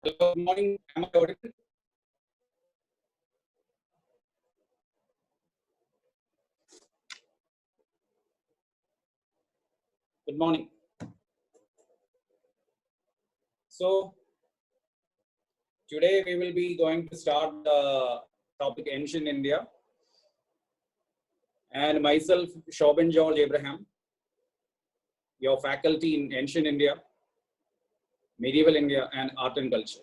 Good morning. Am I audible? Good morning. So today we will be going to start the topic Ancient India, and myself Shobhan George Abraham, your faculty in Ancient India, Medieval India, and Art and Culture.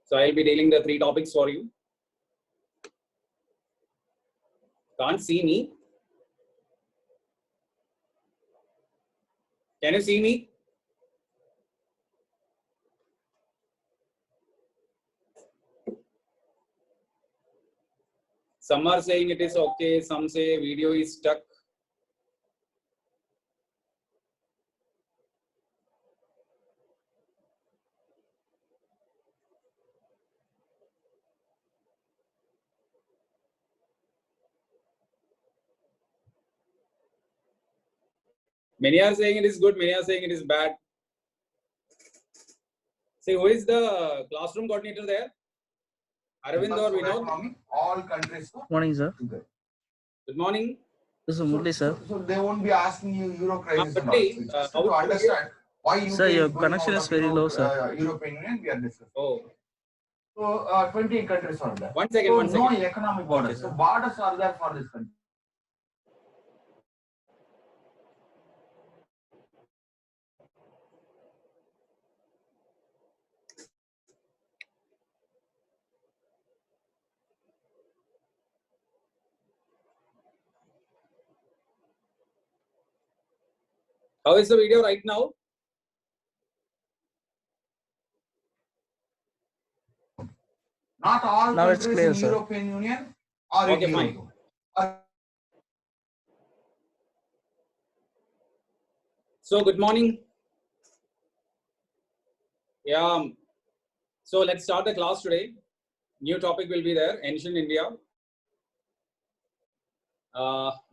So I'll be dealing the three topics for you. Can't see me? Can you see me? Some are saying it is okay, some say video is stuck. Many are saying it is good, many are saying it is bad. Say, who is the classroom coordinator there? Arvind or Vinod? All countries. Morning, sir. Good morning. This is Murli, sir. So they won't be asking you Euro crisis and all. Murli, So just to understand why UK Sir, your is going connection out is of very low, sir. European Union, we are discussing. Oh, So 20 countries are there. one second, So one no second. economic borders. Okay, So sir. borders are there for this country. How is the video right now? Not all Now it's countries clear, in sir. European Union are Okay, in fine. Euro. So, good morning. Yeah. So, let's start the class today. New topic will be there, Ancient India.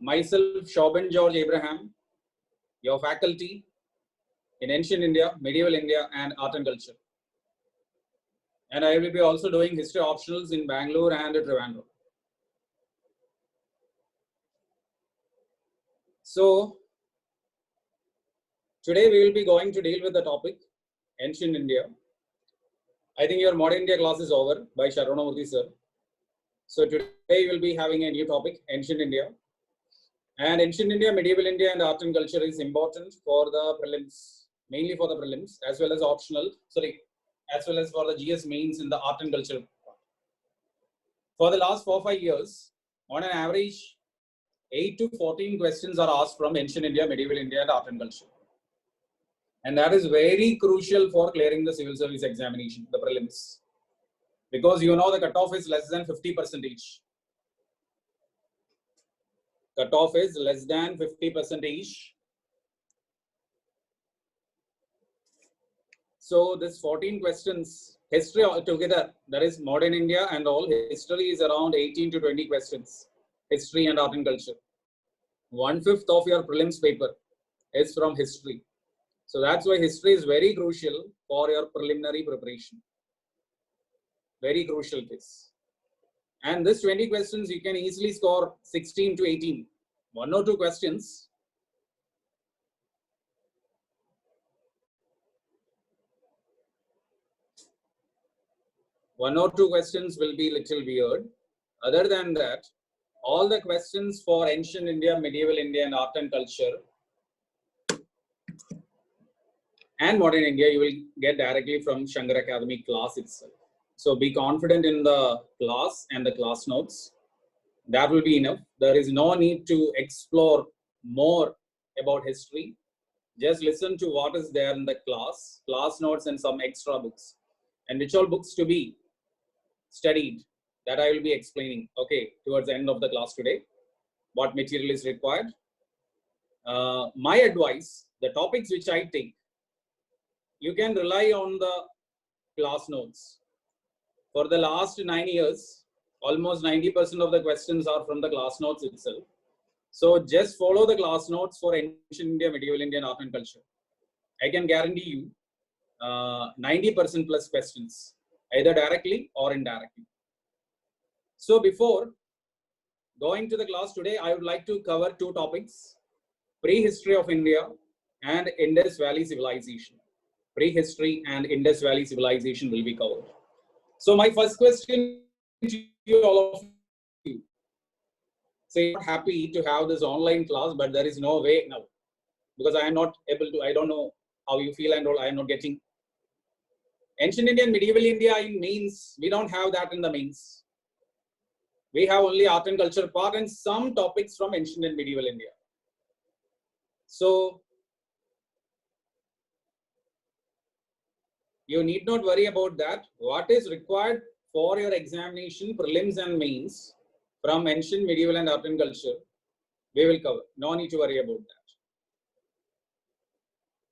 Myself, Shobhan George Abraham, your faculty in Ancient India, Medieval India, and Art and Culture. And I will be also doing history optionals in Bangalore and Trivandrum. So, today we will be going to deal with the topic Ancient India. I think your Modern India class is over by Sharanamurthy sir. So today we will be having a new topic, Ancient India. And Ancient India, Medieval India, and Art and Culture is important for the prelims, mainly for the prelims, as well as optional, as well as for the GS mains in the Art and Culture. For the last 4-5 years, on an average, 8 to 14 questions are asked from Ancient India, Medieval India, and Art and Culture. And that is very crucial for clearing the civil service examination, the prelims. Because you know the cutoff is less than 50%. Cutoff is less than 50%. So this 14 questions, history altogether, that is Modern India and all, history is around 18 to 20 questions, history and Art and Culture. 1/5 of your prelims paper is from history. So that's why history is very crucial for your preliminary preparation. Very crucial case. And this 20 questions, you can easily score 16 to 18. 1 or 2 questions. One or two questions will be little weird. Other than that, all the questions for Ancient India, Medieval India, and Art and Culture and Modern India, you will get directly from Shankar Academy class itself. So be confident in the class and the class notes. That will be enough. There is no need to explore more about history. Just listen to what is there in the class notes, and some extra books. And which all books to be studied, that I will be explaining, okay, towards the end of the class today, what material is required. My advice, the topics which I take, you can rely on the class notes. For the last 9 years, almost 90% of the questions are from the class notes itself. So just follow the class notes for Ancient India, Medieval India, and Art and Culture. I can guarantee you, 90% plus questions, either directly or indirectly. So before going to the class today, I would like to cover two topics: prehistory of India and Indus Valley civilization. Prehistory and Indus Valley civilization will be covered. So my first question to you, all of you. So I'm not happy to have this online class, but there is no way now, because I am not able to, I don't know how you feel and all, I am not getting. Ancient India and medieval India in mains, we don't have that in the mains. We have only art and culture part and some topics from ancient and medieval India. So you need not worry about that. What is required for your examination, prelims and mains from ancient, medieval and art and culture, we will cover. No need to worry about that.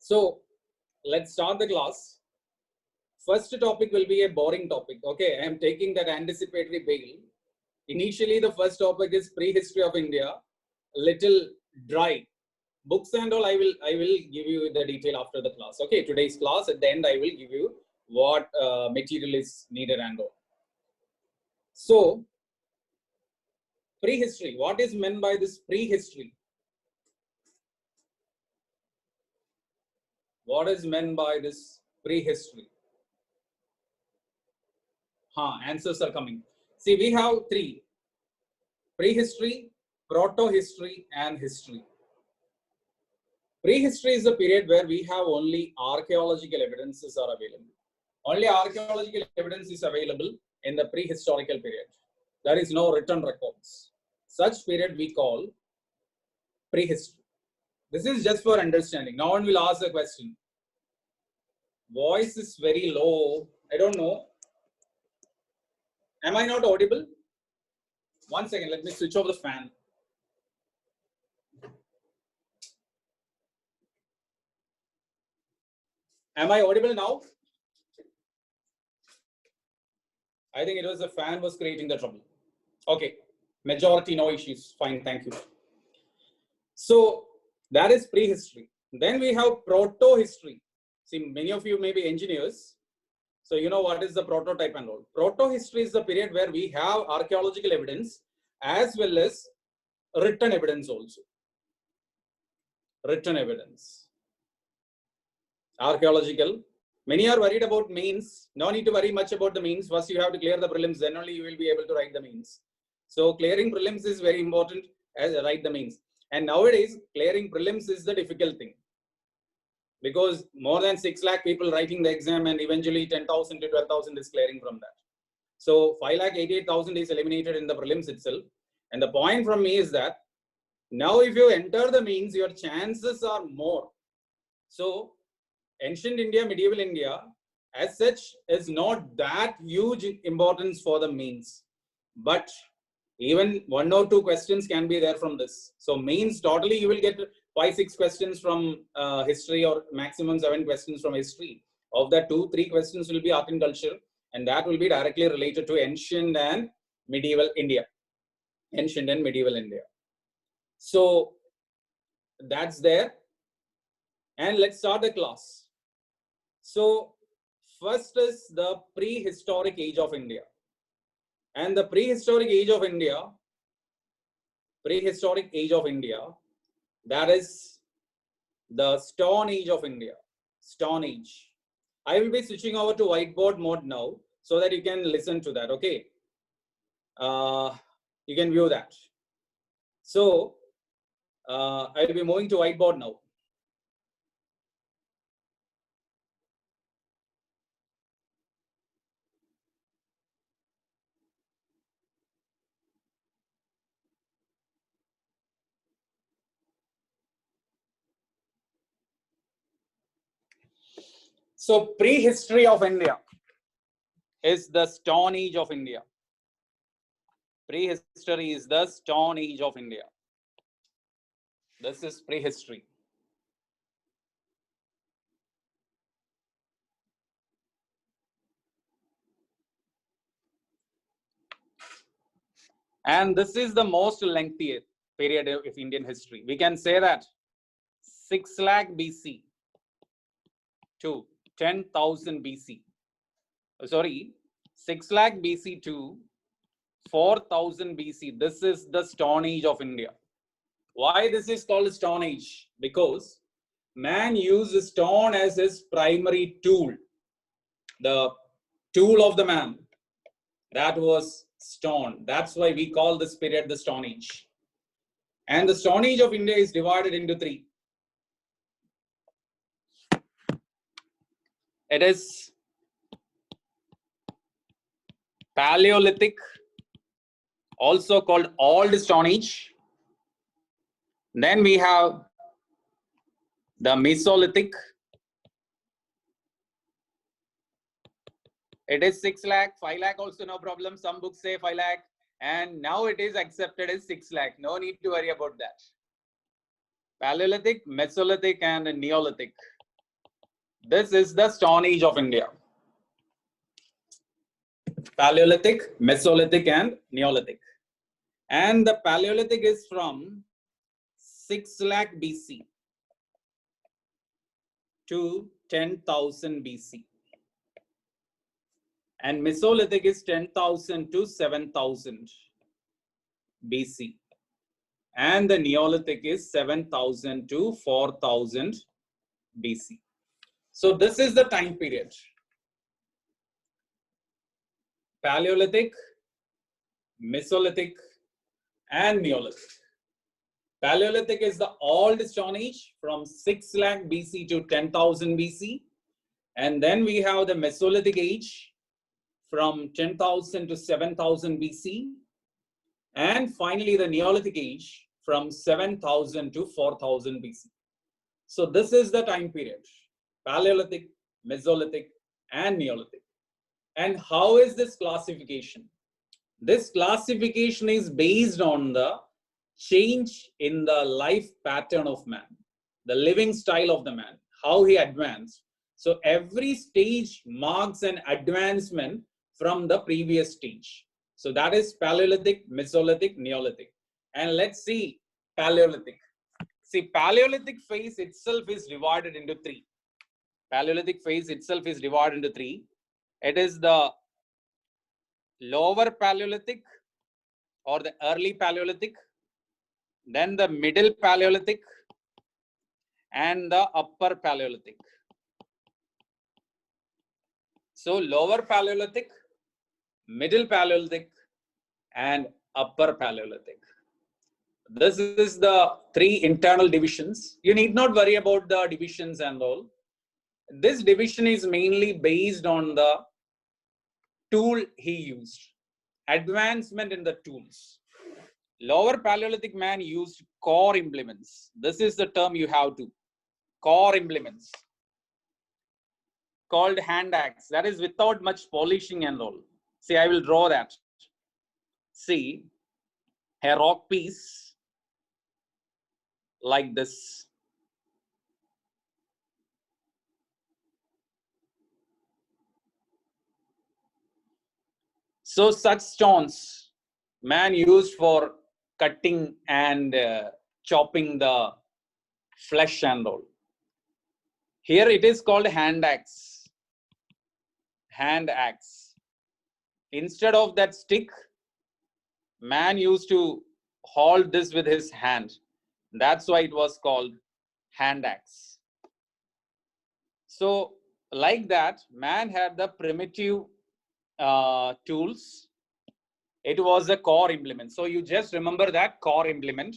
So let's start the class. First topic will be a boring topic. Okay, I am taking that anticipatory bail. Initially, the first topic is prehistory of India. Little dry. Books and all, I will give you the detail after the class. Okay, today's class, at the end, I will give you what material is needed and all. So, prehistory. What is meant by this prehistory? What is meant by this prehistory? Answers are coming. See, we have three: prehistory, proto-history, and history. Prehistory is the period where we have only archaeological evidences are available. Only archaeological evidence is available in the prehistorical period. There is no written records. Such period we call prehistory. This is just for understanding. No one will ask a question. Voice is very low. I don't know. Am I not audible? 1 second, let me switch off the fan. Am I audible now? I think it was the fan was creating the trouble. Okay, majority no issues. Fine, thank you. So that is prehistory. Then we have proto-history. See, many of you may be engineers. So you know what is the prototype and all. Proto-history is the period where we have archaeological evidence as well as written evidence also. Written evidence. Archaeological. Many are worried about mains. No need to worry much about the mains. First you have to clear the prelims, then only you will be able to write the mains. So clearing prelims is very important as write the mains. And nowadays clearing prelims is the difficult thing, because more than 6 lakh people writing the exam and eventually 10,000 to 12,000 is clearing from that. So 5,88,000 is eliminated in the prelims itself. And the point from me is that now if you enter the mains, your chances are more. So ancient India, medieval India as such is not that huge importance for the mains. But even 1 or 2 questions can be there from this. So mains totally you will get 5-6 questions from history, or maximum 7 questions from history. Of that 2-3 questions will be art and culture, and that will be directly related to ancient and medieval India. Ancient and medieval India. So that's there. And let's start the class. So first is the prehistoric age of India. And the prehistoric age of India, that is the Stone Age of India. Stone Age. I will be switching over to whiteboard mode now so that you can listen to that. Okay. You can view that. So I will be moving to whiteboard now. So prehistory of India is the Stone Age of India. Prehistory is the Stone Age of India. This is prehistory. And this is the most lengthy period of Indian history. We can say that 6 lakh BC to 10,000 BC. Sorry, 6 lakh BC to 4,000 BC. This is the Stone Age of India. Why this is called Stone Age? Because man used stone as his primary tool. The tool of the man, that was stone. That's why we call this period the Stone Age. And the Stone Age of India is divided into three. It is Paleolithic, also called Old Stone Age. Then we have the Mesolithic. It is 6 lakh, 5 lakh also no problem. Some books say 5 lakh. And now it is accepted as 6 lakh. No need to worry about that. Paleolithic, Mesolithic and Neolithic. This is the Stone Age of India. Paleolithic, Mesolithic and Neolithic. And the Paleolithic is from 6 lakh BC to 10,000 BC. And Mesolithic is 10,000 to 7,000 BC. And the Neolithic is 7,000 to 4,000 BC. So this is the time period. Paleolithic, Mesolithic, and Neolithic. Paleolithic is the Old Stone Age from 6 lakh BC to 10,000 BC. And then we have the Mesolithic Age from 10,000 to 7,000 BC. And finally, the Neolithic Age from 7,000 to 4,000 BC. So this is the time period. Paleolithic, Mesolithic, and Neolithic. And how is this classification? This classification is based on the change in the life pattern of man, the living style of the man, how he advanced. So every stage marks an advancement from the previous stage. So that is Paleolithic, Mesolithic, Neolithic. And let's see Paleolithic. See, Paleolithic phase itself is divided into three. Paleolithic phase itself is divided into three. It is the lower Paleolithic or the early Paleolithic, then the middle Paleolithic, and the upper Paleolithic. So lower Paleolithic, middle Paleolithic, and upper Paleolithic. This is the three internal divisions. You need not worry about the divisions and all. This division is mainly based on the tool he used. Advancement in the tools. Lower Paleolithic man used core implements. This is the term you have to. Core implements. Called hand axe. That is without much polishing and all. See, I will draw that. See, a rock piece like this. So such stones man used for cutting and chopping the flesh and all. Here it is called hand axe. Hand axe. Instead of that stick, man used to hold this with his hand. That's why it was called hand axe. So like that, man had the primitive tools. It was a core implement. So you just remember that core implement.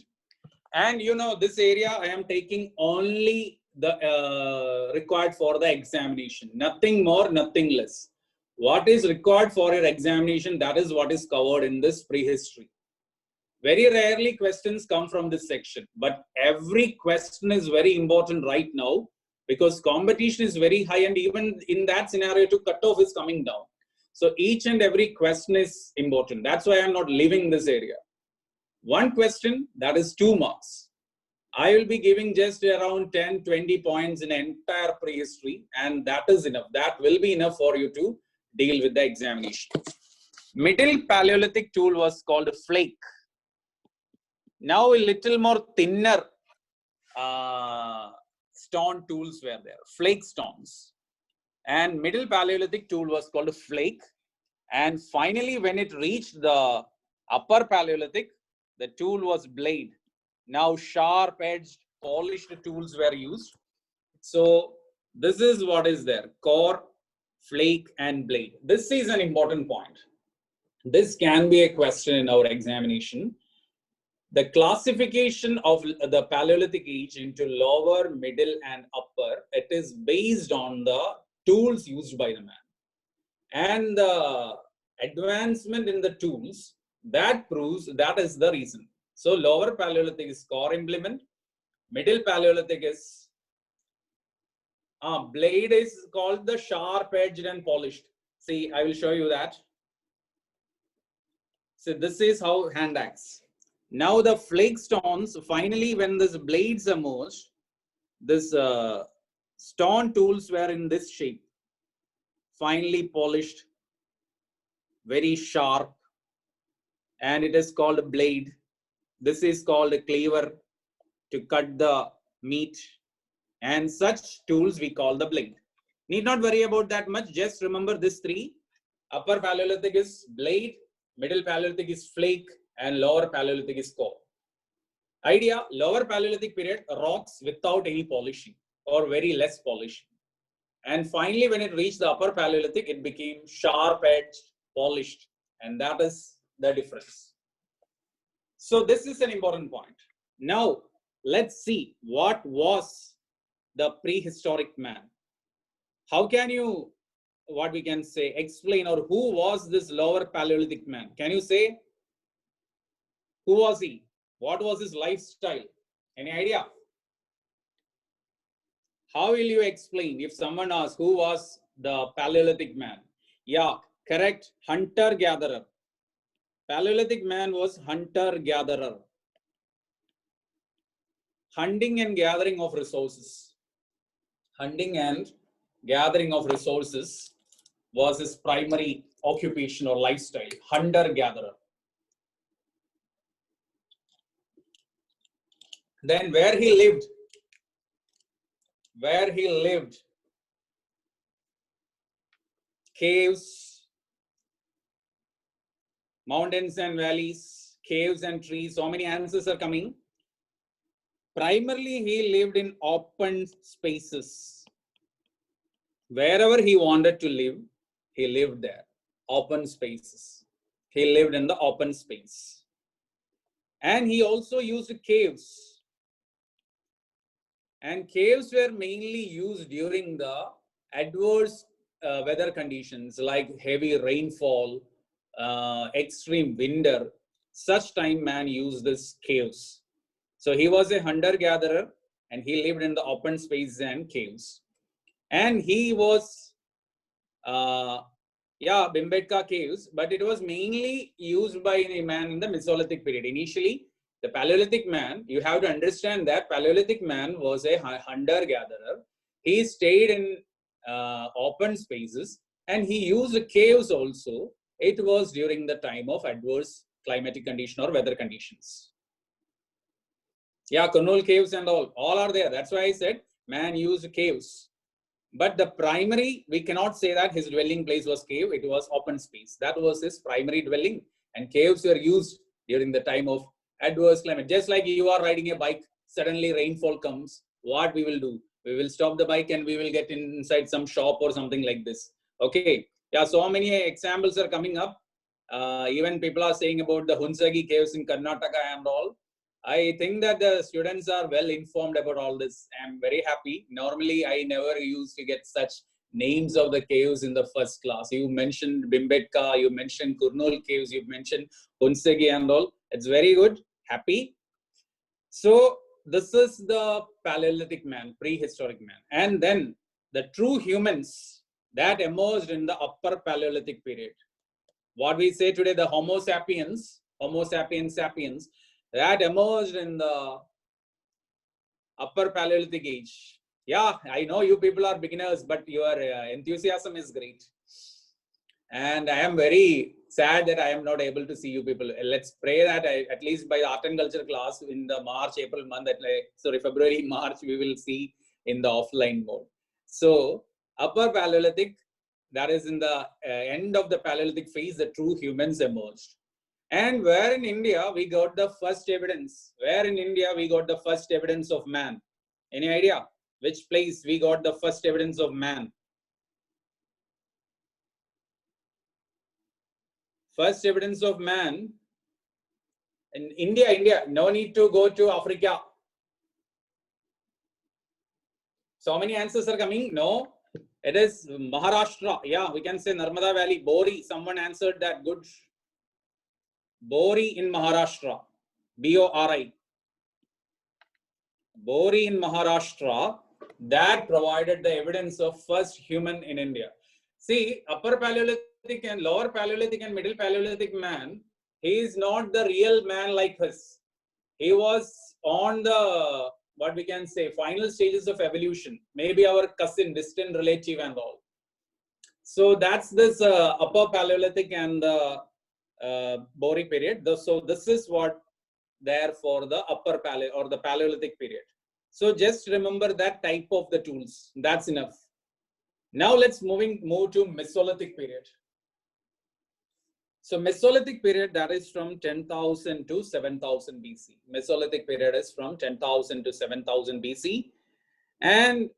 And you know, this area I am taking only the required for the examination. Nothing more, nothing less. What is required for your examination, that is what is covered in this prehistory. Very rarely questions come from this section, but every question is very important right now because competition is very high, and even in that scenario, to cutoff is coming down. So each and every question is important. That's why I'm not leaving this area. One question, that is 2 marks. I will be giving just around 10-20 points in entire prehistory, and that is enough. That will be enough for you to deal with the examination. Middle Paleolithic tool was called flake. Now a little more thinner stone tools were there, flake stones. And middle Paleolithic tool was called flake. And finally, when it reached the upper Paleolithic, the tool was blade. Now sharp-edged, polished tools were used. So this is what is there: core, flake, and blade. This is an important point. This can be a question in our examination. The classification of the Paleolithic age into lower, middle, and upper, it is based on the tools used by the man. And the advancement in the tools, that proves that is the reason. So lower Paleolithic is core implement, middle Paleolithic is blade is called the sharp edged and polished. See, I will show you that. So this is how hand axe. Now the flake stones, finally when this blades emerged, this stone tools were in this shape, finely polished, very sharp, and it is called a blade. This is called a cleaver to cut the meat, and such tools we call the blade. Need not worry about that much, just remember this three. Upper Paleolithic is blade, middle Paleolithic is flake, and lower Paleolithic is core. Idea: lower Paleolithic period, rocks without any polishing or very less polishing. And finally, when it reached the upper Paleolithic, it became sharp-edged, polished, and that is the difference. So this is an important point. Now, let's see what was the prehistoric man. How can you, what we can say, explain, or who was this lower Paleolithic man? Can you say? Who was he? What was his lifestyle? Any idea? How will you explain if someone asks who was the Paleolithic man? Yeah, correct. Hunter-gatherer. Paleolithic man was hunter-gatherer. Hunting and gathering of resources. Hunting and gathering of resources was his primary occupation or lifestyle. Hunter-gatherer. Then where he lived? Where he lived? Caves, mountains and valleys, caves and trees. So many answers are coming. Primarily, he lived in open spaces. Wherever he wanted to live, he lived there. Open spaces. He lived in the open space. And he also used caves. And caves were mainly used during the adverse weather conditions like heavy rainfall, extreme winter. Such time man used this caves. So he was a hunter-gatherer and he lived in the open spaces and caves. And he was, Bhimbetka caves, but it was mainly used by a man in the Mesolithic period. Initially, the Paleolithic man, you have to understand that Paleolithic man was a hunter-gatherer. He stayed in open spaces and he used caves also. It was during the time of adverse climatic condition or weather conditions. Yeah, Kurnool caves and all are there. That's why I said man used caves. But the primary, we cannot say that his dwelling place was cave. It was open space. That was his primary dwelling. And caves were used during the time of adverse climate. Just like you are riding a bike, suddenly rainfall comes. What we will do? We will stop the bike and we will get inside some shop or something like this. Okay. Yeah, so many examples are coming up. Even people are saying about the Hunsagi caves in Karnataka and all. I think that the students are well informed about all this. I'm very happy. Normally, I never used to get such names of the caves in the first class. You mentioned Bhimbetka, you mentioned Kurnool caves, you mentioned Hunsagi and all. It's very good. Happy. So this is the Paleolithic man, prehistoric man. And then the true humans that emerged in the upper Paleolithic period. What we say today, the Homo sapiens sapiens, that emerged in the upper Paleolithic age. Yeah, I know you people are beginners, but your enthusiasm is great. And I am very sad that I am not able to see you people. Let's pray that at least by the art and culture class in the March-April month, February, March, we will see in the offline mode. So Upper Paleolithic, that is in the end of the Paleolithic phase, the true humans emerged. And where in India we got the first evidence? Where in India we got the first evidence of man? Any idea? Which place we got the first evidence of man? First evidence of man in India. No need to go to Africa. So many answers are coming. No, it is Maharashtra. Yeah, we can say Narmada Valley. Bori. Someone answered that. Good. Bori in Maharashtra. Bori. Bori in Maharashtra. That provided the evidence of first human in India. See, Upper Paleolithic and Lower Paleolithic and Middle Paleolithic man, he is not the real man like us. He was on the, what we can say, final stages of evolution. Maybe our cousin, distant relative and all. So that's this Upper Paleolithic and the Bori period. So this is what there for the Upper Paleo or the Paleolithic period. So just remember that type of the tools. That's enough. Now let's move to Mesolithic period. So Mesolithic period, that is from 10,000 to 7,000 BC. Mesolithic period is from 10,000 to 7,000 BC. And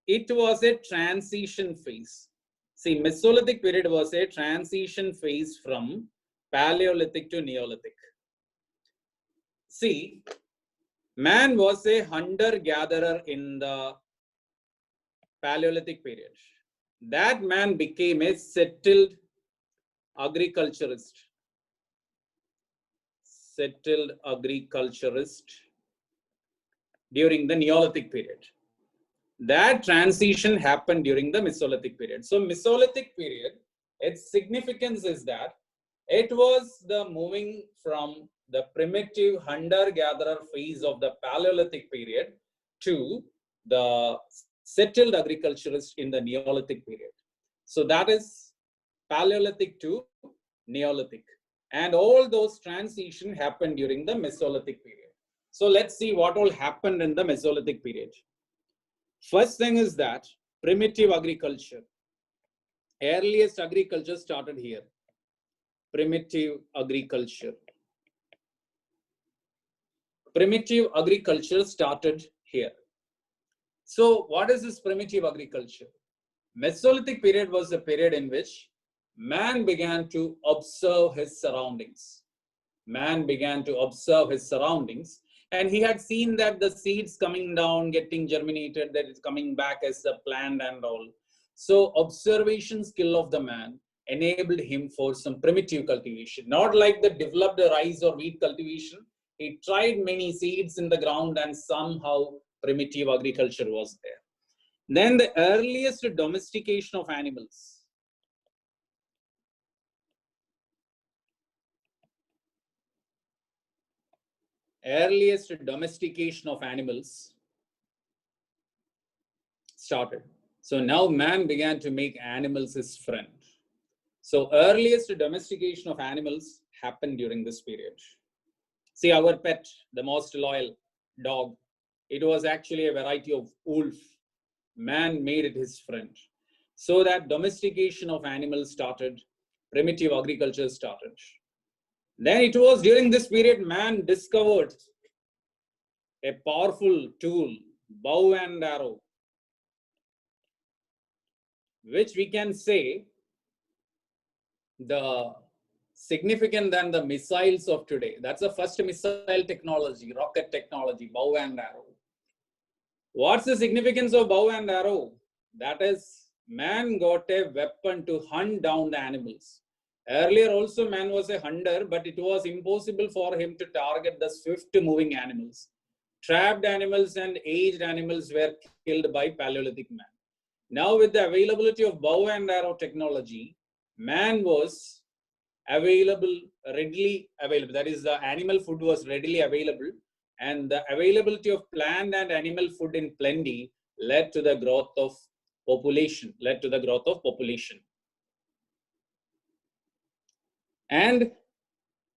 it was a transition phase. See, Mesolithic period was a transition phase from Paleolithic to Neolithic. See, man was a hunter-gatherer in the Paleolithic period. That man became a settled agriculturist. Settled agriculturist during the Neolithic period. That transition happened during the Mesolithic period. So Mesolithic period, its significance is that it was the moving from the primitive hunter-gatherer phase of the Paleolithic period to the settled agriculturist in the Neolithic period. So that is Paleolithic to Neolithic. And all those transitions happened during the Mesolithic period. So let's see what all happened in the Mesolithic period. First thing is that primitive agriculture. Earliest agriculture started here. Primitive agriculture. Primitive agriculture started here. So what is this primitive agriculture? Mesolithic period was a period in which man began to observe his surroundings. Man began to observe his surroundings, and he had seen that the seeds coming down, getting germinated, that is coming back as a plant and all. So observation skill of the man enabled him for some primitive cultivation, not like the developed rice or wheat cultivation. He tried many seeds in the ground and somehow primitive agriculture was there. Then the earliest domestication of animals. Earliest domestication of animals started. So now man began to make animals his friend. So earliest domestication of animals happened during this period. See, our pet, the most loyal dog, it was actually a variety of wolf. Man made it his friend. So that domestication of animals started, primitive agriculture started. Then it was during this period man discovered a powerful tool, bow and arrow, which we can say the significant than the missiles of today. That's the first missile technology, rocket technology, bow and arrow. What's the significance of bow and arrow? That is, man got a weapon to hunt down the animals. Earlier also man was a hunter, but it was impossible for him to target the swift moving animals. Trapped animals and aged animals were killed by Paleolithic man. Now with the availability of bow and arrow technology, man was readily available. That is, the animal food was readily available, and the availability of plant and animal food in plenty led to the growth of population, And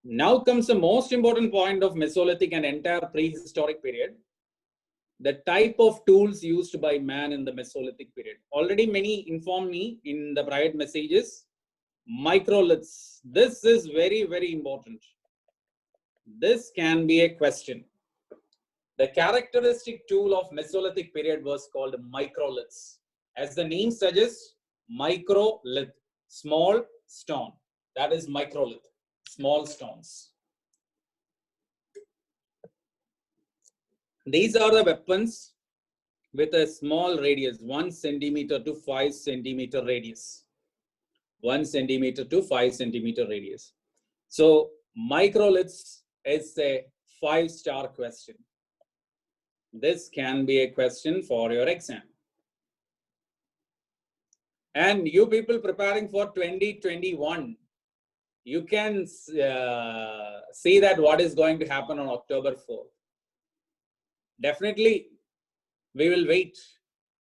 now comes the most important point of Mesolithic and entire prehistoric period. the type of tools used by man in the Mesolithic period. Already many informed me in the private messages. Microliths. This is very, very important. This can be a question. The characteristic tool of Mesolithic period was called microliths. As the name suggests, microlith, small stone. That is microlith, small stones. These are the weapons with a small radius, 1 centimeter to 5 centimeter radius. 1 centimeter to 5 centimeter radius. So microliths is a 5-star question. This can be a question for your exam. And you people preparing for 2021, you can see that what is going to happen on October 4th. Definitely, we will wait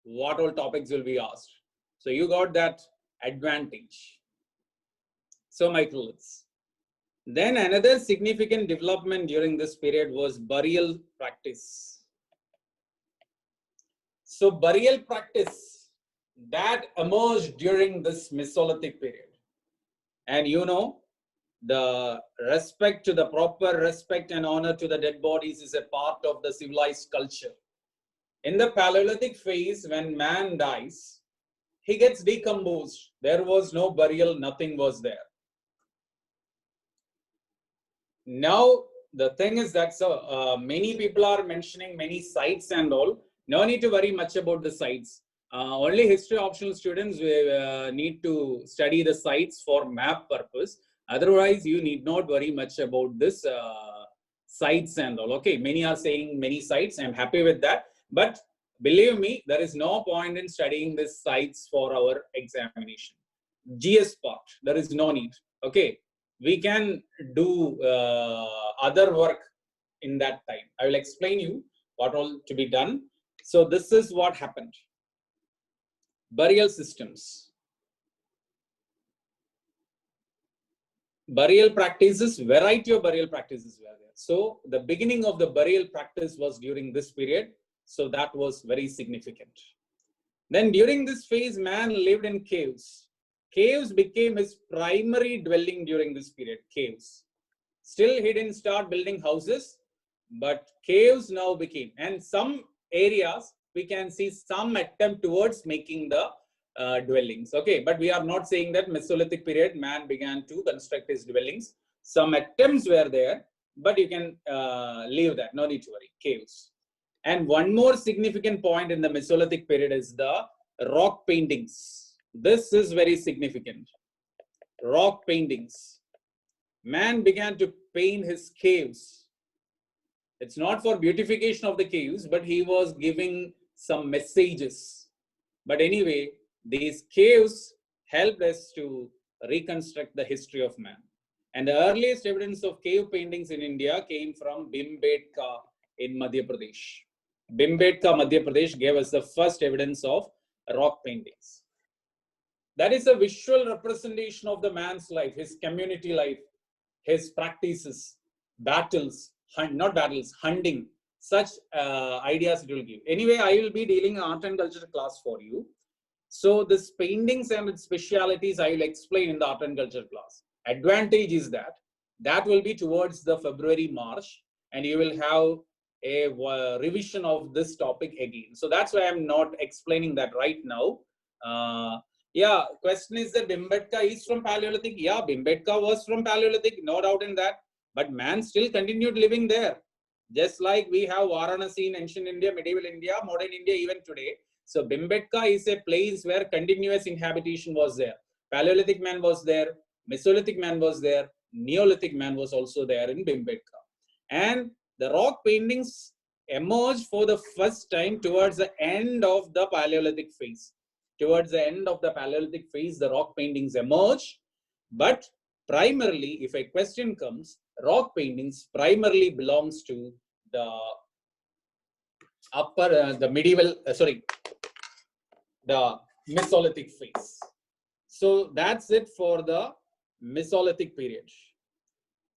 what all topics will be asked. So you got that advantage. So microliths. Then another significant development during this period was burial practice. So burial practice that emerged during this Mesolithic period. And you know, the respect to the proper respect and honor to the dead bodies is a part of the civilized culture. In the Paleolithic phase, when man dies, he gets decomposed. There was no burial, nothing was there. Now, the thing is that many people are mentioning many sites and all. No need to worry much about the sites. Only history optional students need to study the sites for map purpose. Otherwise, you need not worry much about this sites and all. Okay, many are saying many sites. I'm happy with that. But believe me, there is no point in studying these sites for our examination. GS part, there is no need. Okay, we can do other work in that time. I will explain you what all to be done. So this is what happened. Burial systems. Burial practices, variety of burial practices were there. So the beginning of the burial practice was during this period. So that was very significant. Then during this phase, man lived in caves. Caves became his primary dwelling during this period, caves. Still, he didn't start building houses, but caves now became. And some areas, we can see some attempt towards making the dwellings. Okay, but we are not saying that Mesolithic period, man began to construct his dwellings. Some attempts were there, but you can leave that, no need to worry, caves. And one more significant point in the Mesolithic period is the rock paintings. This is very significant. Rock paintings. Man began to paint his caves. It's not for beautification of the caves, but he was giving some messages. But anyway, these caves helped us to reconstruct the history of man. And the earliest evidence of cave paintings in India came from Bhimbetka in Madhya Pradesh. Bhimbetka, Madhya Pradesh gave us the first evidence of rock paintings. That is a visual representation of the man's life, his community life, his practices, battles, not battles, hunting, such ideas it will give. Anyway, I will be dealing art and culture class for you. So this paintings and its specialities I will explain in the art and culture class. Advantage is that will be towards the February, March, and you will have a revision of this topic again. So that's why I'm not explaining that right now. Yeah, question is that Bhimbetka is from Paleolithic. Yeah, Bhimbetka was from Paleolithic, no doubt in that. But man still continued living there. Just like we have Varanasi in ancient India, medieval India, modern India, even today. So Bhimbetka is a place where continuous inhabitation was there. Paleolithic man was there, Mesolithic man was there, Neolithic man was also there in Bhimbetka. And the rock paintings emerged for the first time towards the end of the Paleolithic phase. Towards the end of the Paleolithic phase, the rock paintings emerge. But primarily, if a question comes, rock paintings primarily belongs to the the medieval, the Mesolithic phase. So that's it for the Mesolithic period.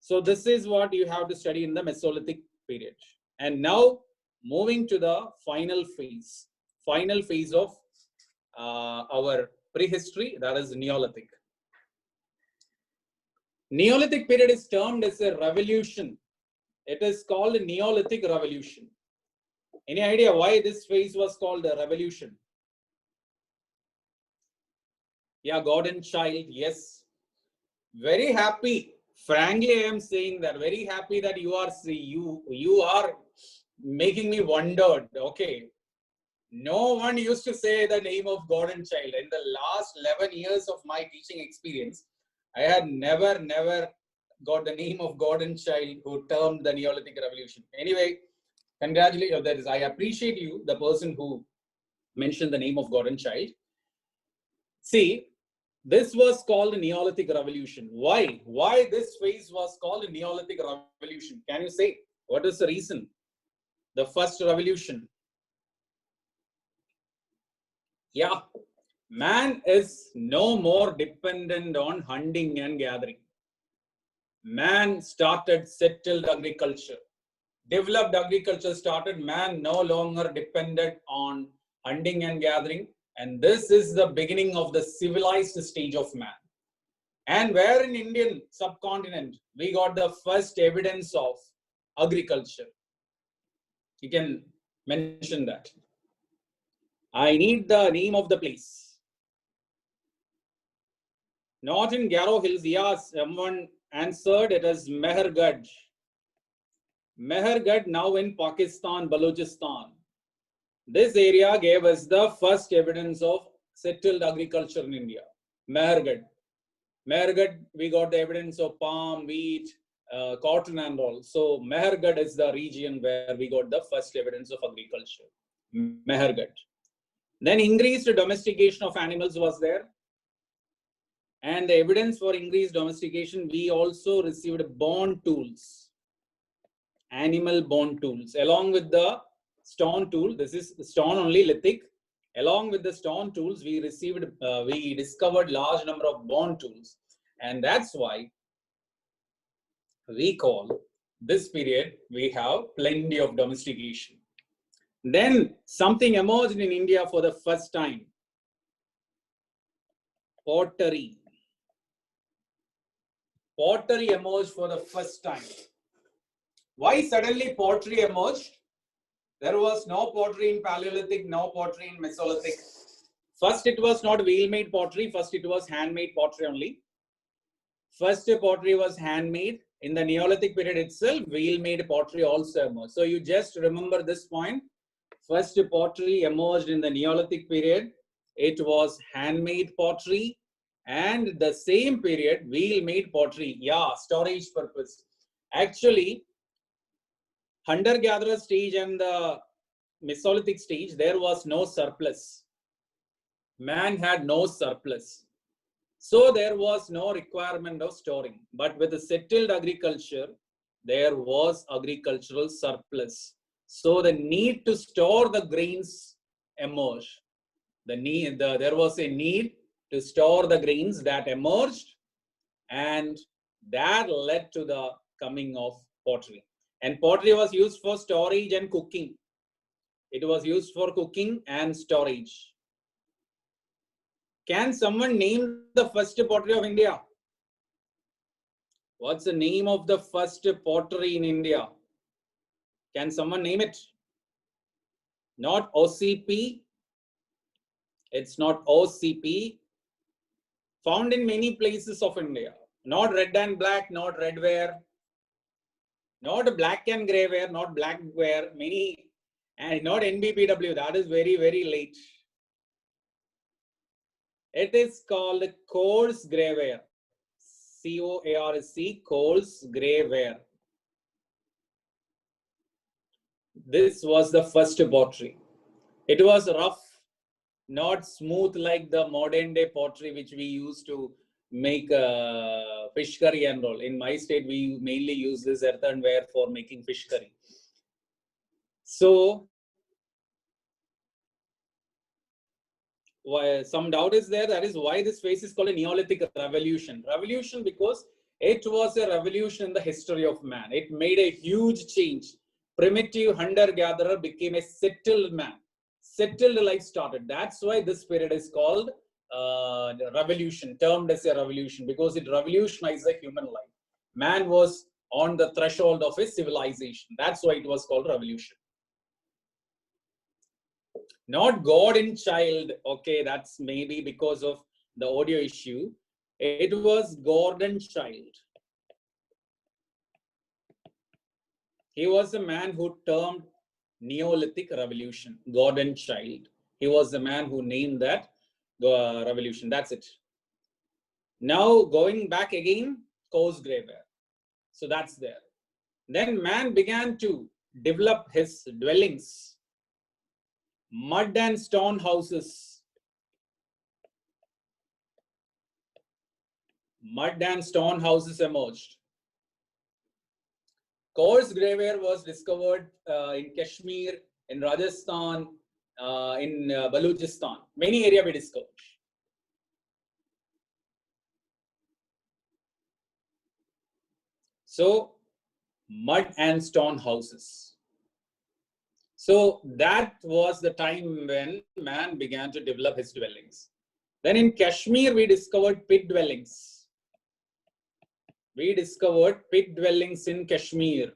So this is what you have to study in the Mesolithic period. And now moving to the final phase of our prehistory, that is Neolithic. Neolithic period is termed as a revolution. It is called Neolithic revolution. Any idea why this phase was called a revolution? Yeah, God and child, yes. Very happy. Frankly, I am saying that very happy that you are making me wondered. Okay. No one used to say the name of God and child. In the last 11 years of my teaching experience, I had never got the name of God and child who termed the Neolithic revolution. Anyway, congratulations. That is, I appreciate you, the person who mentioned the name of God and child. See, this was called Neolithic revolution. Why? Why this phase was called Neolithic revolution? Can you say what is the reason? The first revolution. Yeah, man is no more dependent on hunting and gathering. Man started settled agriculture. Developed agriculture started. Man no longer depended on hunting and gathering. And this is the beginning of the civilized stage of man. And where in Indian subcontinent, we got the first evidence of agriculture. You can mention that. I need the name of the place. Not in Garo Hills. Yes, someone answered. It is Mehergarh. Mehergarh, now in Pakistan, Balochistan. This area gave us the first evidence of settled agriculture in India. Mehergarh. Mehergarh, we got the evidence of palm, wheat, cotton and all. So Mehergarh is the region where we got the first evidence of agriculture. Mehergarh. Then increased domestication of animals was there. And the evidence for increased domestication, we also received bone tools, animal bone tools, along with the stone tool. This is stone only, lithic. Along with the stone tools, we discovered large number of bone tools. And that's why we call this period, we have plenty of domestication. Then something emerged in India for the first time. Pottery. Pottery emerged for the first time. Why suddenly pottery emerged? There was no pottery in Paleolithic, no pottery in Mesolithic. First, it was not wheel-made pottery. First, it was handmade pottery only. First, pottery was handmade. In the Neolithic period itself, wheel-made pottery also emerged. So you just remember this point. First, pottery emerged in the Neolithic period. It was handmade pottery. And the same period, wheel-made pottery. Yeah, storage purpose. Actually, hunter-gatherer stage and the Mesolithic stage, there was no surplus. Man had no surplus. So there was no requirement of storing. But with the settled agriculture, there was agricultural surplus. So the need to store the grains emerged. There was a need to store the grains that emerged, and that led to the coming of pottery. And pottery was used for storage and cooking. It was used for cooking and storage. Can someone name the first pottery of India? What's the name of the first pottery in India? Can someone name it? Not OCP. It's not OCP. Found in many places of India. Not red and black, not red ware. Not black and grey ware, not black ware. Many, and not NBPW. That is very, very late. It is called coarse grey ware. C-O-A-R-S-E, coarse grey ware. This was the first pottery. It was rough, not smooth like the modern day pottery which we use to make fish curry and all. In my state, we mainly use this earthenware for making fish curry. So, some doubt is there. That is why this phase is called a Neolithic revolution. Revolution because it was a revolution in the history of man. It made a huge change. primitive hunter-gatherer became a settled man. Settled life started. That's why this period is called revolution, termed as a revolution, because it revolutionized the human life. Man was on the threshold of a civilization. That's why it was called revolution. Not God in child. Okay, that's maybe because of the audio issue. It was Gordon Child. He was a man who termed Neolithic revolution, Gordon Child. He was the man who named that revolution. That's it. Now going back again, Cosgrave. So that's there. Then man began to develop his dwellings, mud and stone houses. Mud and stone houses emerged. Coarse graveware was discovered in Kashmir, in Rajasthan, in Balochistan. Many areas we discovered. So, mud and stone houses. So, that was the time when man began to develop his dwellings. Then in Kashmir, we discovered pit dwellings. We discovered pit dwellings in Kashmir.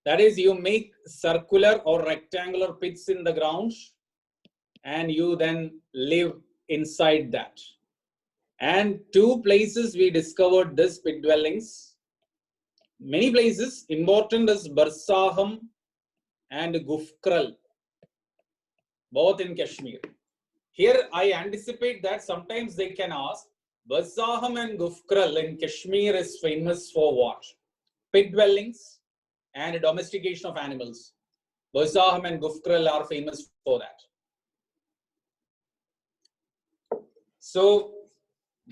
That is, you make circular or rectangular pits in the ground and you then live inside that. And two places we discovered this pit dwellings. Many places, important is Barsaham and Gufkral, both in Kashmir. Here I anticipate that sometimes they can ask, Barsaham and Gufkral in Kashmir is famous for what? Pit dwellings and domestication of animals. Barsaham and Gufkral are famous for that. So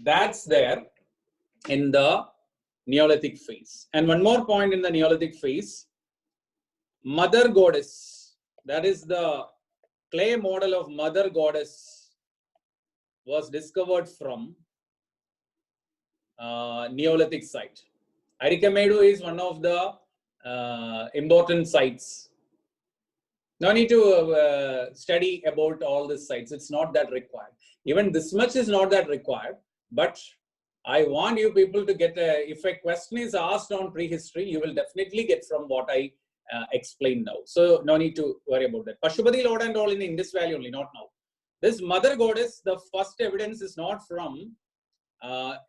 that's there in the Neolithic phase. And one more point in the Neolithic phase, Mother Goddess, that is the clay model of Mother Goddess, was discovered from Neolithic site. Arikamedu is one of the important sites. No need to study about all these sites. It's not that required. Even this much is not that required. But I want you people to get if a question is asked on prehistory, you will definitely get from what I explained now. So no need to worry about that. Pashupati Lord and all in Indus Valley only, not now. This Mother Goddess, the first evidence is not from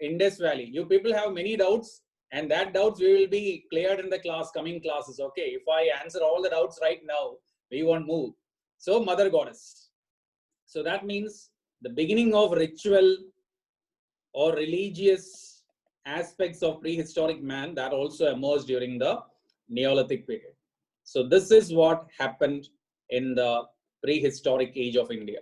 Indus Valley. You people have many doubts, and that doubts we will be cleared in the coming classes. Okay, if I answer all the doubts right now, we won't move. So Mother Goddess. So that means the beginning of ritual or religious aspects of prehistoric man that also emerged during the Neolithic period. So this is what happened in the prehistoric age of India.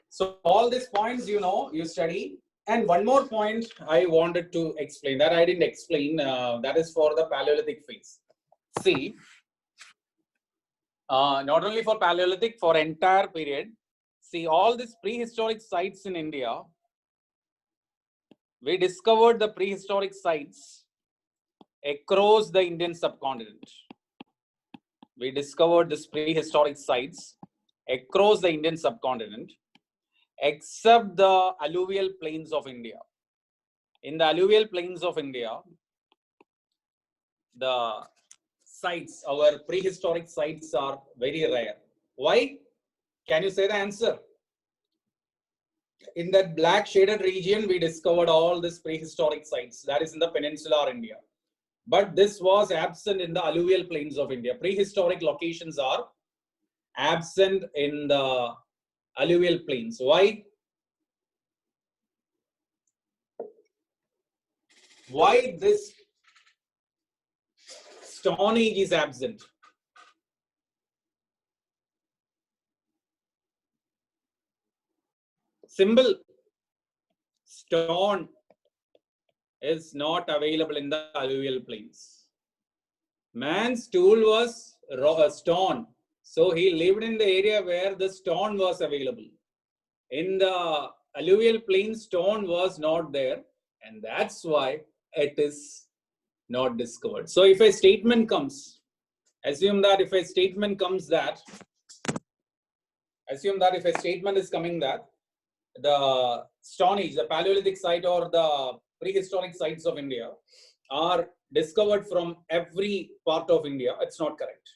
So all these points, you know, you study. And one more point I wanted to explain that I didn't explain, that is for the Paleolithic phase. See, not only for Paleolithic, for entire period, see all these prehistoric sites in India, we discovered the prehistoric sites across the Indian subcontinent. We discovered these prehistoric sites across the Indian subcontinent, except the alluvial plains of India. In the alluvial plains of India, the sites, our prehistoric sites are very rare. Why? Can you say the answer? In that black shaded region, we discovered all these prehistoric sites. That is in the peninsular India. But this was absent in the alluvial plains of India. Prehistoric locations are absent in the alluvial plains. Why? Why this Stone Age is absent? Simple. Stone is not available in the alluvial plains. Man's tool was stone. So he lived in the area where the stone was available. In the alluvial plain, stone was not there. And that's why it is Not discovered. So if a statement comes, assume that if a statement comes that, assume that if a statement is coming that the Stone Age, the Paleolithic site or the prehistoric sites of India are discovered from every part of India, it's not correct.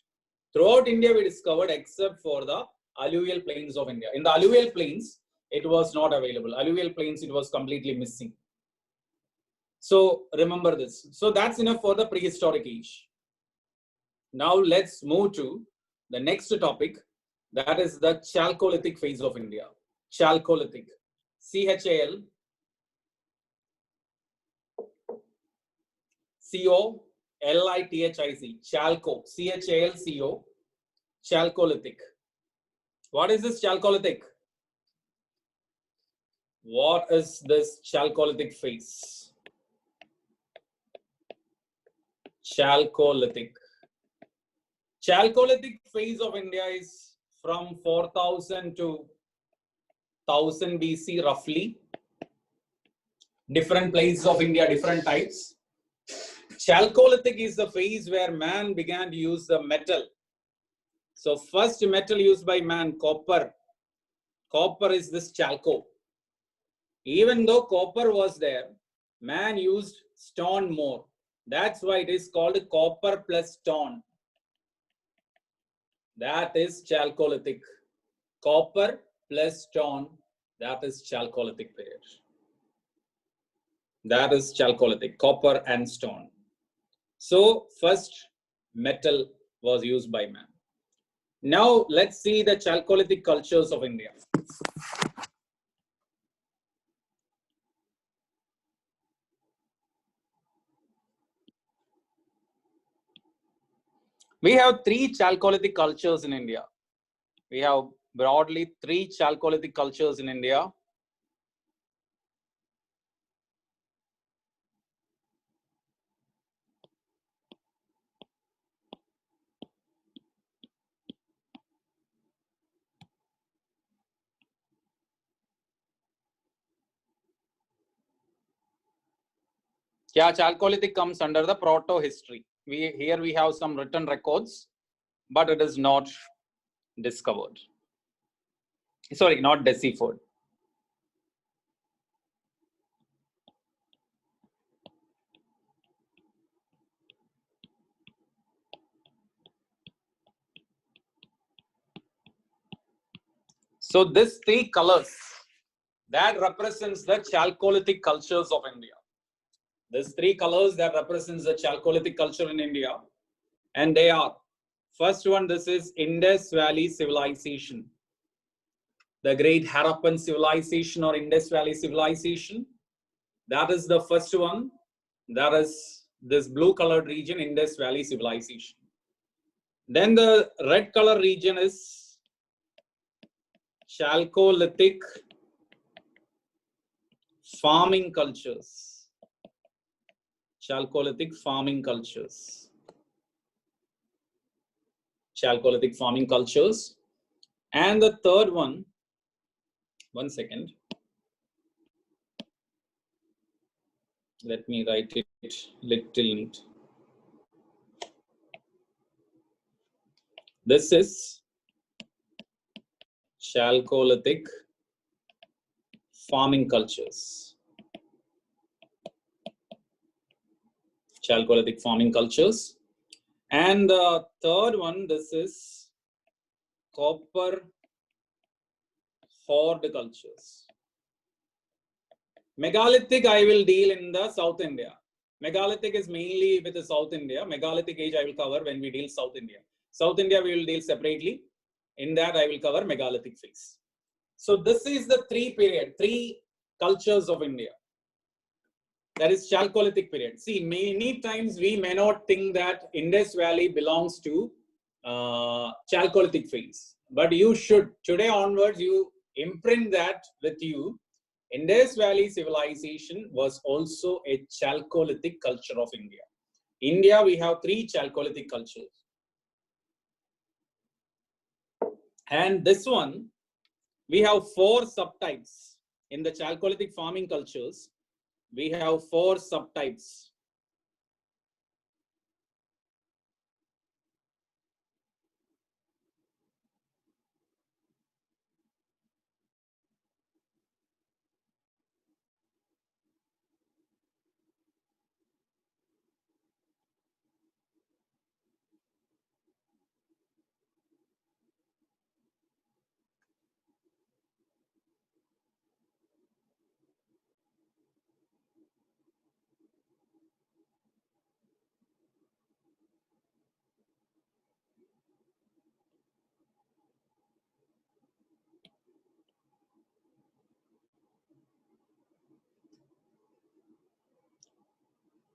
Throughout India, we discovered except for the alluvial plains of India. In the alluvial plains, it was not available. Alluvial plains, it was completely missing. So remember this. So that's enough for the prehistoric age. Now let's move to the next topic. That is the Chalcolithic phase of India. Chalcolithic. C-H-A-L C-O-L-I-T-H-I-C. Chalco. C-H-A-L-C-O. Chalcolithic. What is this Chalcolithic? What is this Chalcolithic phase? Chalcolithic. Chalcolithic phase of India is from 4000 to 1000 BC roughly. Different places of India, different types. Chalcolithic is the phase where man began to use the metal. So first metal used by man, copper. Copper is this chalco. Even though copper was there, man used stone more. That's why it is called copper plus stone. That is Chalcolithic. Copper plus stone, that is Chalcolithic period. That is Chalcolithic, copper and stone. So first metal was used by man. Now let's see the Chalcolithic cultures of India. We have three Chalcolithic cultures in India. We have broadly three Chalcolithic cultures in India. Yeah, Chalcolithic comes under the proto-history. Here we have some written records, but it is not discovered. Sorry, not deciphered. So these three colors, that represents the Chalcolithic cultures of India. These three colors that represents the Chalcolithic culture in India. And they are, first one, this is Indus Valley civilization. The great Harappan civilization or Indus Valley civilization. That is the first one. That is this blue colored region, Indus Valley civilization. Then the red color region is Chalcolithic farming cultures. Chalcolithic farming cultures. Chalcolithic farming cultures. And the third one second. Let me write it little neat. This is Chalcolithic farming cultures. Chalcolithic farming cultures. And the third one, this is copper horde cultures. Megalithic I will deal in the South India. Megalithic is mainly with the South India. Megalithic age I will cover when we deal South India. South India we will deal separately. In that I will cover megalithic phase. So this is the three cultures of India. That is Chalcolithic period. See, many times we may not think that Indus Valley belongs to Chalcolithic phase. But you should, today onwards, you imprint that with you. Indus Valley civilization was also a Chalcolithic culture of India. India, we have three Chalcolithic cultures. And this one, we have four subtypes. In the Chalcolithic farming cultures, we have four subtypes.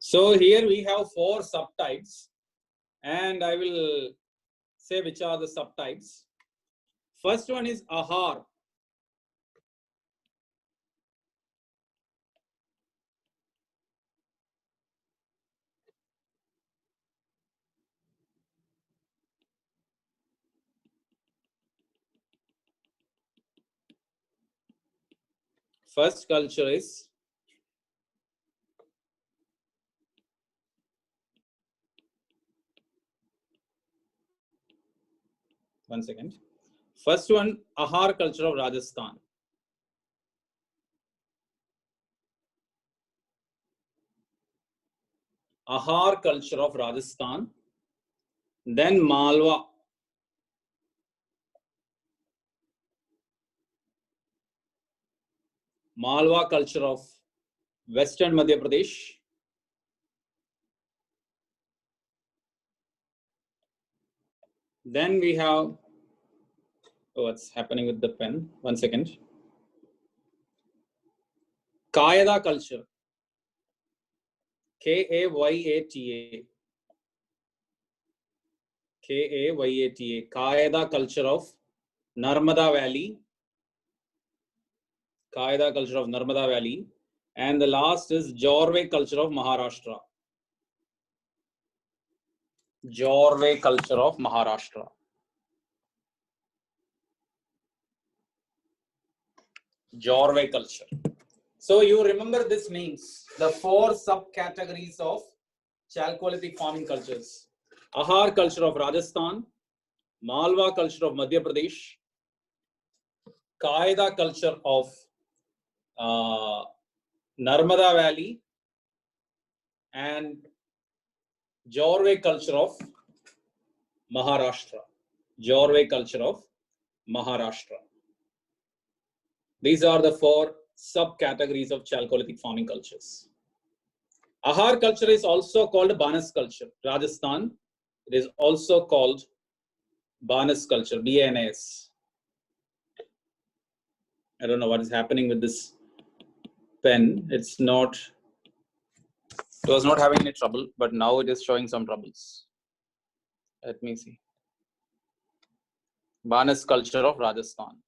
So here we have 4 subtypes, and I will say which are the subtypes. First one is Ahar. First culture is one second. First one, Ahar culture of Rajasthan. Ahar culture of Rajasthan. Then Malwa. Malwa culture of Western Madhya Pradesh. Then we have, oh, what's happening with the pen? One second. Kayada culture. Kayata. Kayata. Kayada culture of Narmada Valley. Kayada culture of Narmada Valley. And the last is Jorve culture of Maharashtra. Jorve culture of Maharashtra. Jorve culture. So you remember this names, the 4 subcategories of chalcolithic farming cultures. Ahar culture of Rajasthan, Malwa culture of Madhya Pradesh, Kayada culture of Narmada Valley, and Jorve culture of Maharashtra. Jorve culture of Maharashtra. These are the 4 subcategories of chalcolithic farming cultures. Ahar culture is also called Banas culture. Rajasthan, it is also called Banas culture, BANS. I don't know what is happening with this pen. It was not having any trouble, but now it is showing some troubles. Let me see. Banas culture of Rajasthan.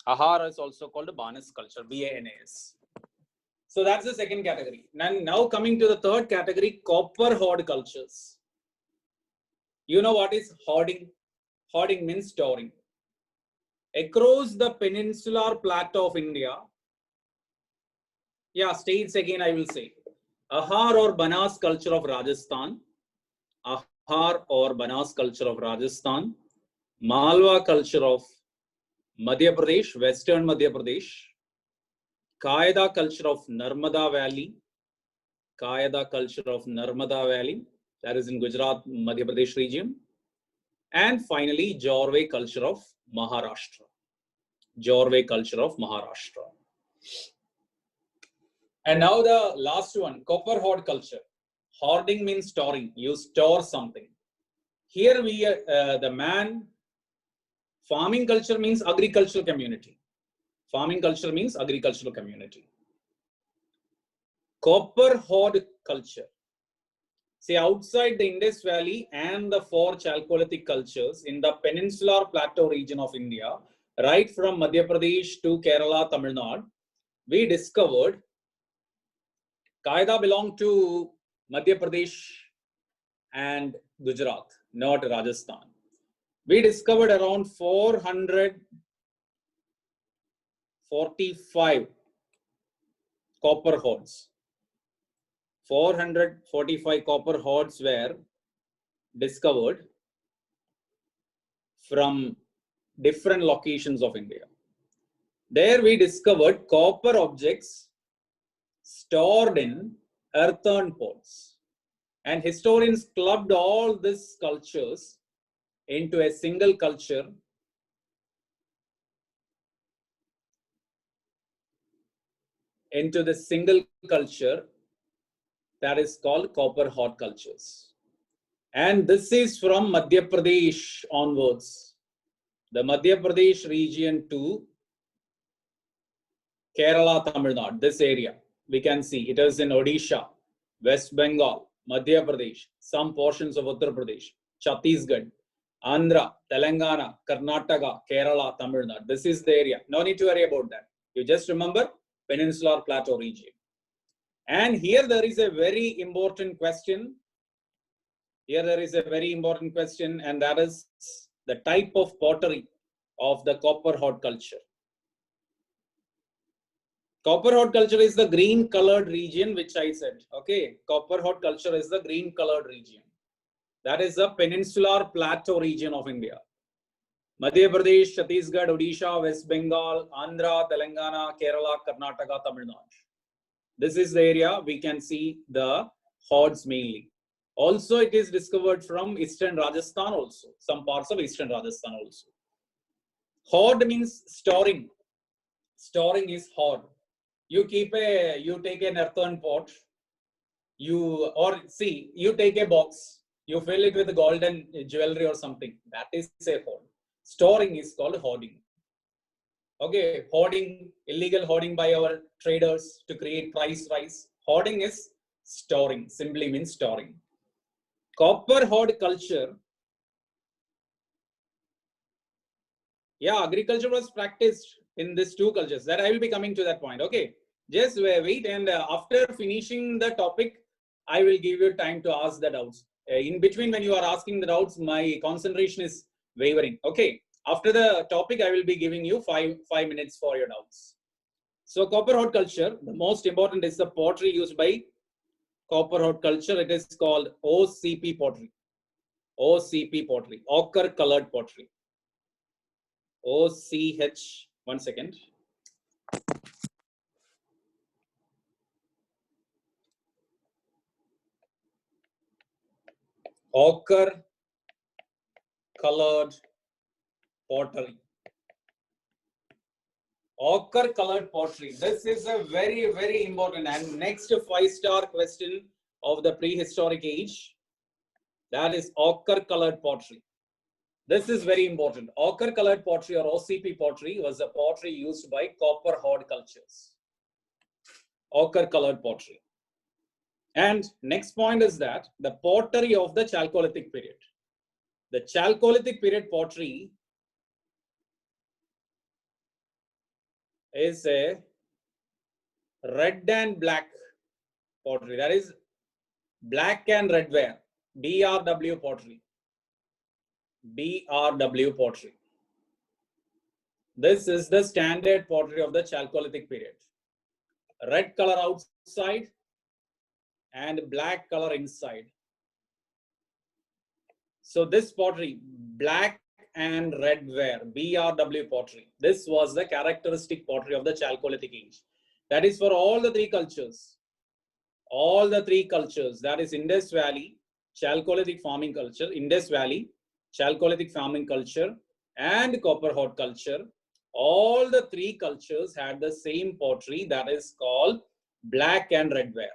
Ahar is also called Banas culture, BANAS. So that's the second category. Now coming to the third category, copper hoard cultures. You know what is hoarding? Hoarding means storing. Across the peninsular plateau of India, states again I will say, Ahar or Banas culture of Rajasthan, Ahar or Banas culture of Rajasthan, Malwa culture of Madhya Pradesh, Western Madhya Pradesh, Kayada culture of Narmada Valley, Kayada culture of Narmada Valley, that is in Gujarat, Madhya Pradesh region, and finally Jorve culture of Maharashtra. Jorve culture of Maharashtra. And now the last one, copper hoard culture. Hoarding means storing. You store something. Here farming culture means agricultural community. Farming culture means agricultural community. Copper hoard culture. See, outside the Indus Valley and the 4 chalcolithic cultures in the peninsular plateau region of India, right from Madhya Pradesh to Kerala, Tamil Nadu, we discovered Kayada belonged to Madhya Pradesh and Gujarat, not Rajasthan. We discovered around 445 copper hoards. 445 copper hoards were discovered from different locations of India. There we discovered copper objects stored in earthen pots. And historians clubbed all these cultures into a single culture that is called copper hoard cultures. And this is from Madhya Pradesh onwards. The Madhya Pradesh region to Kerala, Tamil Nadu, this area. we can see it is in Odisha, West Bengal, Madhya Pradesh, some portions of Uttar Pradesh, Chhattisgarh, Andhra, Telangana, Karnataka, Kerala, Tamil Nadu. This is the area. No need to worry about that. You just remember Peninsular Plateau region. And here there is a very important question. Here there is a very important question, and that is the type of pottery of the Copper Hod culture. Copper Hod culture is the green colored region, which I said. Okay, Copper Hod culture is the green colored region. That is the Peninsular Plateau region of India. Madhya Pradesh, Chhattisgarh, Odisha, West Bengal, Andhra, Telangana, Kerala, Karnataka, Tamil Nadu. This is the area we can see the hods mainly. Also, it is discovered from Eastern Rajasthan also, some parts of Eastern Rajasthan also. Hod means storing. Storing is hod. You take an earthen pot, you take a box, you fill it with golden jewelry or something. That is a hod. Storing is called hoarding. Okay, hoarding, illegal hoarding by our traders to create price rise. Hoarding is storing, simply means storing. Copper Hod culture. Yeah, agriculture was practiced in these two cultures. That I will be coming to that point. Okay, just wait, and after finishing the topic, I will give you time to ask the doubts. In between, when you are asking the doubts, my concentration is wavering. Okay, after the topic, I will be giving you five minutes for your doubts. So, Copper Hod culture, the most important is the pottery used by Copper Hod culture. It is called OCP pottery. OCP pottery, ochre colored pottery. OCH, one second. Ochre colored pottery. Ochre colored pottery. This is a very, very important and next 5-star question of the prehistoric age. That is ochre colored pottery. This is very important. Ochre colored pottery or OCP pottery was a pottery used by Copper Hod cultures. Ochre colored pottery. And next point is that the pottery of the Chalcolithic period. The Chalcolithic period pottery is a red and black pottery. That is black and red ware. BRW pottery. BRW pottery. This is the standard pottery of the Chalcolithic period. Red color outside and black color inside. So this pottery, black and red ware, BRW pottery. This was the characteristic pottery of the Chalcolithic age. That is for all the three cultures. All the three cultures, that is Indus Valley, Chalcolithic farming culture, Indus Valley, Chalcolithic farming culture, and Copper Hod culture. All the three cultures had the same pottery, that is called black and red ware.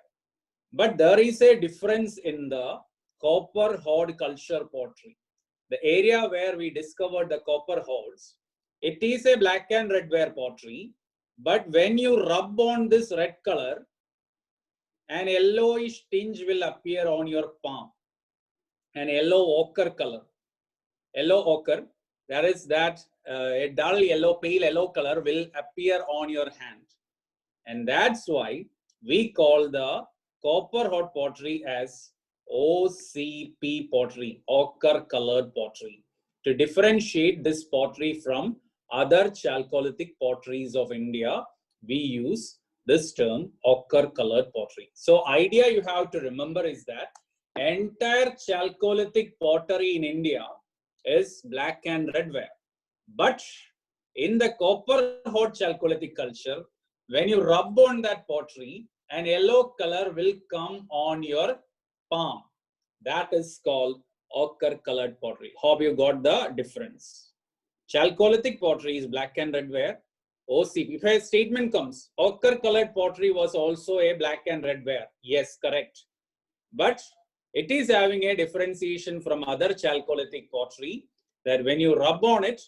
But there is a difference in the Copper Hod culture pottery. The area where we discovered the Copper Hods, it is a black and red ware pottery. But when you rub on this red color, an yellowish tinge will appear on your palm. An yellow ochre color. Yellow ochre, that is that a dull yellow, pale yellow color will appear on your hand. And that's why we call the Copper Hod pottery as OCP pottery, ochre colored pottery, to differentiate this pottery from other Chalcolithic potteries of India. We use this term ochre colored pottery. So idea you have to remember is that entire Chalcolithic pottery in India is black and red ware. But in the Copper Hod Chalcolithic culture, when you rub on that pottery, an yellow color will come on your palm. That is called ochre colored pottery. Hope you got the difference. Chalcolithic pottery is black and red ware. OCP. If a statement comes, ochre colored pottery was also a black and red ware. Yes, correct. But it is having a differentiation from other Chalcolithic pottery that when you rub on it,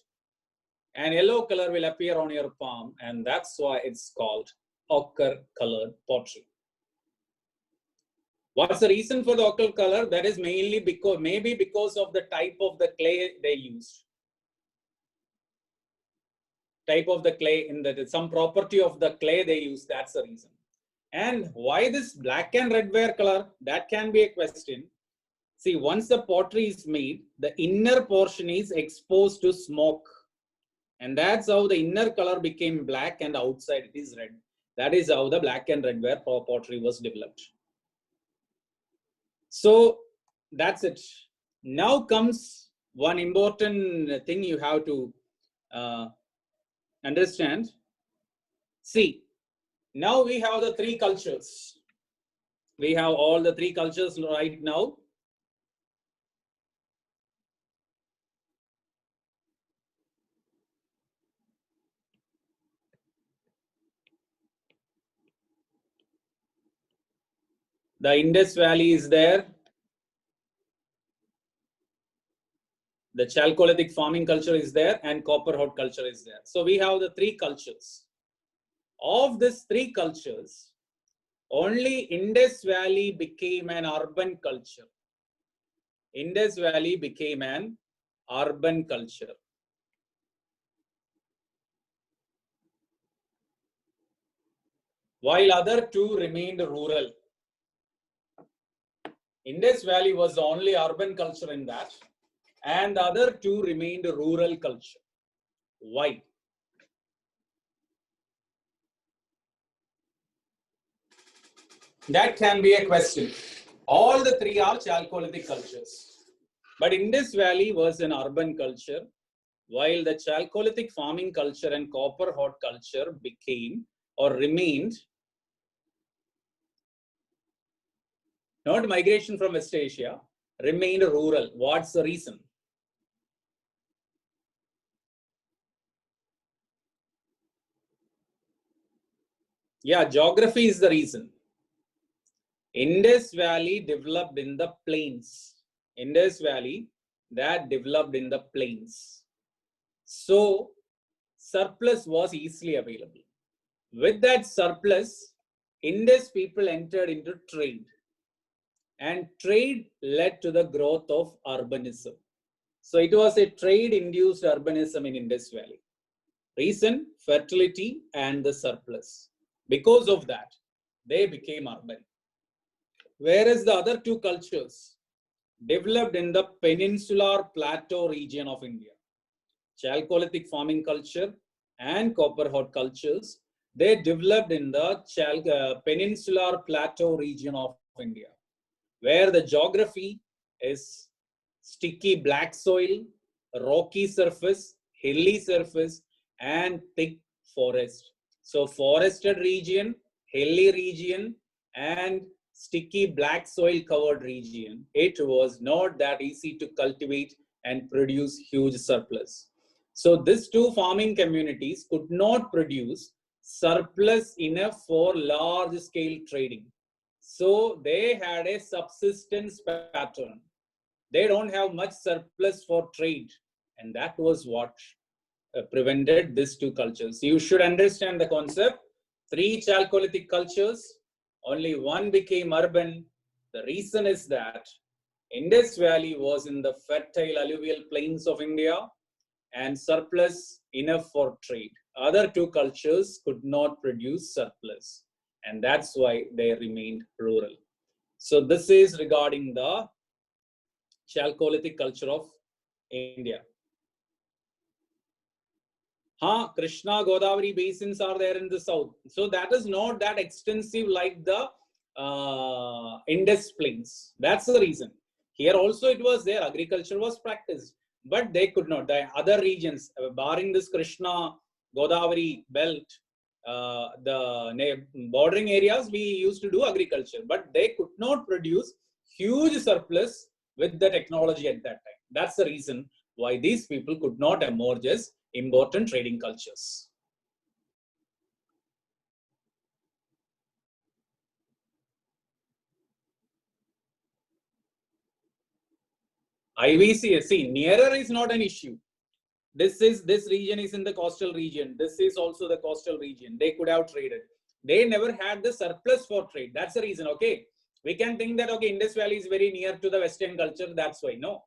an yellow color will appear on your palm, and that's why it's called ochre colored pottery. What's the reason for the ochre color? That is mainly because of the type of the clay they used. Type of the clay, in that some property of the clay they use, that's the reason. And why this black and red ware color? That can be a question. See, once the pottery is made, the inner portion is exposed to smoke. And that's how the inner color became black and outside it is red. That is how the black and red ware pottery was developed. So that's it. Now comes one important thing you have to understand. See, now we have the three cultures. We have all the three cultures right now. The Indus Valley is there. The Chalcolithic farming culture is there, and Copperhot culture is there. So we have the three cultures. Of these three cultures, only Indus Valley became an urban culture. Indus Valley became an urban culture. While other two remained rural. Indus Valley was the only urban culture in that, and the other two remained rural culture. Why? That can be a question. All the three are Chalcolithic cultures. But Indus Valley was an urban culture, while the Chalcolithic farming culture and Copperhot culture became or remained not migration from West Asia, remained rural. What's the reason? Yeah, geography is the reason. Indus Valley developed in the plains. Indus Valley that developed in the plains. So surplus was easily available. With that surplus, Indus people entered into trade. And trade led to the growth of urbanism. So it was a trade-induced urbanism in Indus Valley. Reason, fertility and the surplus. Because of that, they became urban. Whereas the other two cultures developed in the peninsular plateau region of India. Chalcolithic farming culture and Copperhot cultures, they developed in the peninsular plateau region of India, where the geography is sticky black soil, rocky surface, hilly surface, and thick forest. So forested region, hilly region, and sticky black soil covered region, it was not that easy to cultivate and produce huge surplus. So these two farming communities could not produce surplus enough for large scale trading. So they had a subsistence pattern. They don't have much surplus for trade. And that was what prevented these two cultures. You should understand the concept. Three Chalcolithic cultures, only one became urban. The reason is that Indus Valley was in the fertile alluvial plains of India and surplus enough for trade. Other two cultures could not produce surplus, and that's why they remained rural. So this is regarding the Chalcolithic culture of India. Krishna Godavari basins are there in the south. So that is not that extensive like the Indus plains. That's the reason. Here also it was there, agriculture was practiced, but they could not. The other regions, barring this Krishna Godavari belt, the bordering areas, we used to do agriculture, but they could not produce huge surplus with the technology at that time. That's the reason why these people could not emerge as important trading cultures. IVC, see, nearer is not an issue. This region is in the coastal region. This is also the coastal region. They could have traded. they never had the surplus for trade. That's the reason. Okay, we can think that okay, Indus Valley is very near to the Western culture. That's why. No,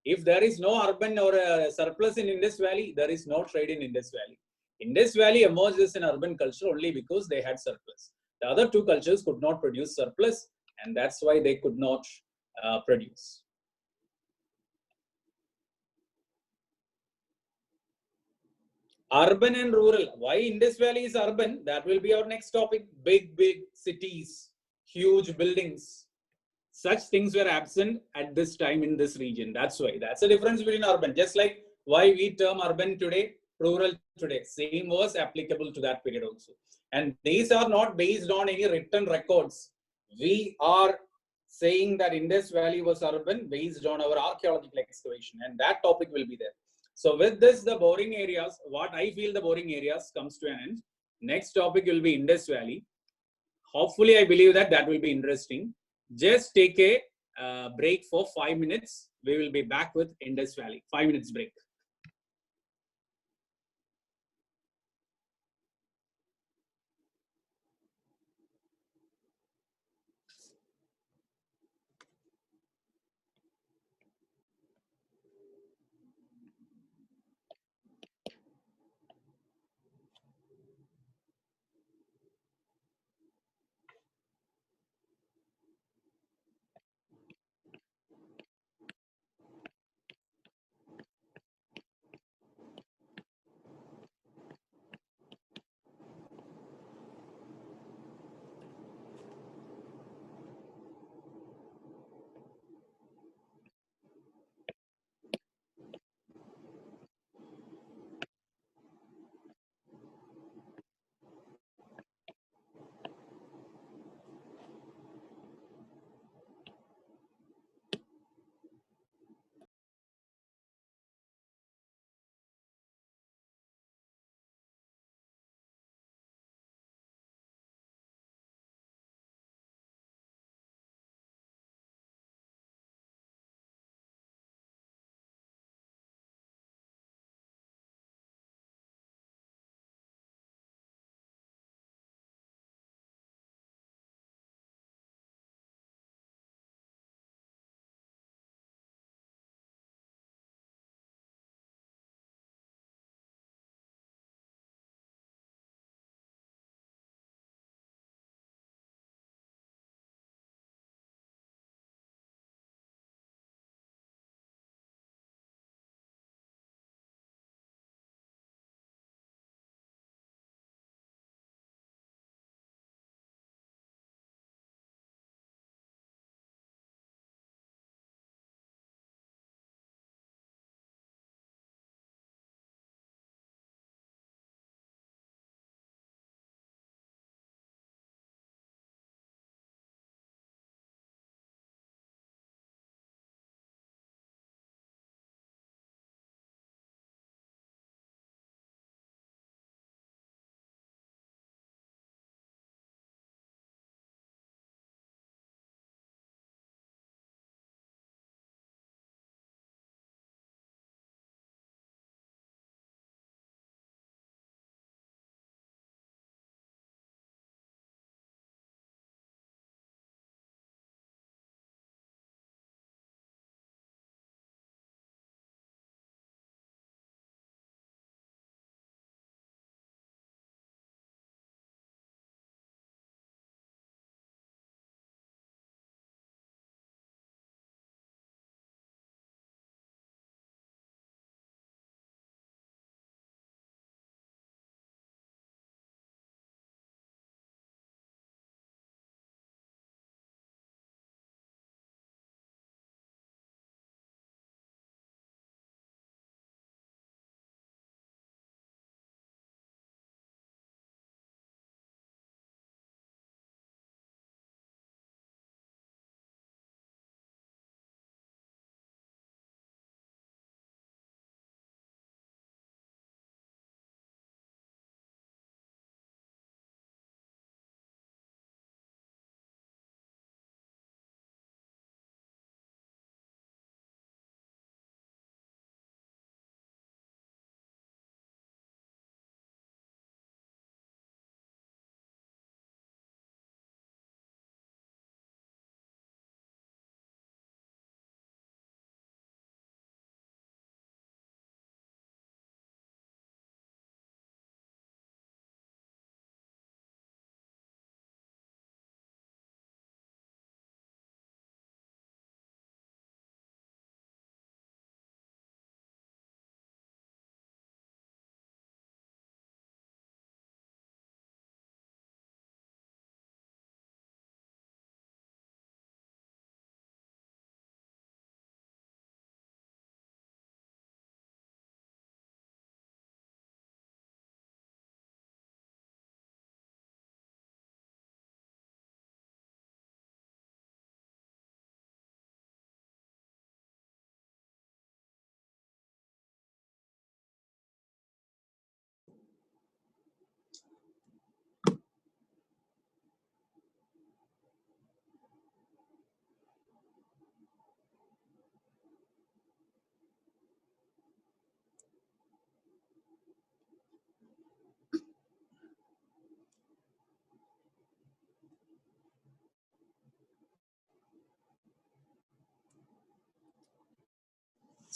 if there is no urban or surplus in Indus Valley, there is no trade in Indus Valley. Indus Valley emerged as an urban culture only because they had surplus. The other two cultures could not produce surplus, and that's why they could not produce. Urban and rural. Why Indus Valley is urban? That will be our next topic. Big, big cities, huge buildings. Such things were absent at this time in this region. That's why. That's the difference between urban. Just like why we term urban today, rural today. Same was applicable to that period also. And these are not based on any written records. We are saying that Indus Valley was urban based on our archaeological excavation, and that topic will be there. So with this, the boring areas, what I feel the boring areas comes to an end. Next topic will be Indus Valley. Hopefully, I believe that that will be interesting. Just take a break for 5 minutes. We will be back with Indus Valley. 5 minutes break.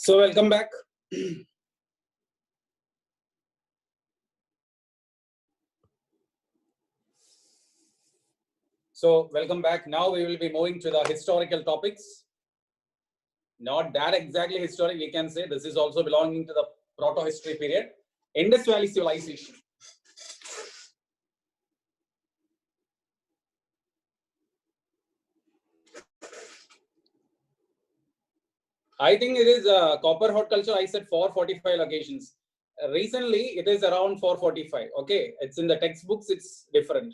So welcome back. So welcome back. Now we will be moving to the historical topics. Not that exactly historic, we can say this is also belonging to the proto-history period. Indus Valley Civilization. I think it is copper horticulture. I said 445 locations. Recently, it is around 445. Okay, it's in the textbooks. It's different.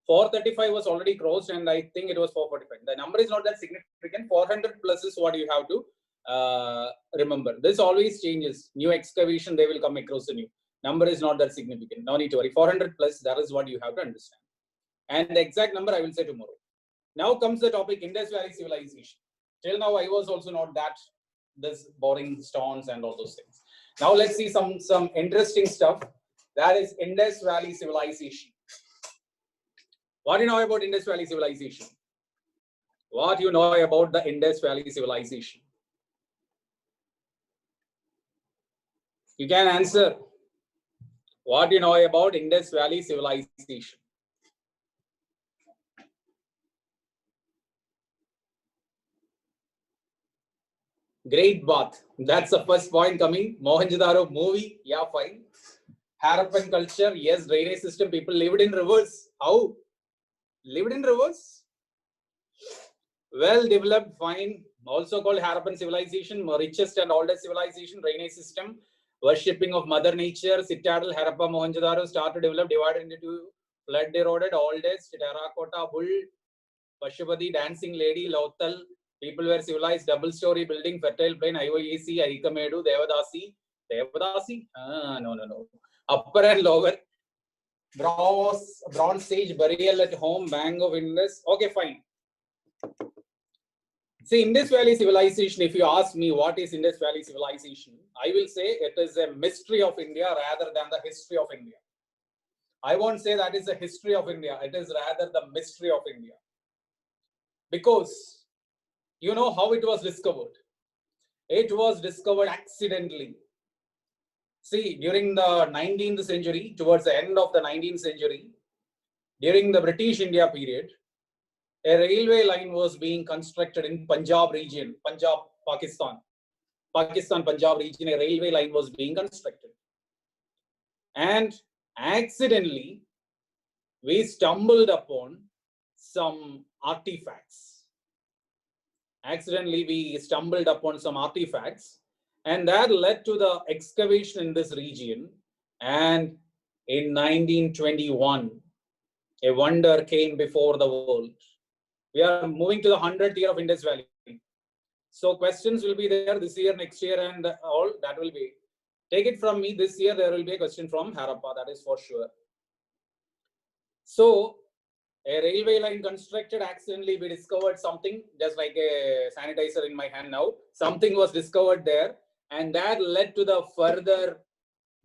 435 was already crossed, and I think it was 445. The number is not that significant. 400 plus is what you have to remember. This always changes. New excavation, they will come across the new number is not that significant. No need to worry. 400 plus. That is what you have to understand. And the exact number I will say tomorrow. Now comes the topic Indus Valley Civilization. Till now, I was also not that this boring stones and all those things. Now let's see some interesting stuff. That is Indus Valley Civilization. What do you know about Indus Valley Civilization? What you know about the Indus Valley Civilization? You can answer. What do you know about Indus Valley Civilization? Great Bath. That's the first point coming. Mohenjo-daro movie. Yeah, fine. Harappan culture. Yes, drainage system. People lived in rivers. How? Lived in rivers? Well developed, fine. Also called Harappan civilization. Richest and oldest civilization. Drainage system. Worshipping of Mother Nature. Citadel, Harappa, Mohenjo-daro started to develop, divided into two. Flood eroded, oldest. Terracotta, bull. Pashupati, dancing lady, Lothal. People were civilized, double-story building, fertile plain, IOAC, Arikamedu, Devadasi. Devadasi? No. Upper and lower. Bronze Age, burial at home, Bank of Indus. Okay, fine. See, Indus Valley Civilization, if you ask me what is Indus Valley Civilization, I will say it is a mystery of India rather than the history of India. I won't say that is the history of India. It is rather the mystery of India. Because you know how it was discovered? It was discovered accidentally. See, during the 19th century, towards the end of the 19th century, during the British India period, a railway line was being constructed in Punjab region, Punjab, Pakistan. Pakistan, Punjab region, a railway line was being constructed. And accidentally, we stumbled upon some artifacts. Accidentally, we stumbled upon some artifacts, and that led to the excavation in this region. And in 1921, a wonder came before the world. We are moving to the 100th year of Indus Valley. So questions will be there this year, next year, and all that will be. Take it from me, this year there will be a question from Harappa, that is for sure. So, a railway line constructed, accidentally we discovered something, just like a sanitizer in my hand now. Something was discovered there, and that led to the further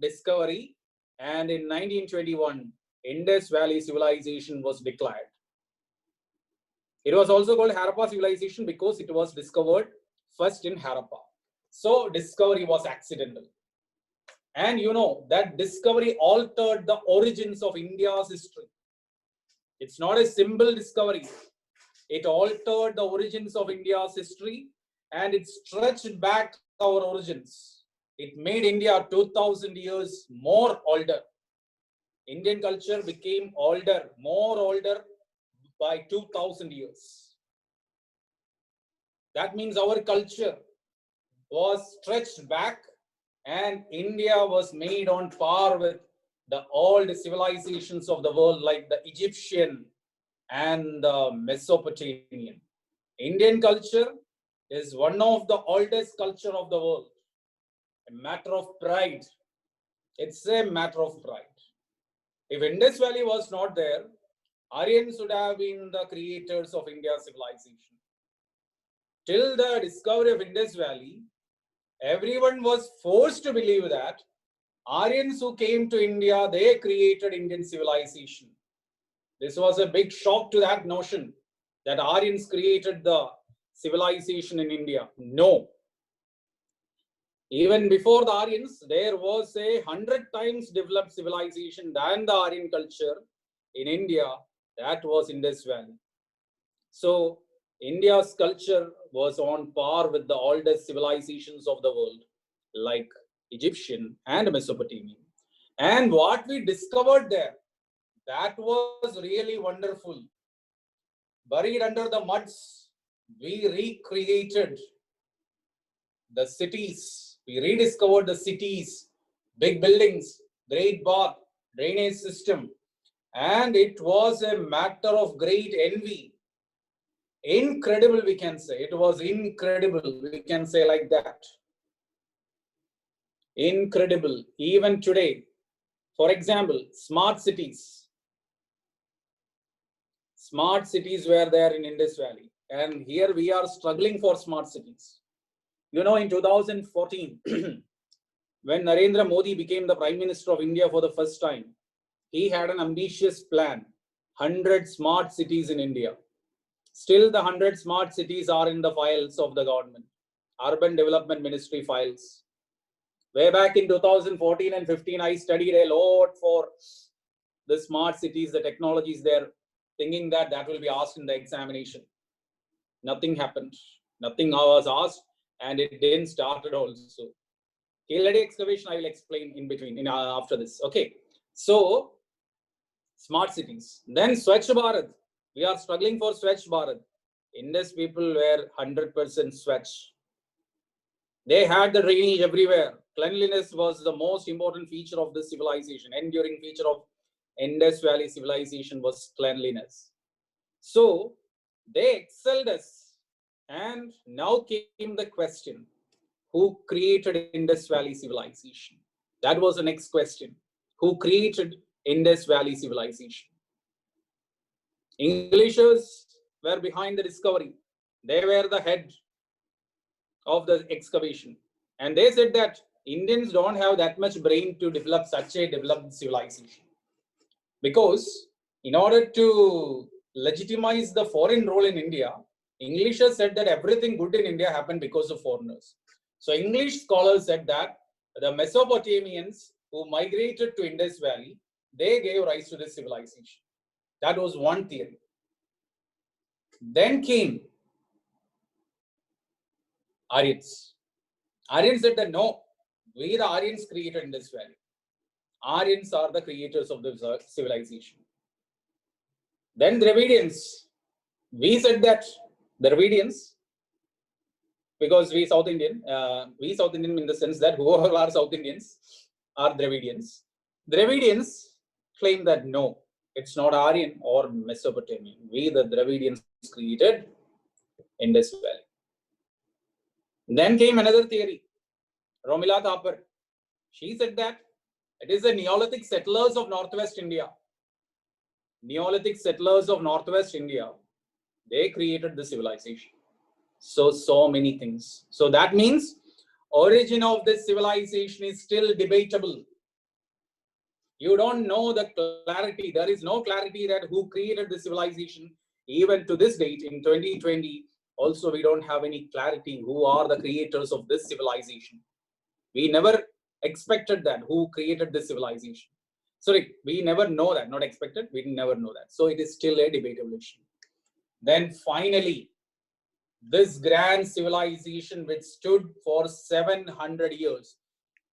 discovery. And in 1921, Indus Valley Civilization was declared. It was also called Harappa Civilization because it was discovered first in Harappa. So discovery was accidental. And you know that discovery altered the origins of India's history. It's not a simple discovery. It altered the origins of India's history, and it stretched back our origins. It made India 2000 years more older. Indian culture became older, more older by 2000 years. That means our culture was stretched back, and India was made on par with the old civilizations of the world, like the Egyptian and the Mesopotamian. Indian culture is one of the oldest culture of the world. A matter of pride. It's a matter of pride. If Indus Valley was not there, Aryans would have been the creators of India's civilization. Till the discovery of Indus Valley, everyone was forced to believe that Aryans who came to India, they created Indian civilization. This was a big shock to that notion that Aryans created the civilization in India. No. Even before the Aryans, there was a 100 times developed civilization than the Aryan culture in India. That was Indus Valley. So India's culture was on par with the oldest civilizations of the world, like Egyptian and Mesopotamian. And what we discovered there, that was really wonderful. Buried under the muds, we recreated the cities. We rediscovered the cities, big buildings, great bath, drainage system. And it was a matter of great envy. Incredible, we can say. It was incredible. We can say like that. Incredible. Even today, for example, smart cities. Smart cities were there in Indus Valley. And here we are struggling for smart cities. You know, in 2014, when Narendra Modi became the Prime Minister of India for the first time, he had an ambitious plan, 100 smart cities in India. Still, the 100 smart cities are in the files of the government, Urban Development Ministry files. Way back in 2014 and 15, I studied a lot for the smart cities, the technologies there, thinking that that will be asked in the examination. Nothing happened. Nothing was asked, and it didn't start at all. So, Keladi excavation, I will explain in between, after this. Okay. So, smart cities. Then Swachh Bharat. We are struggling for Swachh Bharat. Indus people were 100% Swachh. They had the drainage everywhere. Cleanliness was the most important feature of this civilization. Enduring feature of Indus Valley civilization was cleanliness. So they excelled us. And now came the question, who created Indus Valley civilization? That was the next question. Who created Indus Valley civilization? Englishers were behind the discovery. They were the head of the excavation. And they said that Indians don't have that much brain to develop such a developed civilization. Because in order to legitimize the foreign role in India, Englishers said that everything good in India happened because of foreigners. So English scholars said that the Mesopotamians who migrated to Indus Valley, they gave rise to this civilization. That was one theory. Then came Aryans. Aryans said that no, we the Aryans created Indus Valley. Aryans are the creators of the civilization. Then Dravidians. We said that Dravidians, because we South Indian in the sense that whoever are South Indians are Dravidians. Dravidians claim that no, it's not Aryan or Mesopotamian. We, the Dravidians, created Indus Valley. Then came another theory, Romila Thapar. She said that it is the Neolithic settlers of Northwest India. Neolithic settlers of Northwest India, they created the civilization. So many things. So that means origin of this civilization is still debatable. You don't know the clarity. There is no clarity that who created the civilization. Even to this date, in 2020, also we don't have any clarity who are the creators of this civilization. We never expected that, who created this civilization. Sorry, we never know that, not expected, we never know that. So it is still a debatable issue. Then finally, this grand civilization which stood for 700 years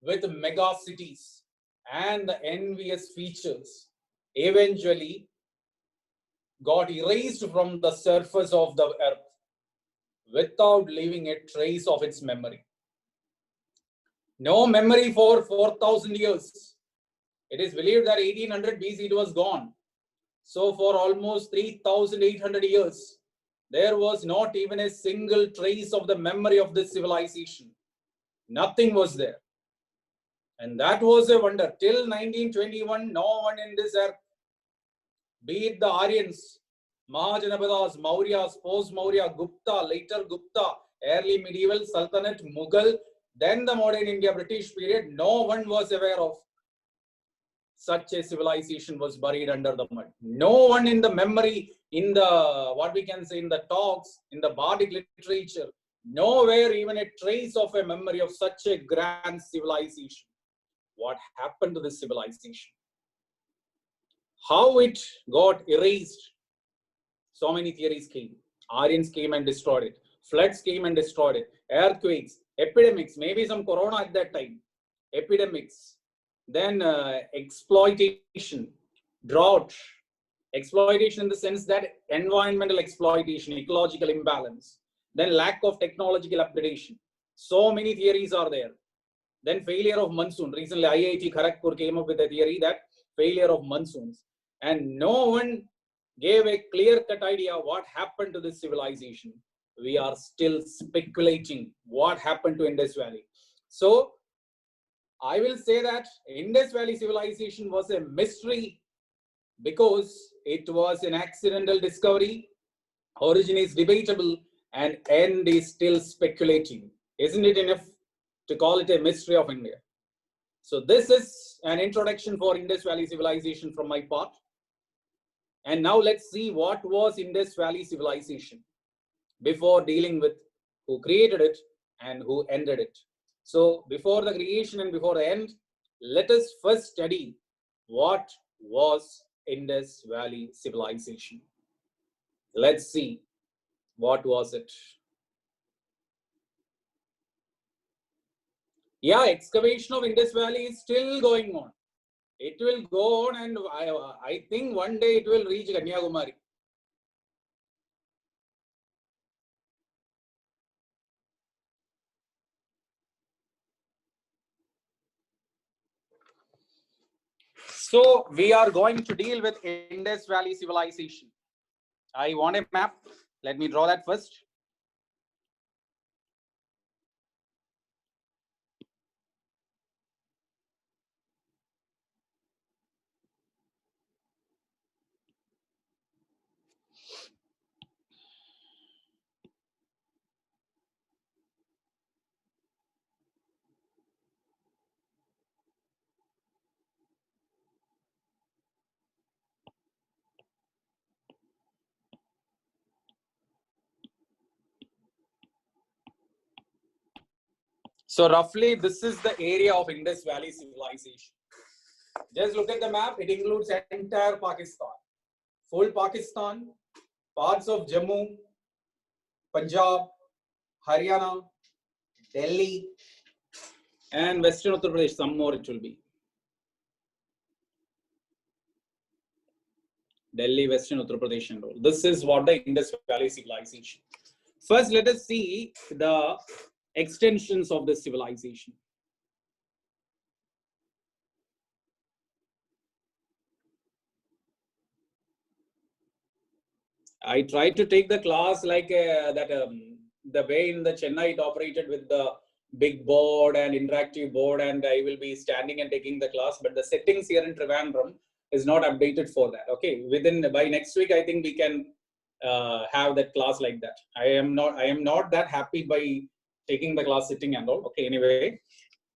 with mega cities and the envious features eventually got erased from the surface of the earth without leaving a trace of its memory. No memory for 4,000 years. It is believed that 1800 BC it was gone. So for almost 3,800 years, there was not even a single trace of the memory of this civilization. Nothing was there. And that was a wonder. Till 1921, no one in this earth, be it the Aryans, Mahajanapadas, Mauryas, post-Maurya, Gupta, later Gupta, early medieval, Sultanate, Mughal, then the modern India, British period, no one was aware of such a civilization was buried under the mud. No one in the memory, in the, what we can say, in the talks, in the Bardic literature, Nowhere even a trace of a memory of such a grand civilization. What happened to this civilization? How it got erased? So many theories came. Aryans came and destroyed it. Floods came and destroyed it. Earthquakes, epidemics, maybe some corona at that time. Epidemics. Then exploitation, drought. Exploitation in the sense that environmental exploitation, ecological imbalance. Then lack of technological upgradation. So many theories are there. Then failure of monsoon. Recently, IIT Kharagpur came up with a theory that failure of monsoons. And no one gave a clear-cut idea what happened to this civilization. We are still speculating what happened to Indus Valley. So I will say that Indus Valley civilization was a mystery because it was an accidental discovery. Origin is debatable and end is still speculating. Isn't it enough to call it a mystery of India? So this is an introduction for Indus Valley civilization from my part. And now let's see what was Indus Valley civilization before dealing with who created it and who ended it. So before the creation and before the end, let us first study what was Indus Valley civilization. Let's see what was it. Yeah, excavation of Indus Valley is still going on. It will go on, and I think one day it will reach Kanyakumari. So we are going to deal with Indus Valley civilization. I want a map. Let me draw that first. So roughly, this is the area of Indus Valley civilization. Just look at the map. It includes entire Pakistan, full Pakistan, parts of Jammu, Punjab, Haryana, Delhi, and Western Uttar Pradesh. Some more it will be. Delhi, Western Uttar Pradesh, and all. This is what the Indus Valley civilization. First, let us see the extensions of this civilization. I tried to take the class like the way in the Chennai it operated with the big board and interactive board, and I will be standing and taking the class, but the settings here in Trivandrum is not updated for that. Okay, by next week, I think we can have that class like that. I am not that happy by taking the class sitting and all. Okay, anyway,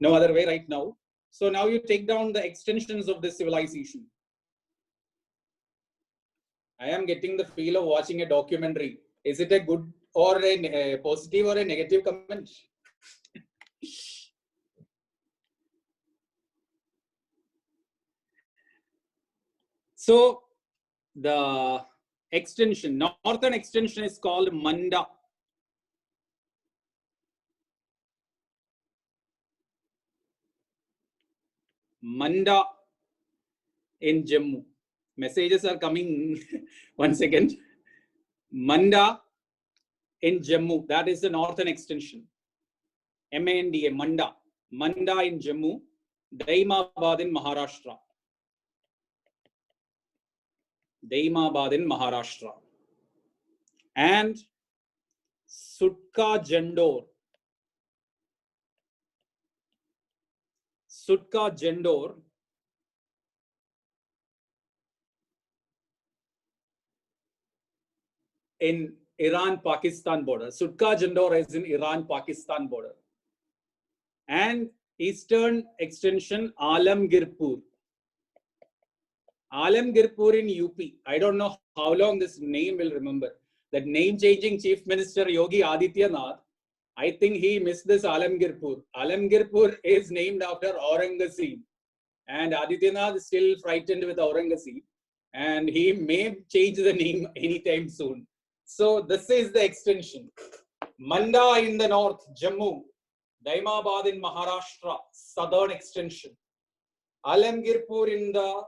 no other way right now. So now you take down the extensions of this civilization. I am getting the feel of watching a documentary. Is it a good or a positive or a negative comment? So the extension, northern extension is called Manda. Manda in Jammu. Messages are coming. 1 second. Manda in Jammu. That is the northern extension. MANDA, Manda. Manda in Jammu. Daimabad in Maharashtra. Daimabad in Maharashtra. And Sutka Jandor. Sutka Jandor in Iran-Pakistan border. Sutka Jandor is in Iran-Pakistan border. And eastern extension Alamgirpur. Alamgirpur in UP. I don't know how long this name will remember. That name-changing Chief Minister Yogi Adityanath I think he missed this Alamgirpur. Alamgirpur is named after Aurangzeb, and Adityanath is still frightened with Aurangzeb, and he may change the name anytime soon. So this is the extension. Manda in the north, Jammu. Daimabad in Maharashtra, southern extension. Alamgirpur in the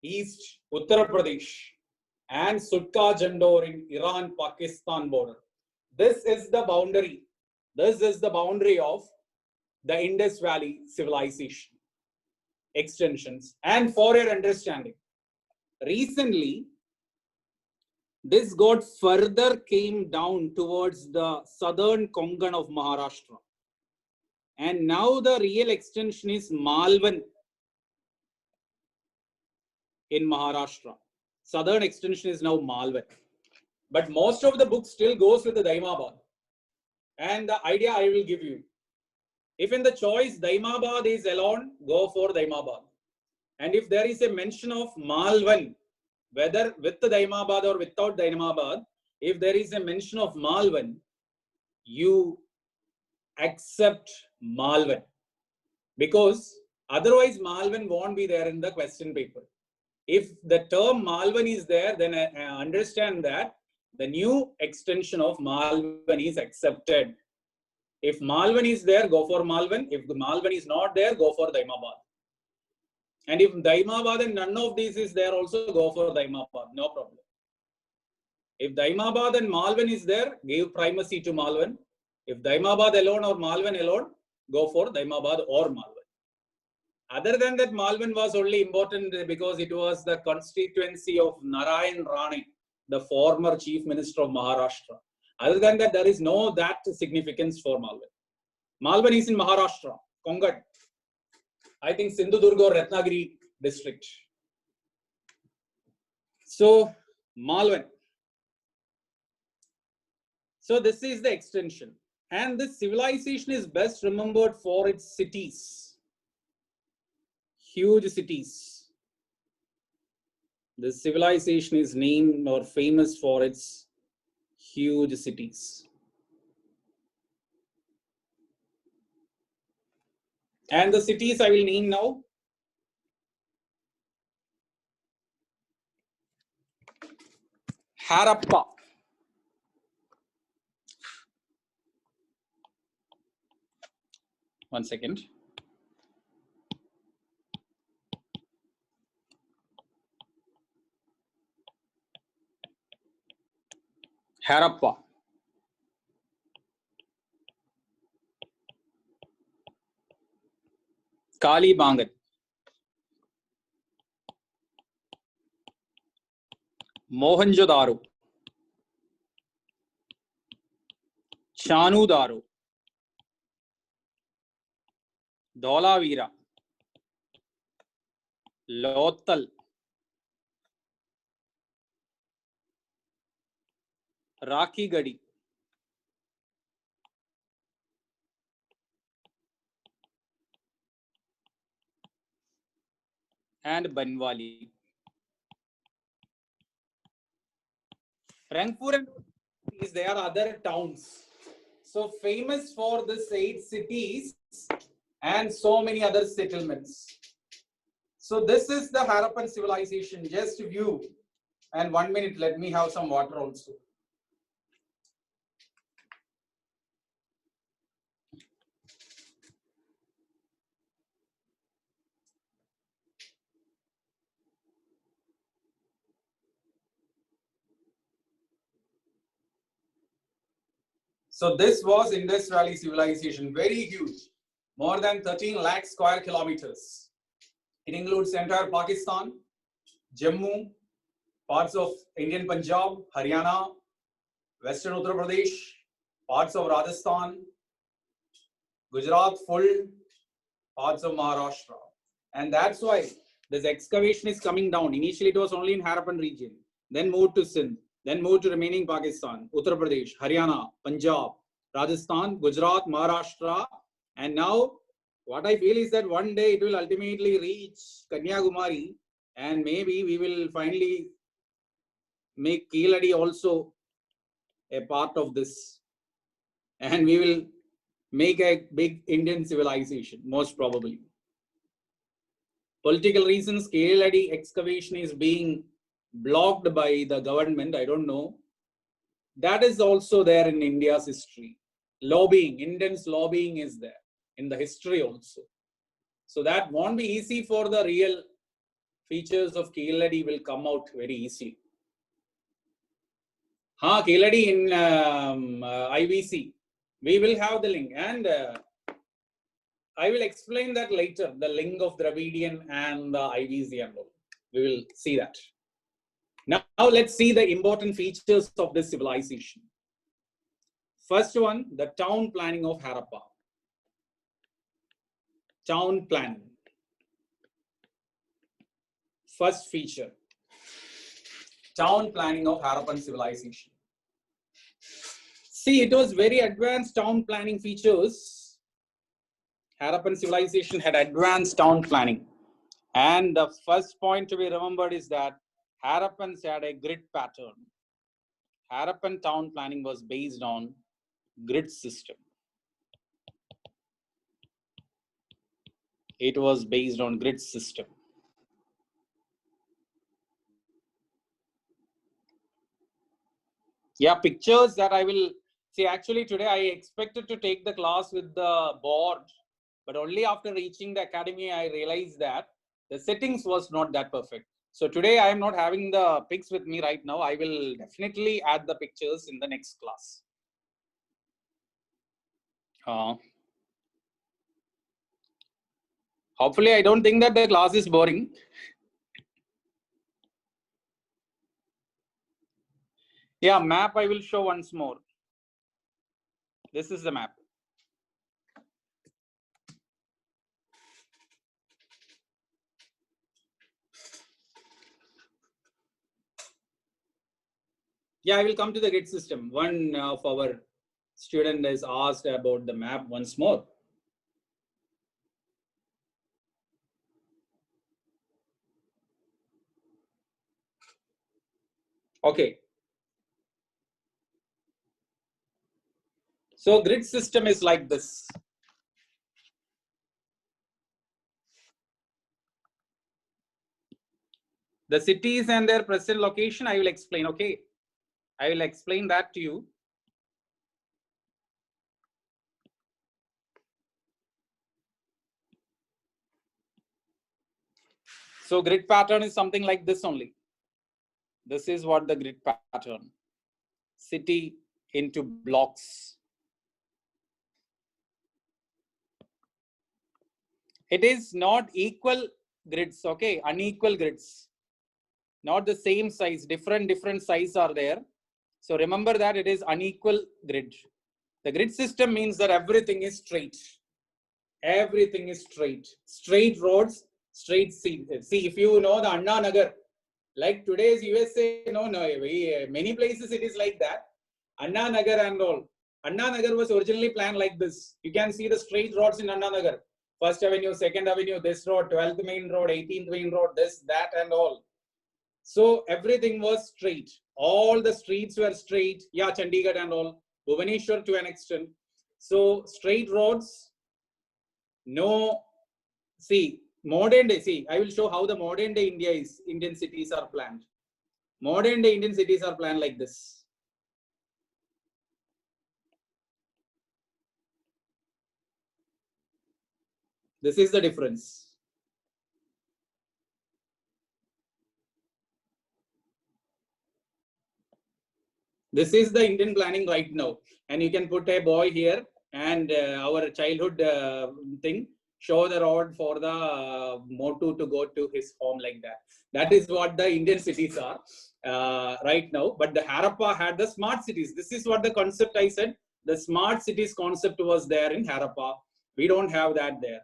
east, Uttar Pradesh, and Sutka Jandor in Iran-Pakistan border. This is the boundary. This is the boundary of the Indus Valley civilization extensions. And for your understanding, recently, this got further came down towards the southern Konkan of Maharashtra. And now the real extension is Malvan in Maharashtra. Southern extension is now Malvan. But most of the book still goes with the Daimabad. And the idea I will give you. If in the choice Daimabad is alone, go for Daimabad. And if there is a mention of Malvan, whether with the Daimabad or without Daimabad, if there is a mention of Malvan, you accept Malvan. Because otherwise Malvan won't be there in the question paper. If the term Malvan is there, then I understand that the new extension of Malvan is accepted. If Malvan is there, go for Malvan. If the Malvan is not there, go for Daimabad. And if Daimabad and none of these is there, also go for Daimabad. No problem. If Daimabad and Malvan is there, give primacy to Malvan. If Daimabad alone or Malvan alone, go for Daimabad or Malvan. Other than that, Malvan was only important because it was the constituency of Narayan Rane, the former chief minister of Maharashtra. Other than that, there is no that significance for Malvan. Malvan is in Maharashtra, Konkan. I think Sindhudurga or Ratnagiri district. So, Malvan. So, this is the extension. And this civilization is best remembered for its cities. Huge cities. This civilization is named or famous for its huge cities. And the cities I will name now. Harappa. One second. Harappa. Kalibangan. Mohenjo-daro. Chanu-daro. Dholavira. Lothal. Rakhigadi. And Banwali. Rangpur and there are other towns. So famous for these 8 cities and so many other settlements. So this is the Harappan civilization. Just view. And 1 minute, let me have some water also. So this was Indus Valley civilization, very huge, more than 13 lakh square kilometers. It includes entire Pakistan, Jammu, parts of Indian Punjab, Haryana, Western Uttar Pradesh, parts of Rajasthan, Gujarat full, parts of Maharashtra. And that's why this excavation is coming down. Initially it was only in Harappan region, then moved to Sindh. Then moved to remaining Pakistan, Uttar Pradesh, Haryana, Punjab, Rajasthan, Gujarat, Maharashtra. And now what I feel is that one day it will ultimately reach Kanyakumari, and maybe we will finally make Keeladi also a part of this. And we will make a big Indian civilization, most probably. Political reasons, Keladi excavation is being blocked by the government. I don't know. That is also there in India's history. Lobbying, Indians lobbying is there in the history also. So that won't be easy for the real features of Keladi will come out very easily. Keladi in IVC, we will have the link, and I will explain that later, the link of Dravidian and the IVC and all. We will see that. Now let's see the important features of this civilization. First one, the town planning of Harappa. Town planning. First feature, town planning of Harappan civilization. See, it was very advanced town planning features. Harappan civilization had advanced town planning. And the first point to be remembered is that Harappans had a grid pattern. Harappan town planning was based on grid system. It was based on grid system. Yeah, pictures that I will see. Actually, today I expected to take the class with the board, but only after reaching the academy, I realized that the settings was not that perfect. So today I am not having the pics with me right now. I will definitely add the pictures in the next class. Hopefully, I don't think that the class is boring. Yeah, map I will show once more. This is the map. Yeah, I will come to the grid system. One of our student has asked about the map once more. Okay. So grid system is like this. The cities and their present location, I will explain. Okay. I will explain that to you. So grid pattern is something like this only. This is what the grid pattern. City into blocks. It is not equal grids, okay? Unequal grids. Not the same size, different size are there. So remember that it is unequal grid. The grid system means that everything is straight. Everything is straight. Straight roads, straight sea. See, if you know the Anna Nagar, like today's USA, many places it is like that. Anna Nagar and all. Anna Nagar was originally planned like this. You can see the straight roads in Anna Nagar. First Avenue, Second Avenue, this road, 12th Main Road, 18th Main Road, this, that, and all. So everything was straight. All the streets were straight. Yeah, Chandigarh and all. Bhubaneswar to an extent. So straight roads. No, see, modern day, see, I will show how the modern day Indian cities are planned. Modern day Indian cities are planned like this. This is the difference. This is the Indian planning right now. And you can put a boy here and our childhood thing, show the road for the Motu to go to his home like that. That is what the Indian cities are right now. But the Harappa had the smart cities. This is what the concept I said. The smart cities concept was there in Harappa. We don't have that there.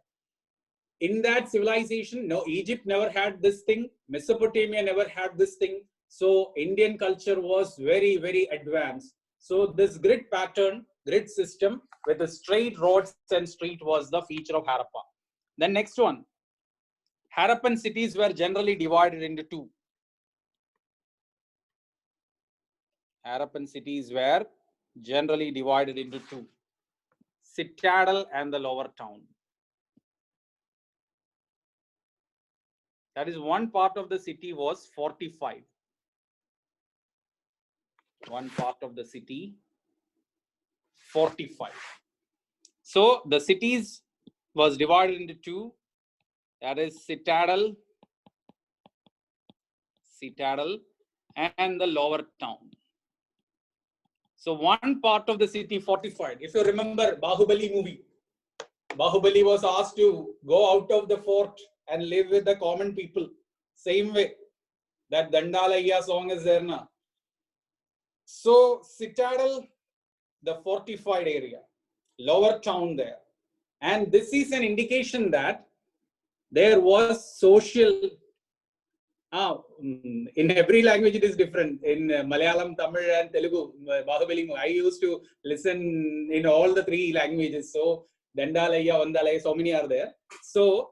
In that civilization, no, Egypt never had this thing. Mesopotamia never had this thing. So Indian culture was very, very advanced. So this grid pattern, grid system with the straight roads and street was the feature of Harappa. Then next one, Harappan cities were generally divided into two. Harappan cities were generally divided into two. Citadel and the lower town. That is, one part of the city was fortified. One part of the city fortified. So the cities was divided into two. That is Citadel and the lower town. So one part of the city fortified. If you remember Bahubali movie, Bahubali was asked to go out of the fort and live with the common people. Same way, that Dandalayya song is there now. So Citadel, the fortified area, lower town there. And this is an indication that there was social, in every language it is different. In Malayalam, Tamil and Telugu, Bahubali, I used to listen in all the three languages. So Dandalayya, Vandalaya, so many are there. So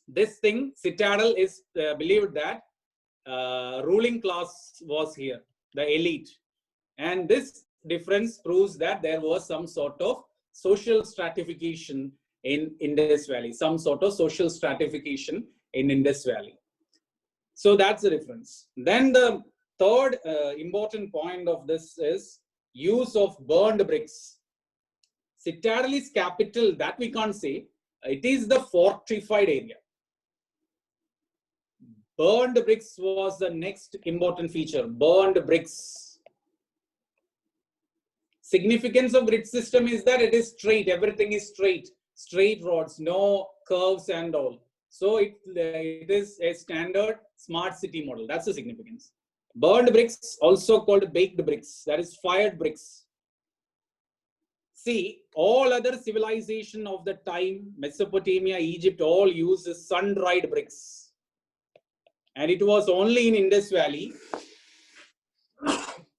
this thing, Citadel, is believed that ruling class was here, the elite. And this difference proves that there was some sort of social stratification in Indus Valley, some sort of social stratification in Indus Valley. So that's the difference. Then the third important point of this is use of burned bricks. Citadel is capital, that we can't say. It is the fortified area. Burned bricks was the next important feature. Burned bricks. Significance of grid system is that it is straight. Everything is straight rods, no curves and all. So it is a standard smart city model. That's the significance. Burned bricks, also called baked bricks, that is fired bricks. See, all other civilization of the time, Mesopotamia, Egypt, all use sun-dried bricks. And it was only in Indus Valley,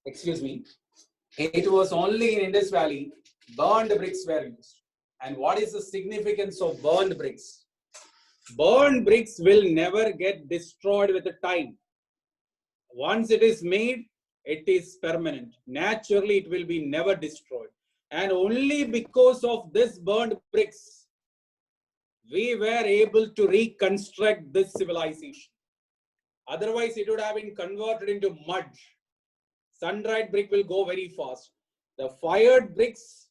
excuse me, it was only in Indus Valley burned bricks were used. And what is the significance of burned bricks? Burned bricks will never get destroyed with the time. Once it is made, it is permanent. Naturally, it will be never destroyed. And only because of this burned bricks, we were able to reconstruct this civilization. Otherwise, it would have been converted into mud. Sun-dried brick will go very fast. The fired bricks,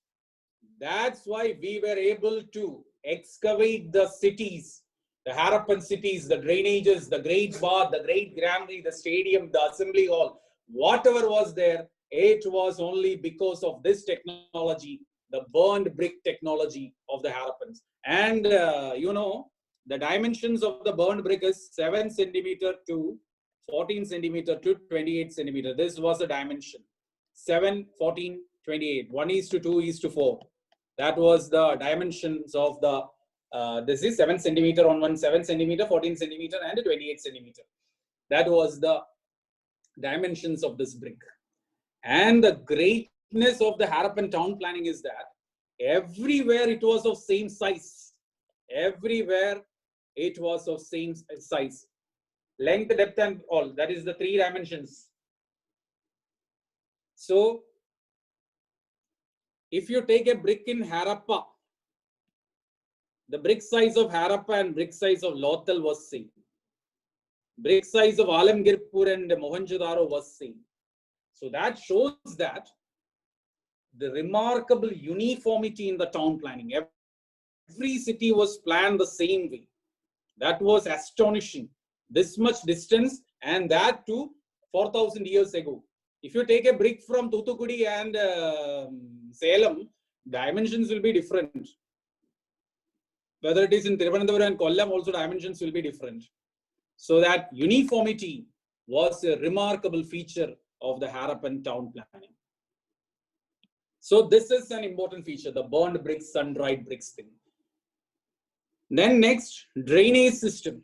that's why we were able to excavate the cities, the Harappan cities, the drainages, the Great Bath, the Great Granary, the stadium, the assembly hall, whatever was there, it was only because of this technology, the burned brick technology of the Harappans. And you know, the dimensions of the burned brick is 7 centimeter to 14 centimeter to 28 centimeter. This was the dimension. 7, 14, 28. 1:2:4. That was the dimensions of the, this is 7 centimeter on one, 7 centimeter, 14 centimeter and 28 centimeter. That was the dimensions of this brick. And the greatness of the Harappan town planning is that everywhere it was of same size. Everywhere it was of same size. Length, depth and all. That is the 3 dimensions. So, if you take a brick in Harappa, the brick size of Harappa and brick size of Lothal was same. Brick size of Alamgirpur and Mohenjo-daro was same. So that shows that the remarkable uniformity in the town planning. Every city was planned the same way. That was astonishing. This much distance, and that too 4,000 years ago. If you take a brick from Thoothukudi and Salem, dimensions will be different. Whether it is in Thiruvananthapuram and Kollam, also dimensions will be different. So that uniformity was a remarkable feature of the Harappan town planning. So this is an important feature, the burned bricks, sun-dried bricks thing. Then next, drainage system.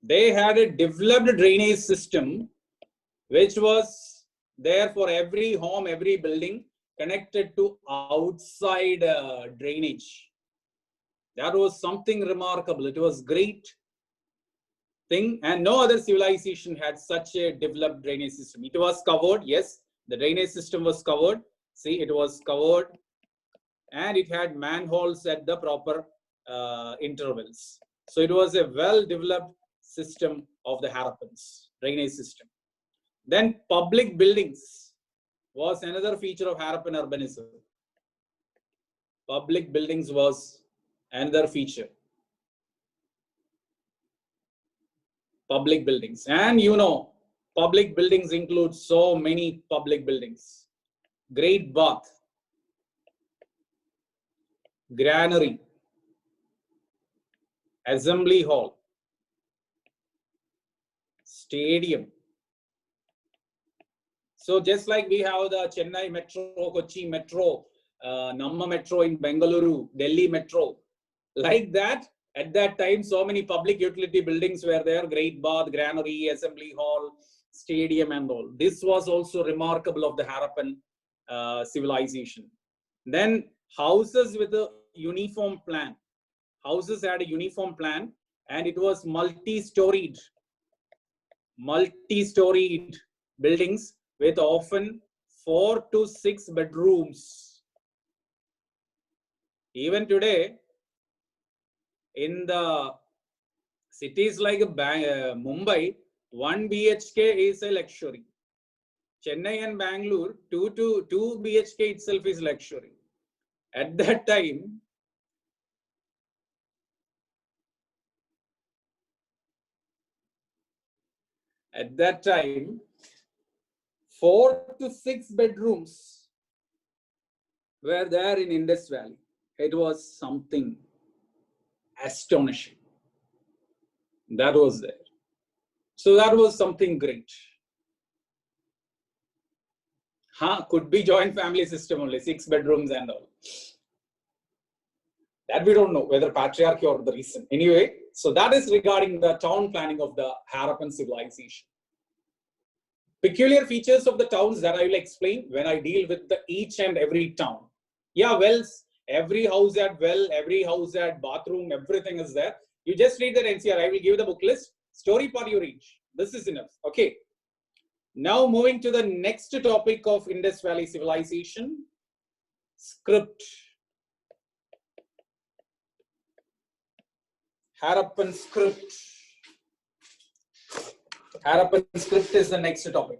They had a developed drainage system which was there for every home, every building, connected to outside drainage. That was something remarkable. It was great thing, and no other civilization had such a developed drainage system. It was covered, yes, the drainage system was covered, See, it was covered and it had manholes at the proper intervals. So it was a well-developed system of the Harappans, drainage system. Then public buildings was another feature of Harappan urbanism. Public buildings was another feature. Public buildings. And you know, public buildings include so many public buildings. Great Bath, Granary, Assembly Hall, Stadium. So just like we have the Chennai Metro, Kochi Metro, Namma Metro in Bengaluru, Delhi Metro, like that, at that time, so many public utility buildings were there, Great Bath, Granary, Assembly Hall, Stadium and all. This was also remarkable of the Harappan civilization. Then houses with a uniform plan. Houses had a uniform plan and it was multi-storied buildings with often 4 to 6 bedrooms. Even today, in the cities like Mumbai, 1 BHK is a luxury. Chennai and Bangalore, 2 BHK itself is luxury. At that time, At that time, 4 to 6 bedrooms were there in Indus Valley. It was something astonishing. That was there. So that was something great. Could be joint family system only, 6 bedrooms and all. That we don't know whether patriarchy or the reason. Anyway, so that is regarding the town planning of the Harappan civilization. Peculiar features of the towns that I will explain when I deal with each and every town. Yeah, wells, every house had well, every house had bathroom, everything is there. You just read that NCR. I will give the book list. Story part you read. This is enough. Okay. Now moving to the next topic of Indus Valley civilization, script. Harappan script. Harappan script is the next topic.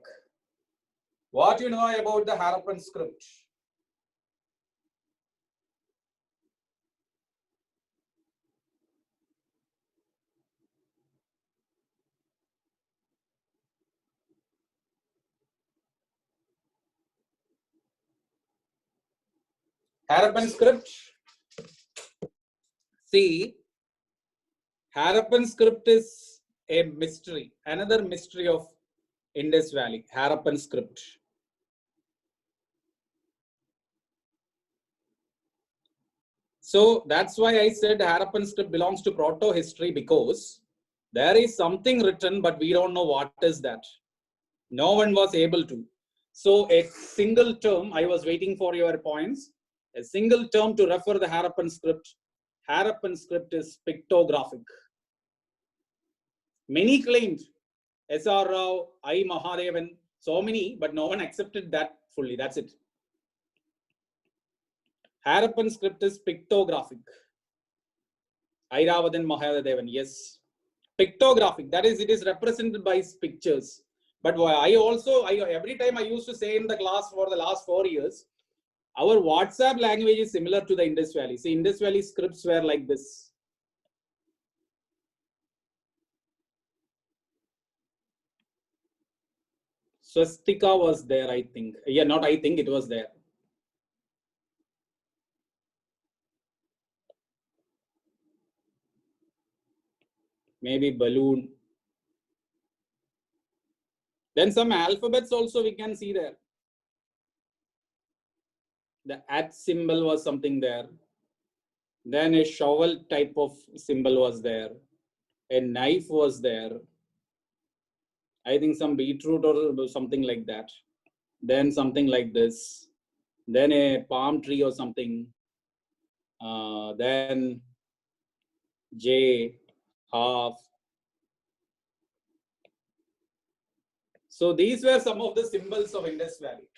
What you know about the Harappan script? Harappan script. See, Harappan script is a mystery, another mystery of Indus Valley, Harappan script. So that's why I said Harappan script belongs to proto-history, because there is something written, but we don't know what is that. No one was able to. So a single term, I was waiting for your points, a single term to refer the Harappan script. Harappan script is pictographic. Many claimed, S.R. Rao, I. Mahadevan, so many, but no one accepted that fully. That's it. Harappan script is pictographic. Airavadan Mahadevan, yes. Pictographic, that is, it is represented by pictures. But every time I used to say in the class for the last 4 years, our WhatsApp language is similar to the Indus Valley. See, Indus Valley scripts were like this. Swastika was there, I think. Yeah, not I think, it was there. Maybe balloon. Then some alphabets also we can see there. The @ symbol was something there. Then a shovel type of symbol was there. A knife was there. I think some beetroot or something like that. Then something like this. Then a palm tree or something. Then J, half. So these were some of the symbols of Indus Valley.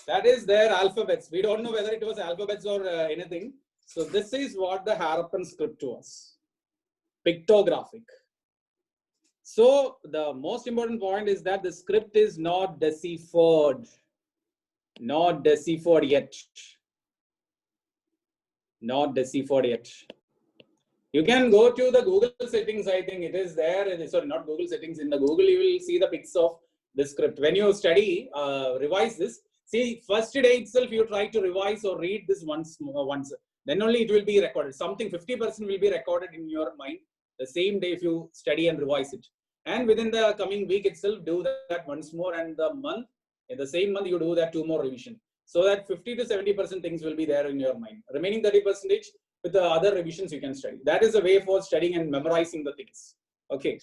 That is their alphabets. We don't know whether it was alphabets or anything. So this is what the Harappan script was. Pictographic. So the most important point is that the script is not deciphered. Not deciphered yet. Not deciphered yet. You can go to the Google settings. I think it is there. Sorry, not Google settings. In the Google, you will see the pics of the script. When you study, revise this. See, first day itself, you try to revise or read this once. Then only it will be recorded. Something 50% will be recorded in your mind the same day if you study and revise it. And within the coming week itself, do that once more. And the month, in the same month, you do that 2 more revision. So that 50 to 70% things will be there in your mind. Remaining 30%, with the other revisions you can study. That is a way for studying and memorizing the things. Okay.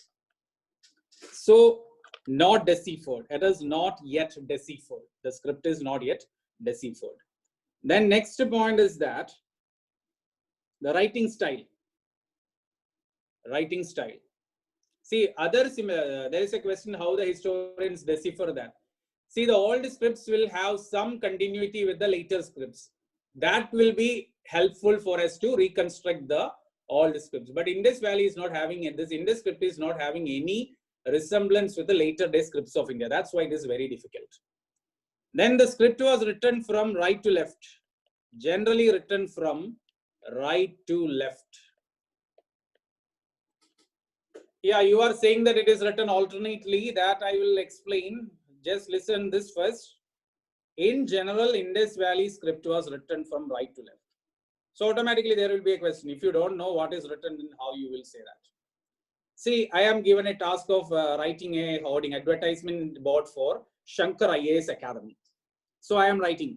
So not deciphered. It is not yet deciphered. The script is not yet deciphered. Then next point is that the writing style. Writing style. See, there is a question how the historians decipher that. See, the old scripts will have some continuity with the later scripts. That will be helpful for us to reconstruct the old scripts. But Indus Valley is not having it. This Indus script is not having any resemblance with the later day scripts of India. That's why it is very difficult. Then the script was written from right to left. Generally written from right to left. Yeah, you are saying that it is written alternately. That I will explain. Just listen this first. In general, Indus Valley script was written from right to left. So automatically there will be a question. If you don't know what is written, then how you will say that? See, I am given a task of writing a hoarding advertisement board for Shankar IAS Academy. So I am writing.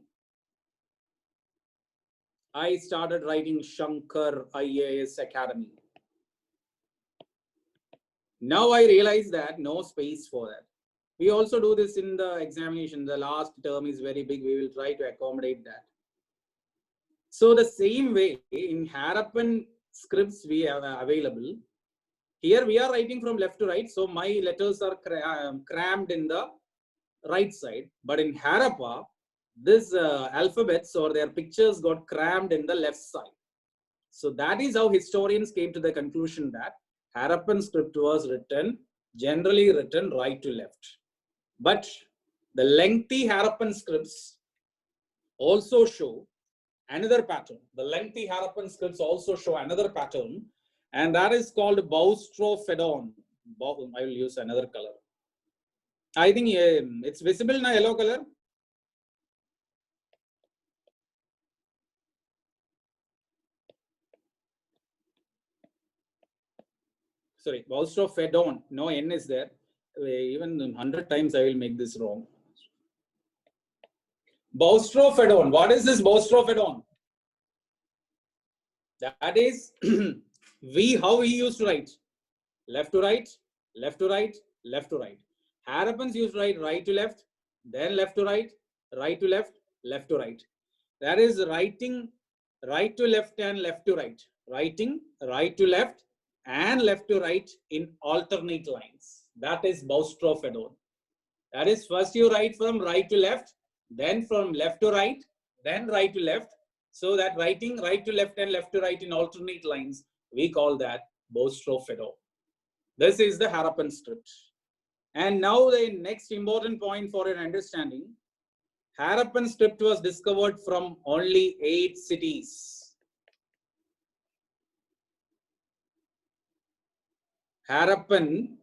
I started writing Shankar IAS Academy. Now I realize that no space for that. We also do this in the examination. The last term is very big. We will try to accommodate that. So the same way in Harappan scripts we have available. Here we are writing from left to right. So my letters are crammed in the right side. But in Harappa, this alphabets or their pictures got crammed in the left side. So that is how historians came to the conclusion that Harappan script was generally written right to left. But the lengthy Harappan scripts also show another pattern. The lengthy Harappan scripts also show another pattern, and that is called Boustrophodon. I will use another color. I think it's visible now, yellow color. Sorry, Boustrophodon. No N is there. Even 100 times I will make this wrong. Boustrophodon. What is this Boustrophodon? That is how we used to write. Left to right, left to right, left to right. Harappans used to write right to left, then left to right to left, left to right. That is writing right to left and left to right. Writing right to left and left to right in alternate lines. That is Boustrophodon. That is first you write from right to left, then from left to right, then right to left. So that writing right to left and left to right in alternate lines, we call that Boustrophodon. This is the Harappan script. And now the next important point for your understanding, Harappan script was discovered from only 8 cities. Harappan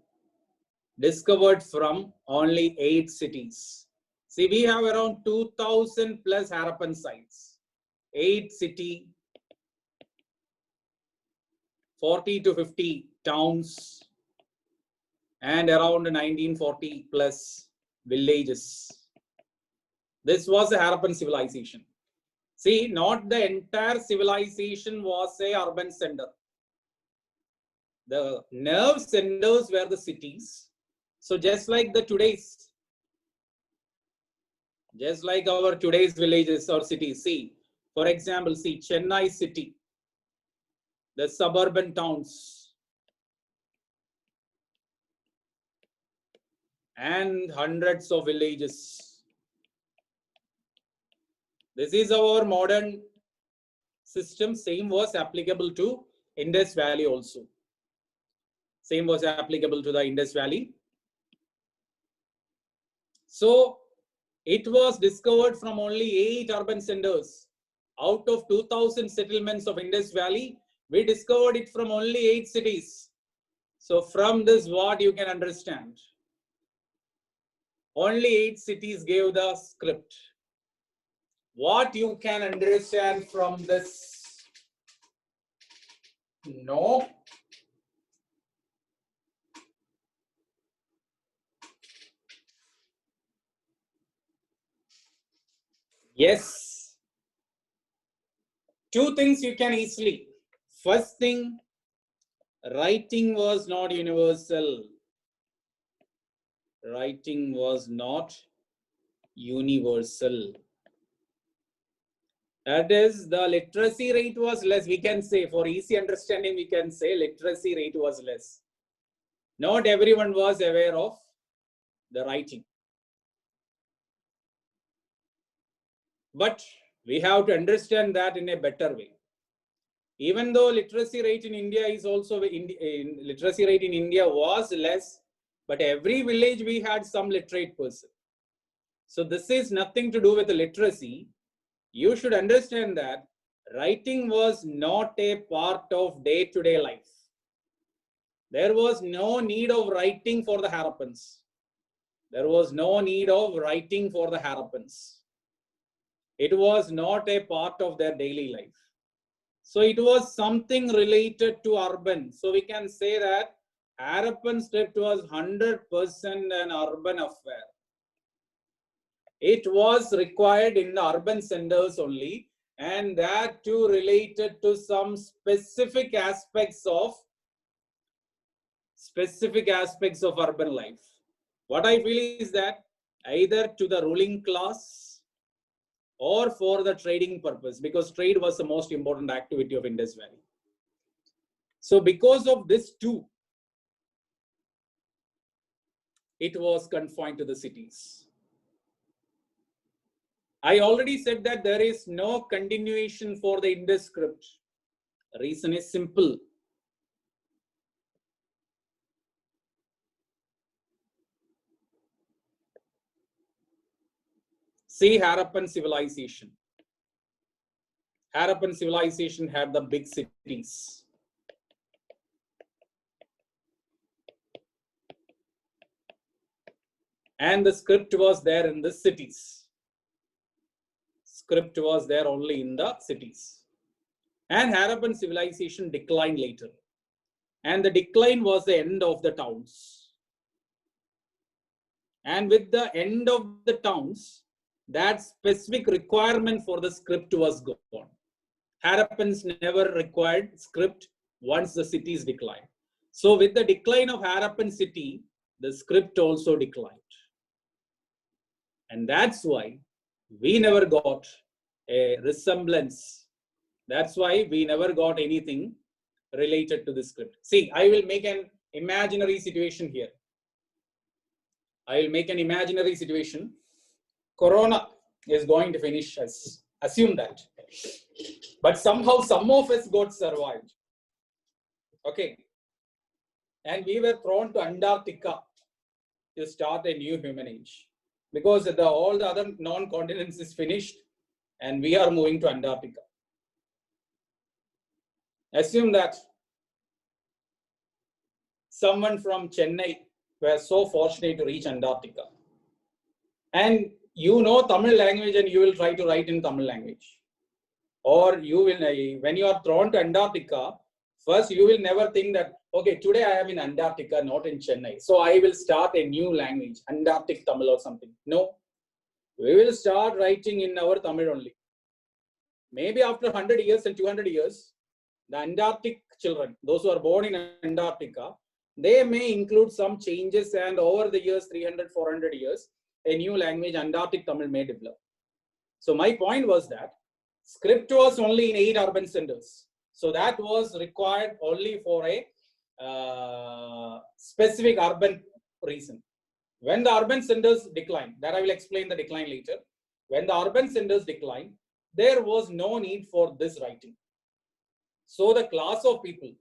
discovered from only 8 cities. See, we have around 2000 plus Harappan sites. 8 city, 40 to 50 towns, and around 1940 plus villages. This was a Harappan civilization. See, not the entire civilization was a urban center. The nerve centers were the cities. So just like our today's villages or cities, see, for example, see Chennai city, the suburban towns, and hundreds of villages. This is our modern system. Same was applicable to Indus Valley also. Same was applicable to the Indus Valley. So it was discovered from only 8 urban centers. Out of 2000 settlements of Indus Valley, we discovered it from only 8 cities. So from this, what you can understand? Only 8 cities gave the script. What you can understand from this? No. Yes. 2 things you can easily. First thing, writing was not universal. Writing was not universal. That is, the literacy rate was less. We can say, for easy understanding, we can say literacy rate was less. Not everyone was aware of the writing. But we have to understand that in a better way. Even though literacy rate in India is also, literacy rate in India was less, but every village we had some literate person. So this is nothing to do with the literacy. You should understand that writing was not a part of day-to-day life. There was no need of writing for the Harappans. There was no need of writing for the Harappans. It was not a part of their daily life. So it was something related to urban. So we can say that Harappan script was 100% an urban affair. It was required in the urban centers only, and that too related to some specific aspects of urban life. What I feel is that either to the ruling class or for the trading purpose, because trade was the most important activity of Indus Valley. So because of this too, it was confined to the cities. I already said that there is no continuation for the Indus script. The reason is simple. See Harappan civilization. Harappan civilization had the big cities. And the script was there in the cities. Script was there only in the cities. And Harappan civilization declined later. And the decline was the end of the towns. And with the end of the towns, that specific requirement for the script was gone. Harappans never required script once the cities declined. So with the decline of Harappan city, the script also declined. And that's why we never got a resemblance. That's why we never got anything related to the script. See, I will make an imaginary situation here. I will make an imaginary situation. Corona is going to finish us. Assume that. But somehow some of us got survived. Okay. And we were thrown to Antarctica to start a new human age. Because all the other non-continents is finished and we are moving to Antarctica. Assume that someone from Chennai were so fortunate to reach Antarctica. And you know Tamil language and you will try to write in Tamil language. Or you will, when you are thrown to Antarctica, first you will never think that, okay, today I am in Antarctica, not in Chennai. So I will start a new language, Antarctic Tamil or something. No, we will start writing in our Tamil only. Maybe after 100 years and 200 years, the Antarctic children, those who are born in Antarctica, they may include some changes, and over the years, 300, 400 years, a new language, Antarctic Tamil, may develop. So my point was that script was only in 8 urban centers. So that was required only for a specific urban reason. When the urban centers decline, that I will explain the decline later. When the urban centers decline, there was no need for this writing. So the class of people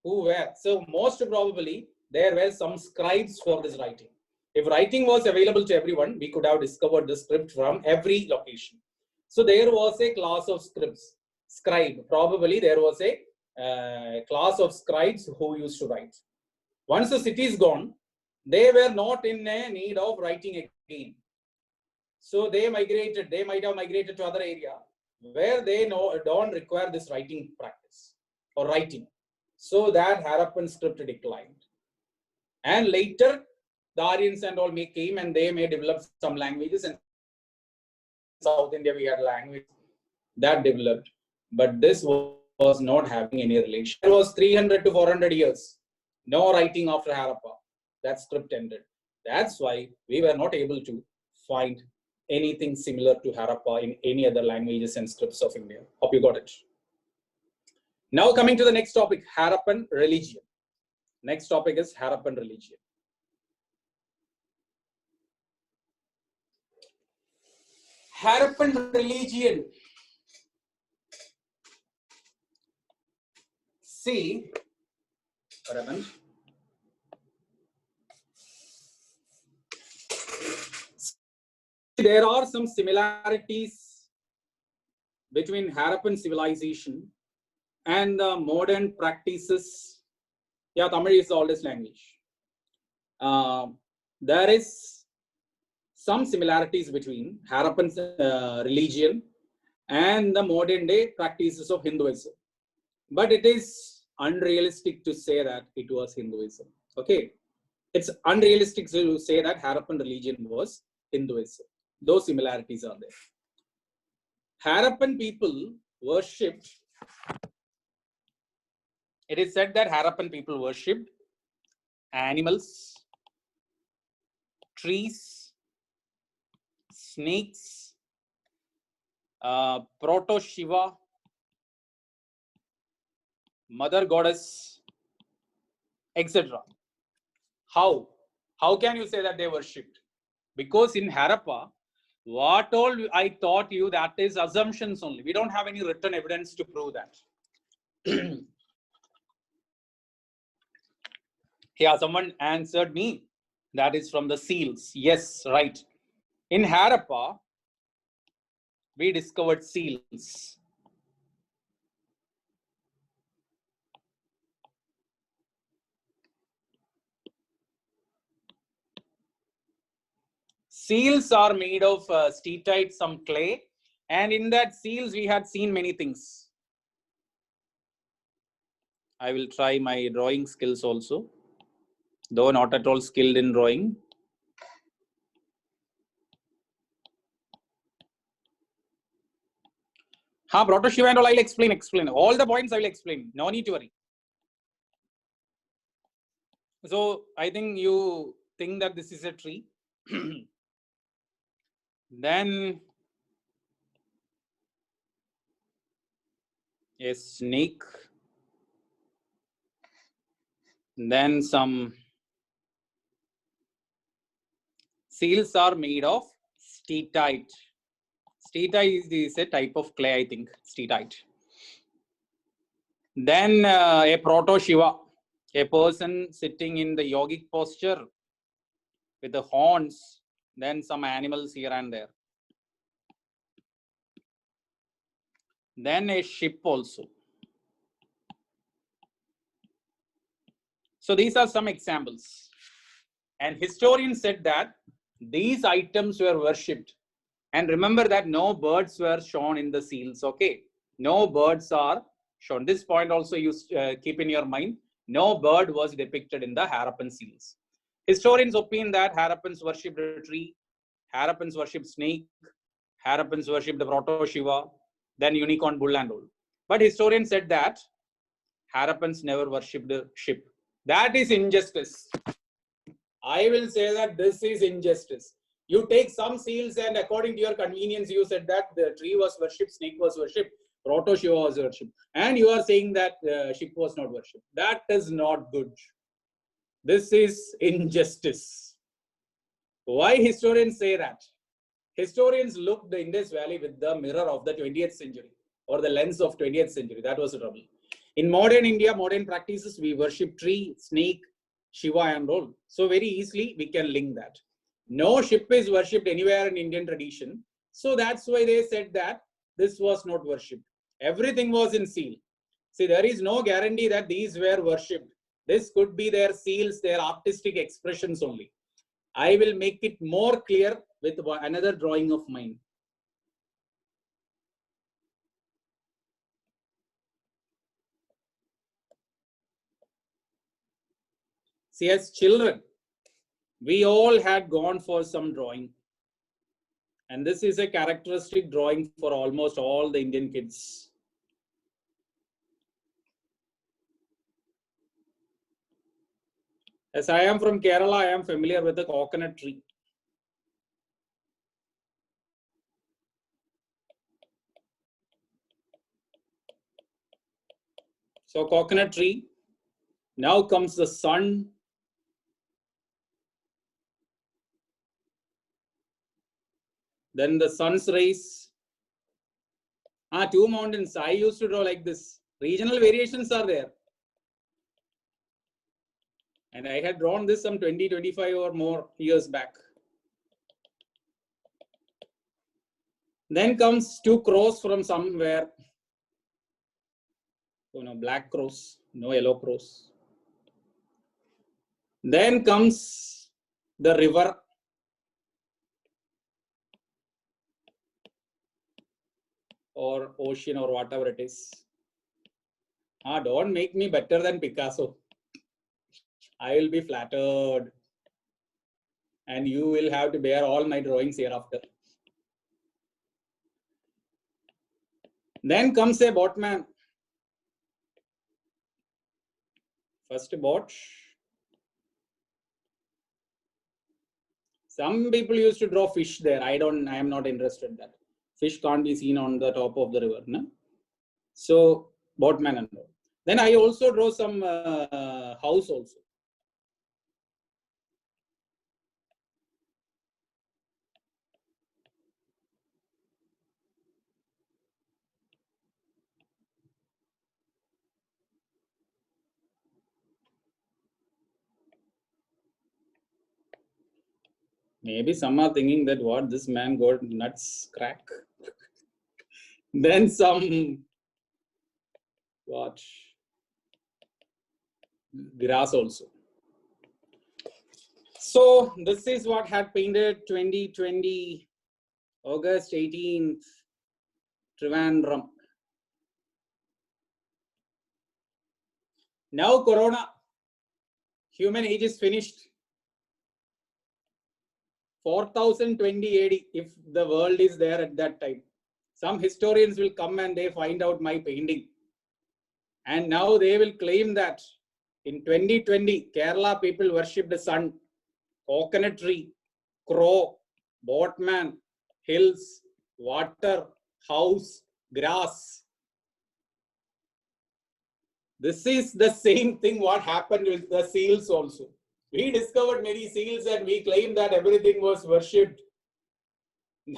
who were, so most probably there were some scribes for this writing. If writing was available to everyone, we could have discovered the script from every location. So there was a class of scribe. Probably there was a class of scribes who used to write. Once the city is gone, they were not in a need of writing again. So they migrated, they might have migrated to other area where they don't require this writing practice or writing. So that Harappan script declined. And later, the Aryans and all came and they may develop some languages. And South India, we had language that developed. But this was not having any relation. It was 300 to 400 years. No writing after Harappa. That script ended. That's why we were not able to find anything similar to Harappa in any other languages and scripts of India. Hope you got it. Now coming to the next topic, Harappan religion. Next topic is Harappan religion. Harappan religion. See, what happened? There are some similarities between Harappan civilization and the modern practices. Yeah, Tamil is the oldest language. There is some similarities between Harappan religion and the modern day practices of Hinduism. But it is unrealistic to say that it was Hinduism. Okay. It's unrealistic to say that Harappan religion was Hinduism. Those similarities are there. Harappan people worshipped. It is said that Harappan people worshipped animals, trees, snakes, Proto-Shiva, Mother Goddess, etc. How? How can you say that they worshipped? Because in Harappa, what all I taught you, that is assumptions only. We don't have any written evidence to prove that. Yeah, someone answered me. That is from the seals. Yes, right. In Harappa, we discovered seals. Seals are made of steatite, some clay, and in that seals we had seen many things. I will try my drawing skills also, though not at all skilled in drawing. Proto-Shiva and all, I will explain. All the points I will explain. No need to worry. So I think you think that this is a tree. Then a snake. Then some seals are made of steatite. Steatite is a type of clay, I think. Steatite. Then a Proto-Shiva, a person sitting in the yogic posture with the horns. Then some animals here and there. Then a ship also. So these are some examples. And historians said that these items were worshipped. And remember that no birds were shown in the seals. Okay. No birds are shown. This point also you keep in your mind. No bird was depicted in the Harappan seals. Historians opine that Harappans worshipped a tree, Harappans worshipped snake, Harappans worshipped the Proto-Shiva, then unicorn bull and all. But historians said that Harappans never worshipped a ship. That is injustice. I will say that this is injustice. You take some seals and according to your convenience, you said that the tree was worshipped, snake was worshipped, Proto-Shiva was worshipped. And you are saying that ship was not worshipped. That is not good. This is injustice. Why historians say that? historians looked the Indus Valley with the mirror of the 20th century or the lens of 20th century. That was the trouble. In modern India, modern practices, we worship tree, snake, Shiva and all. So very easily we can link that. No ship is worshipped anywhere in Indian tradition. So that's why they said that this was not worshipped. Everything was in seal. See, there is no guarantee that these were worshipped. This could be their seals, their artistic expressions only. I will make it more clear with another drawing of mine. See, as children, we all had gone for some drawing. And this is a characteristic drawing for almost all the Indian kids. As I am from Kerala, I am familiar with the coconut tree. So coconut tree, now comes the sun. Then the sun's rays. Two mountains. I used to draw like this. Regional variations are there. And I had drawn this some 20, 25 or more years back. Then comes two crows from somewhere. Oh, no, black crows, no yellow crows. Then comes the river. Or ocean or whatever it is. Don't make me better than Picasso. I will be flattered. And you will have to bear all my drawings hereafter. Then comes a boatman. First boat. Some people used to draw fish there. I am not interested in that. Fish can't be seen on the top of the river. No? So, boatman and all. Then I also draw some house also. Maybe some are thinking that what this man got nuts crack. Then some what grass also. So this is what had painted 2020 August 18th Trivandrum. Now Corona, human age is finished. 4020 AD, if the world is there at that time. Some historians will come and they find out my painting. And now they will claim that in 2020, Kerala people worship the sun, coconut tree, crow, boatman, hills, water, house, grass. This is the same thing what happened with the seals also. We discovered many seals and we claimed that everything was worshipped.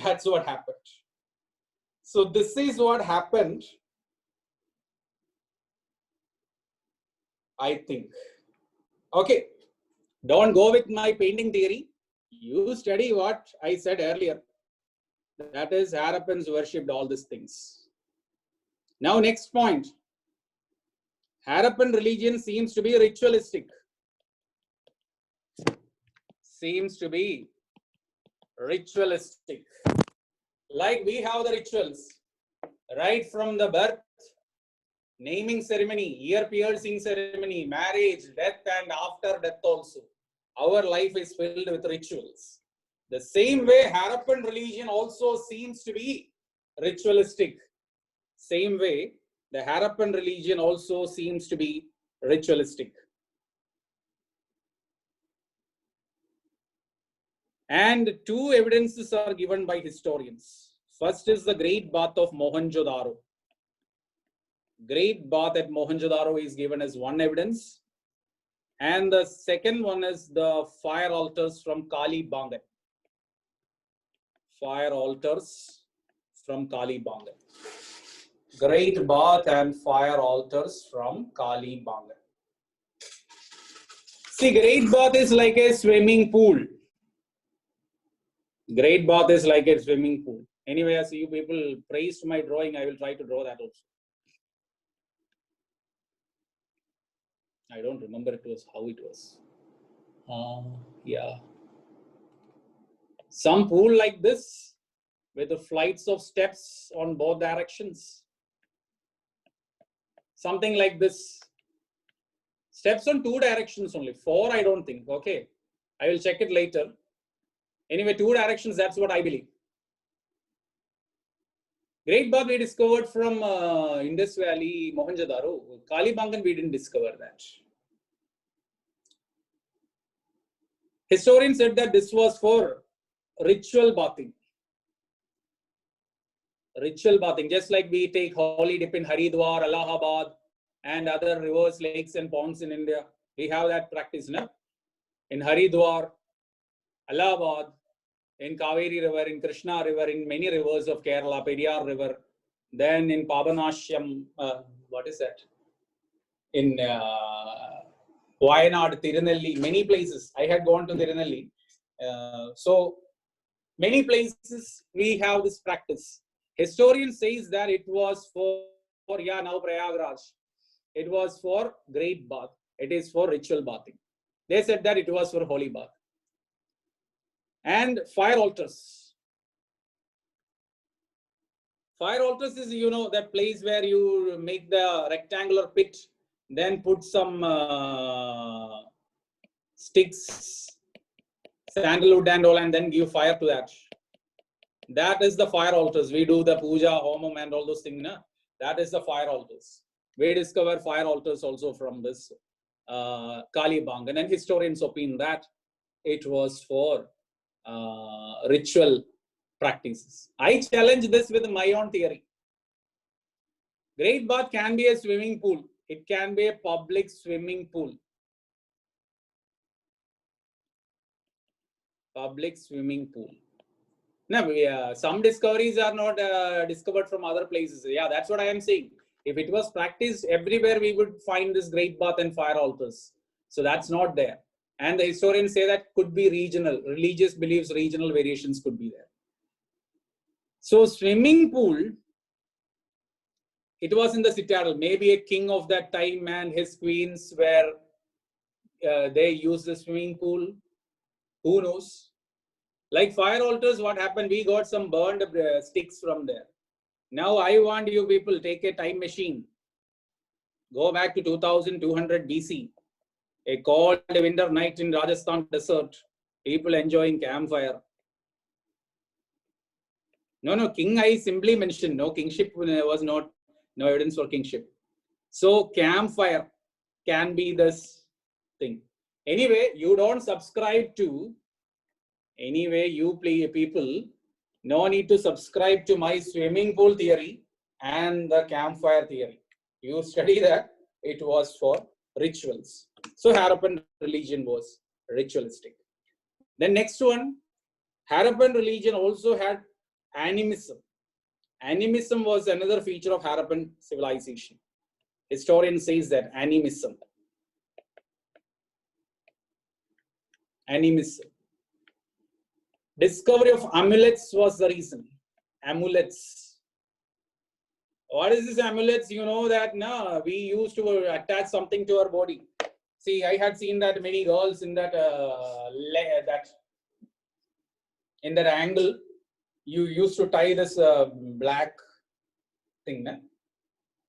That's what happened. So this is what happened, I think. Okay, don't go with my painting theory. You study what I said earlier. That is, Harappans worshipped all these things. Now, next point. Harappan religion seems to be ritualistic. Seems to be ritualistic. Like we have the rituals, right from the birth, naming ceremony, ear piercing ceremony, marriage, death, and after death also. Our life is filled with rituals. The same way Harappan religion also seems to be ritualistic. Same way, the Harappan religion also seems to be ritualistic. And two evidences are given by historians. First is the Great Bath of Mohenjo-daro. Great Bath at Mohenjo-daro is given as one evidence. And the second one is the fire altars from Kali Bangan. fire altars from Kalibangan. Great bath and fire altars from Kalibangan. See, great bath is like a swimming pool. Great bath is like a swimming pool. Anyway, as you people praised my drawing, I will try to draw that also. I don't remember how it was. Yeah. Some pool like this with the flights of steps on both directions. Something like this. Steps on 2 directions only. 4, I don't think. Okay. I will check it later. Anyway, 2 directions, that's what I believe. Great bath we discovered from Indus Valley, Mohenjo-daro. Kalibangan, we didn't discover that. Historians said that this was for ritual bathing. Ritual bathing, just like we take holy dip in Haridwar, Allahabad, and other rivers, lakes, and ponds in India. We have that practice, no? In Haridwar, Allahabad, in Kaveri River, in Krishna River, in many rivers of Kerala, Periyar River, then in Pabanashyam, what is that? In Wayanad, Tirunelli, many places. I had gone to Tirunelli. So, many places we have this practice. Historian says that it was for now Prayagraj. It was for great bath. It is for ritual bathing. They said that it was for holy bath. And fire altars. Fire altars is, you know, that place where you make the rectangular pit, then put some sticks, sandalwood and all, and then give fire to that. That is the fire altars. We do the puja, homam and all those things. Na? That is the fire altars. We discover fire altars also from this Kalibangan, and historians opine that it was for ritual practices. I challenge this with my own theory. Great bath can be a swimming pool. It can be a public swimming pool. Public swimming pool. Now, some discoveries are not discovered from other places. Yeah, that's what I am saying. If it was practiced everywhere, we would find this great bath and fire altars. So that's not there. And the historians say that could be regional. Religious beliefs, regional variations could be there. So swimming pool, it was in the citadel. Maybe a king of that time and his queens were, they used the swimming pool. Who knows? Like fire altars, what happened? We got some burned sticks from there. Now I want you people, take a time machine. Go back to 2200 BC. A cold winter night in Rajasthan desert. People enjoying campfire. No, king I simply mentioned. No, kingship was not, no evidence for kingship. So campfire can be this thing. Anyway, you don't subscribe to, anyway, you people, no need to subscribe to my swimming pool theory and the campfire theory. You study that, it was for rituals. So Harappan religion was ritualistic. The next one, Harappan religion also had animism. Animism was another feature of Harappan civilization. Historian says that animism. Animism. Discovery of amulets was the reason. Amulets. What is this amulets? You know that now we used to attach something to our body. See, I had seen that many girls in that in that angle. You used to tie this black thing, nah?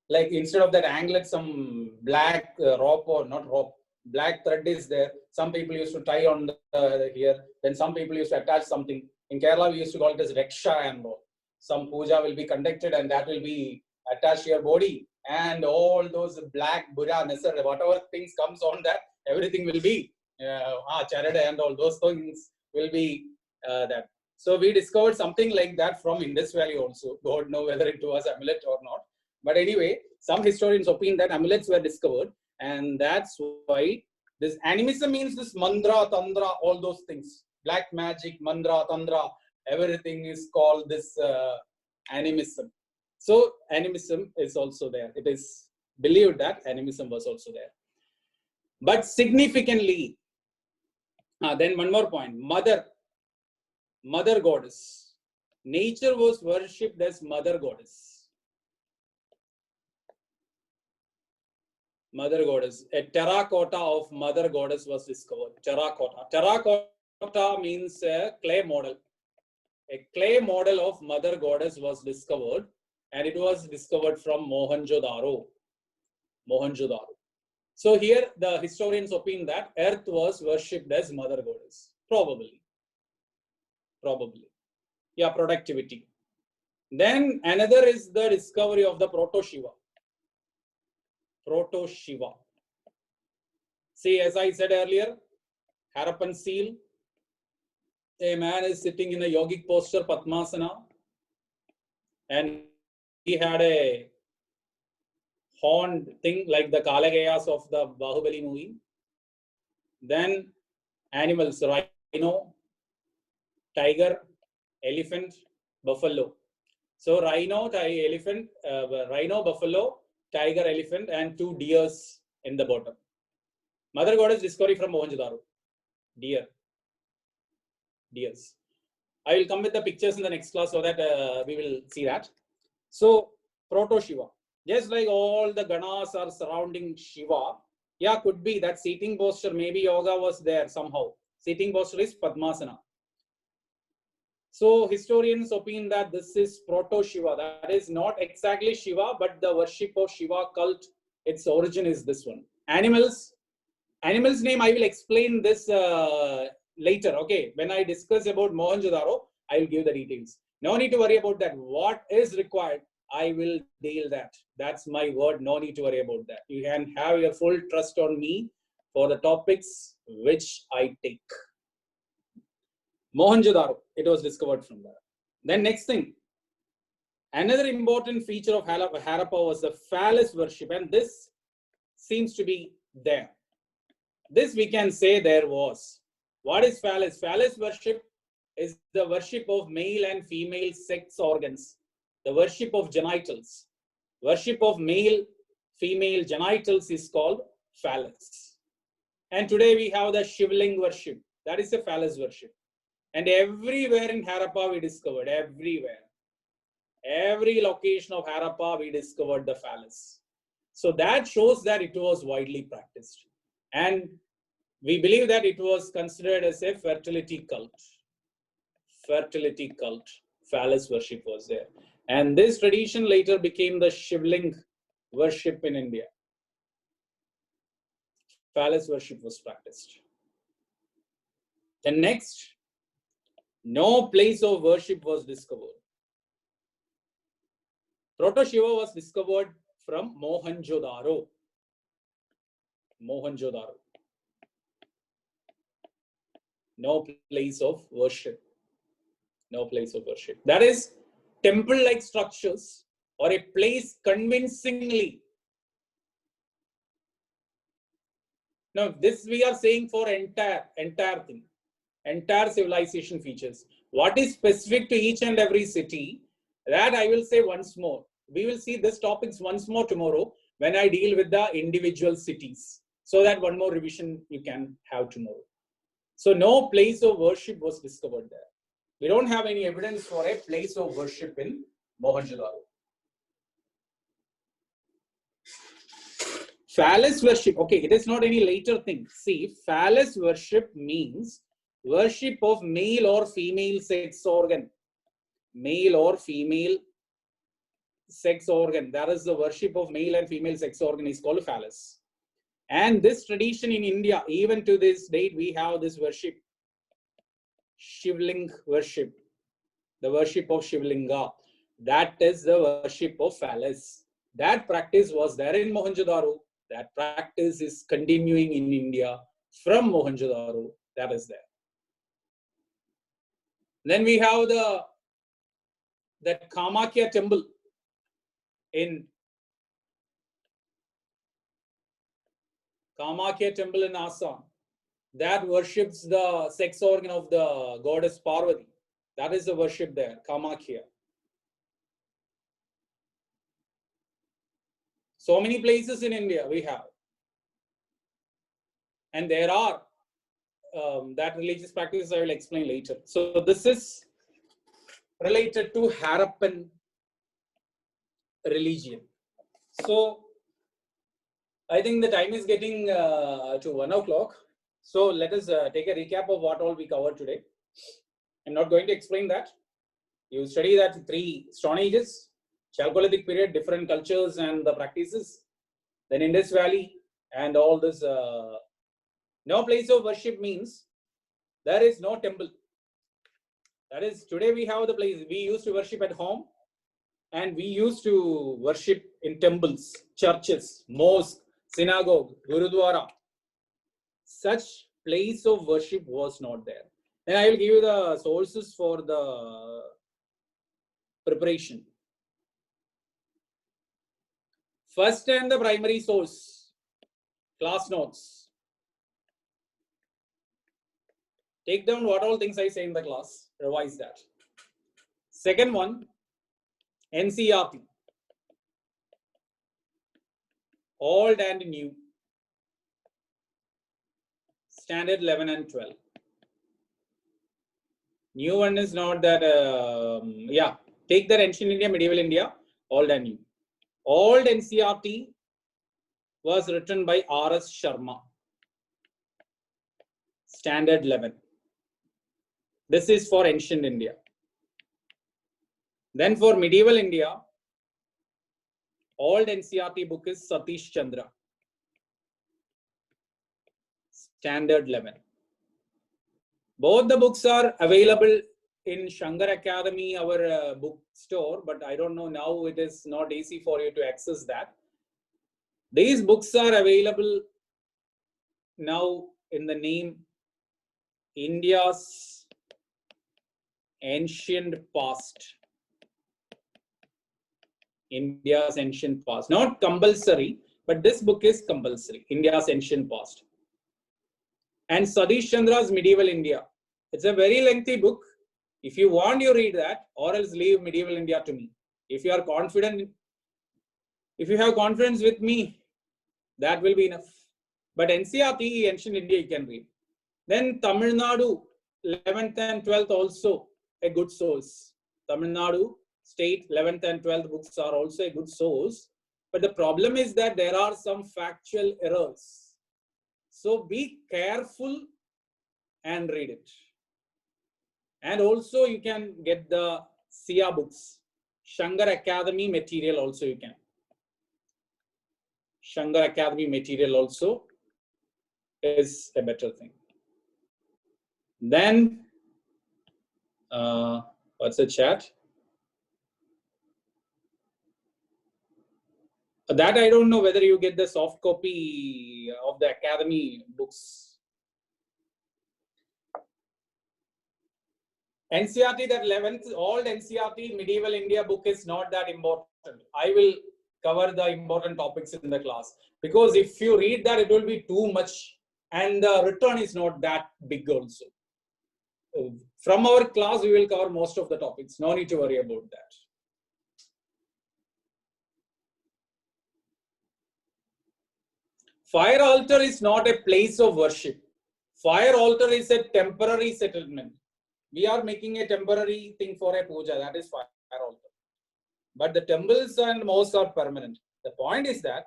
Like instead of that anglet, some black rope or not rope, black thread is there. Some people used to tie on the here. Then some people used to attach something. In Kerala, we used to call it as reksha and all. Some puja will be conducted and that will be attached to your body. And all those black bura, nesar, whatever things comes on that, everything will be charada and all those things will be that. So we discovered something like that from Indus Valley also. God knows whether it was amulet or not. But anyway, some historians opine that amulets were discovered. And that's why this animism means this mandra, tandra, all those things. Black magic, mandra, tandra, everything is called this animism. So animism is also there. It is believed that animism was also there. But significantly, then one more point, mother goddess. Nature was worshipped as mother goddess. Mother goddess. A terracotta of mother goddess was discovered. Terracotta. Terracotta means a clay model. A clay model of mother goddess was discovered, and it was discovered from Mohenjo-daro. Mohenjo-daro. So here the historians opine that earth was worshipped as mother goddess. Probably. Yeah, productivity. Then another is the discovery of the Proto-Shiva. Proto-Shiva. See, as I said earlier, Harappan seal. A man is sitting in a yogic posture, Padmasana, and he had a horned thing like the Kalagayas of the Bahubali movie. Then animals, rhino, tiger, elephant, buffalo. So rhino, rhino, buffalo, tiger, elephant, and 2 deers in the bottom. Mother goddess discovery from Mohenjo-daro. Deers. I will come with the pictures in the next class so that we will see that. So Proto-Shiva. Just like all the Ganas are surrounding Shiva, yeah, could be that seating posture, maybe yoga was there somehow. Seating posture is Padmasana. So historians opine that this is Proto-Shiva. That is not exactly Shiva, but the worship of Shiva cult, its origin is this one. Animals name, I will explain this later. Okay, when I discuss about Mohenjo-daro, I will give the details. No need to worry about that. What is required, I will deal that. That's my word. No need to worry about that. You can have your full trust on me for the topics which I take. Mohenjo-daro, it was discovered from there. Then next thing, another important feature of Harappa was the phallus worship, and this seems to be there. This we can say there was. What is phallus? Phallus worship is the worship of male and female sex organs, the worship of genitals. Worship of male, female genitals is called phallus. And today we have the Shivling worship. That is a phallus worship. And everywhere in Harappa we discovered, everywhere. Every location of Harappa we discovered the phallus. So that shows that it was widely practiced. And we believe that it was considered as a fertility cult. Fertility cult. Phallus worship was there. And this tradition later became the Shivling worship in India. Phallus worship was practiced. The next, no place of worship was discovered. Proto-Shiva was discovered from Mohenjo-daro. Mohenjo-daro. No place of worship. No place of worship. That is temple-like structures or a place convincingly. Now, this we are saying for entire thing, entire civilization features. What is specific to each and every city, that I will say once more. We will see this topics once more tomorrow when I deal with the individual cities. So that one more revision you can have tomorrow. So no place of worship was discovered there. We don't have any evidence for a place of worship in Mohenjo-daro. Phallus worship, okay, it is not any later thing. See, phallus worship means worship of male or female sex organ. Male or female sex organ. That is the worship of male and female sex organ is called phallus. And this tradition in India, even to this date, we have this worship. Shivling worship. The worship of Shivlinga. That is the worship of phallus. That practice was there in Mohenjo-daro. That practice is continuing in India from Mohenjo-daro. That is there. Then we have that Kamakhya temple in Assam that worships the sex organ of the goddess Parvati. That is the worship there, Kamakhya. So many places in India we have. And there are that religious practices I will explain later. So this is related to Harappan religion. So I think the time is getting to 1 o'clock. So let us take a recap of what all we covered today. I'm not going to explain that. You study that 3 Stone Ages, Chalcolithic period, different cultures and the practices. Then Indus Valley and all this. No place of worship means there is no temple. That is, today we have the place. We used to worship at home and we used to worship in temples, churches, mosque, synagogue, gurudwara. Such place of worship was not there. And I will give you the sources for the preparation. First and the primary source, class notes. Take down what all things I say in the class, revise that. Second one, NCERT. Old and new. Standard 11 and 12. New one is not that, yeah, take that ancient India, medieval India, old and new. Old NCERT was written by R.S. Sharma. Standard 11. This is for ancient India. Then for medieval India, old NCERT book is Satish Chandra. Standard 11. Both the books are available in Shankar Academy, our bookstore, but I don't know now it is not easy for you to access that. These books are available now in the name India's Ancient Past. India's Ancient Past. Not compulsory, but this book is compulsory. India's Ancient Past. And Satish Chandra's Medieval India. It's a very lengthy book. If you want, you read that, or else leave Medieval India to me. If you are confident, if you have confidence with me, that will be enough. But NCERT, Ancient India, you can read. Then Tamil Nadu, 11th and 12th also a good source. Tamil Nadu state 11th and 12th books are also a good source. But the problem is that there are some factual errors. So be careful and read it. And also you can get the SIA books. Shankar Academy material also you can. Shankar Academy material also is a better thing. Then, what's the chat? That I don't know whether you get the soft copy of the Academy books. NCERT, that 11th, old NCERT medieval India book is not that important. I will cover the important topics in the class. Because if you read that, it will be too much. And the return is not that big also. From our class, we will cover most of the topics. No need to worry about that. Fire altar is not a place of worship. Fire altar is a temporary settlement. We are making a temporary thing for a puja. That is fire altar. But the temples and mosques are permanent. The point is that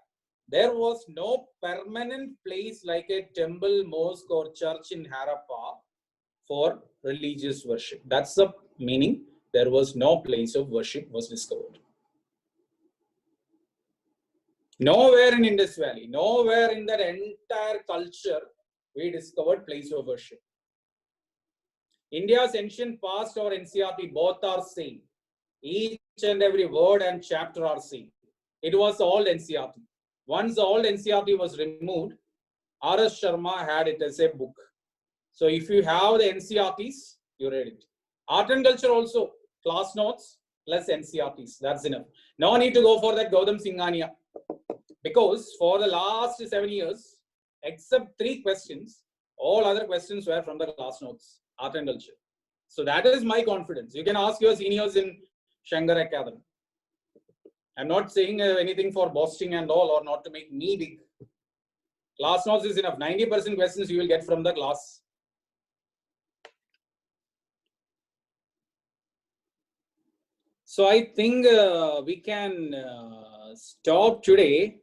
there was no permanent place like a temple, mosque or church in Harappa for religious worship. That's the meaning. There was no place of worship was discovered. Nowhere in Indus Valley, nowhere in that entire culture, we discovered place of worship. India's ancient past or NCERT, both are same. Each and every word and chapter are same. It was old NCERT. Once the old NCERT was removed, R.S. Sharma had it as a book. So if you have the NCERTs, you read it. Art and culture also, class notes plus NCERTs. That's enough. No need to go for that Gautam Singhania. Because for the last 7 years, except 3 questions, all other questions were from the class notes, art and culture. So that is my confidence. You can ask your seniors in Shankar Academy. I'm not saying anything for boasting and all, or not to make me big. Class notes is enough. 90% questions you will get from the class. So I think we can stop today.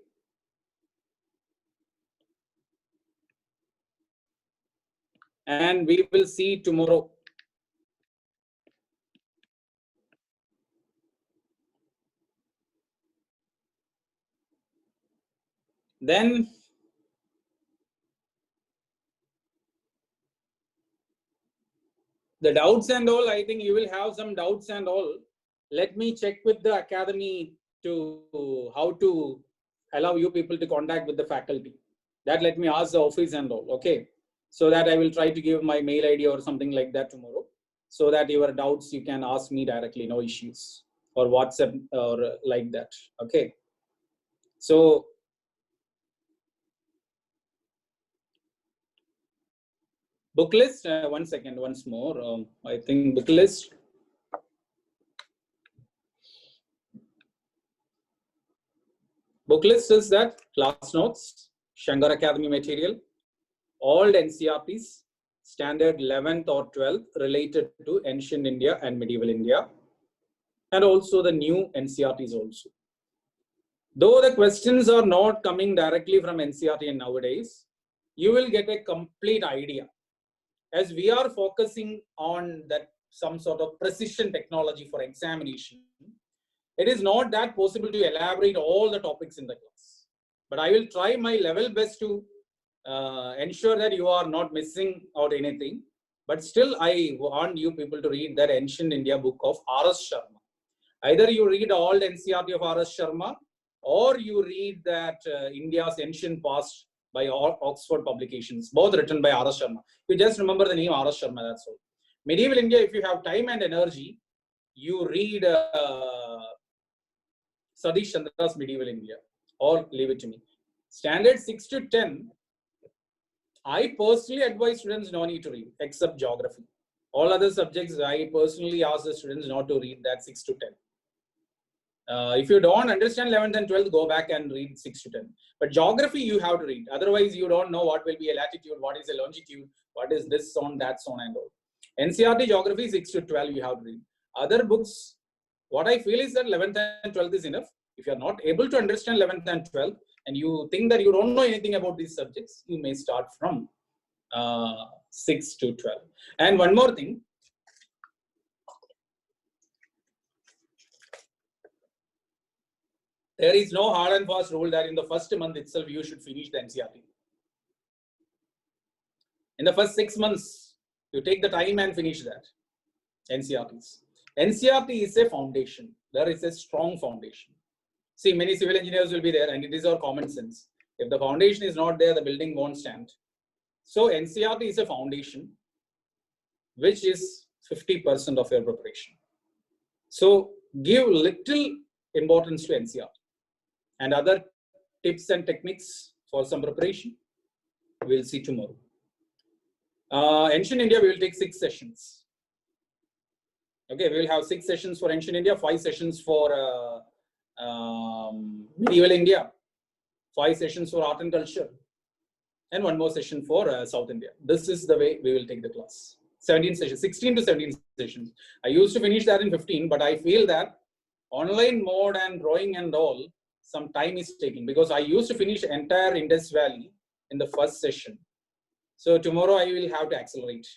And we will see tomorrow. Then the doubts and all, I think you will have some doubts and all. Let me check with the academy to how to allow you people to contact with the faculty. That let me ask the office and all, okay? So that I will try to give my mail ID or something like that tomorrow. So that your doubts you can ask me directly, no issues. Or WhatsApp or like that, okay? So book list, 1 second, once more. I think book list. Book list is that class notes, Shankar Academy material, all NCERTs, standard 11th or 12th related to ancient India and medieval India, and also the new NCERTs also. Though the questions are not coming directly from NCERT nowadays, you will get a complete idea. As we are focusing on that some sort of precision technology for examination, it is not that possible to elaborate all the topics in the class. But I will try my level best to ensure that you are not missing out anything. But still, I want you people to read that Ancient India book of R.S. Sharma. Either you read all NCERT of R.S. Sharma, or you read that India's Ancient Past by Oxford Publications, both written by R.S. Sharma. You just remember the name R.S. Sharma, that's all. Medieval India, if you have time and energy, you read Satish Chandra's Medieval India, or leave it to me. Standard 6 to 10, I personally advise students no need to read, except geography. All other subjects, I personally ask the students not to read that 6 to 10. If you don't understand 11th and 12th, go back and read 6 to 10. But geography, you have to read. Otherwise, you don't know what will be a latitude, what is a longitude, what is this zone, that zone, and all. NCERT geography 6 to 12, you have to read. Other books, what I feel is that 11th and 12th is enough. If you are not able to understand 11th and 12th, and you think that you don't know anything about these subjects, you may start from 6 to 12. And one more thing. There is no hard and fast rule that in the first month itself you should finish the NCERT. In the first 6 months, you take the time and finish that NCERTs. NCERT is a foundation. There is a strong foundation. See, many civil engineers will be there, and it is our common sense. If the foundation is not there, the building won't stand. So NCERT is a foundation, which is 50% of your preparation. So give little importance to NCERT. And other tips and techniques for some preparation, we'll see tomorrow. Ancient India, we will take 6 sessions. Okay, we will have 6 sessions for Ancient India, 5 sessions for medieval India, 5 sessions for art and culture, and 1 more session for South India. This is the way we will take the class. 17 sessions, 16 to 17 sessions. I used to finish that in 15, but I feel that online mode and drawing and all, some time is taking, because I used to finish entire Indus Valley in the first session. So tomorrow I will have to accelerate.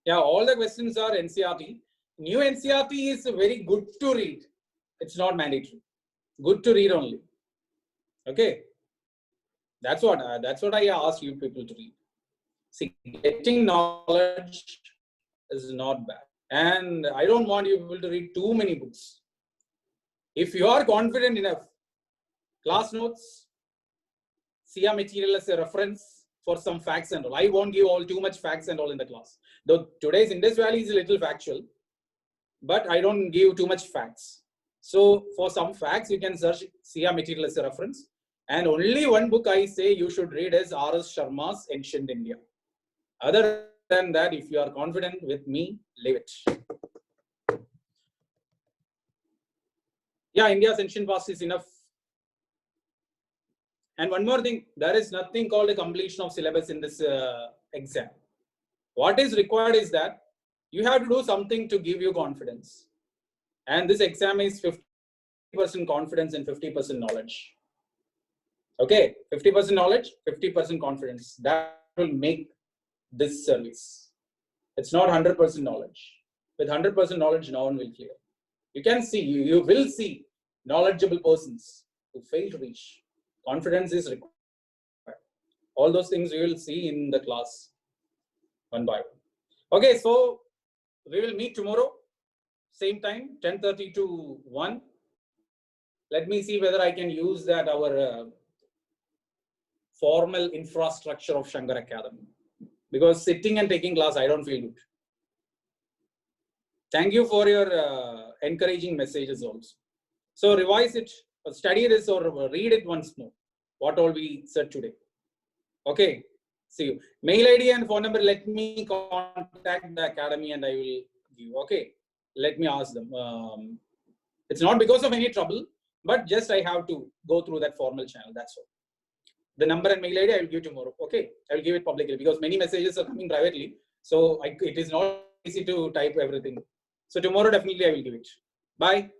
Yeah, all the questions are NCERT. New NCERT is very good to read. It's not mandatory. Good to read only. Okay. That's what I ask you people to read. See, getting knowledge is not bad. And I don't want you people to read too many books. If you are confident enough, class notes, see a material as a reference for some facts and all. I won't give all too much facts and all in the class. Though today's Indus Valley is a little factual, but I don't give too much facts. So for some facts, you can search see a material as a reference. And only one book I say you should read is R.S. Sharma's Ancient India. Other than that, if you are confident with me, leave it. Yeah, India's ancient past is enough. And one more thing, there is nothing called a completion of syllabus in this exam. What is required is that you have to do something to give you confidence. And this exam is 50% confidence and 50% knowledge. Okay, 50% knowledge, 50% confidence. That will make this service. It's not 100% knowledge. With 100% knowledge, no one will clear. You can see, you will see knowledgeable persons who fail to reach. Confidence is required. All those things you will see in the class one by one. Okay, so we will meet tomorrow, same time, 10:30 to 1. Let me see whether I can use that our formal infrastructure of Shankar Academy. Because sitting and taking class, I don't feel good. Thank you for your encouraging messages also. So revise it, study this or read it once more, what all we said today. Okay, see you. Mail ID and phone number, let me contact the academy and I will give. Okay, let me ask them. It's not because of any trouble, but just I have to go through that formal channel, that's all. The number and mail ID I will give tomorrow. Okay, I will give it publicly because many messages are coming privately. So it is not easy to type everything. So tomorrow definitely I will give it. Bye.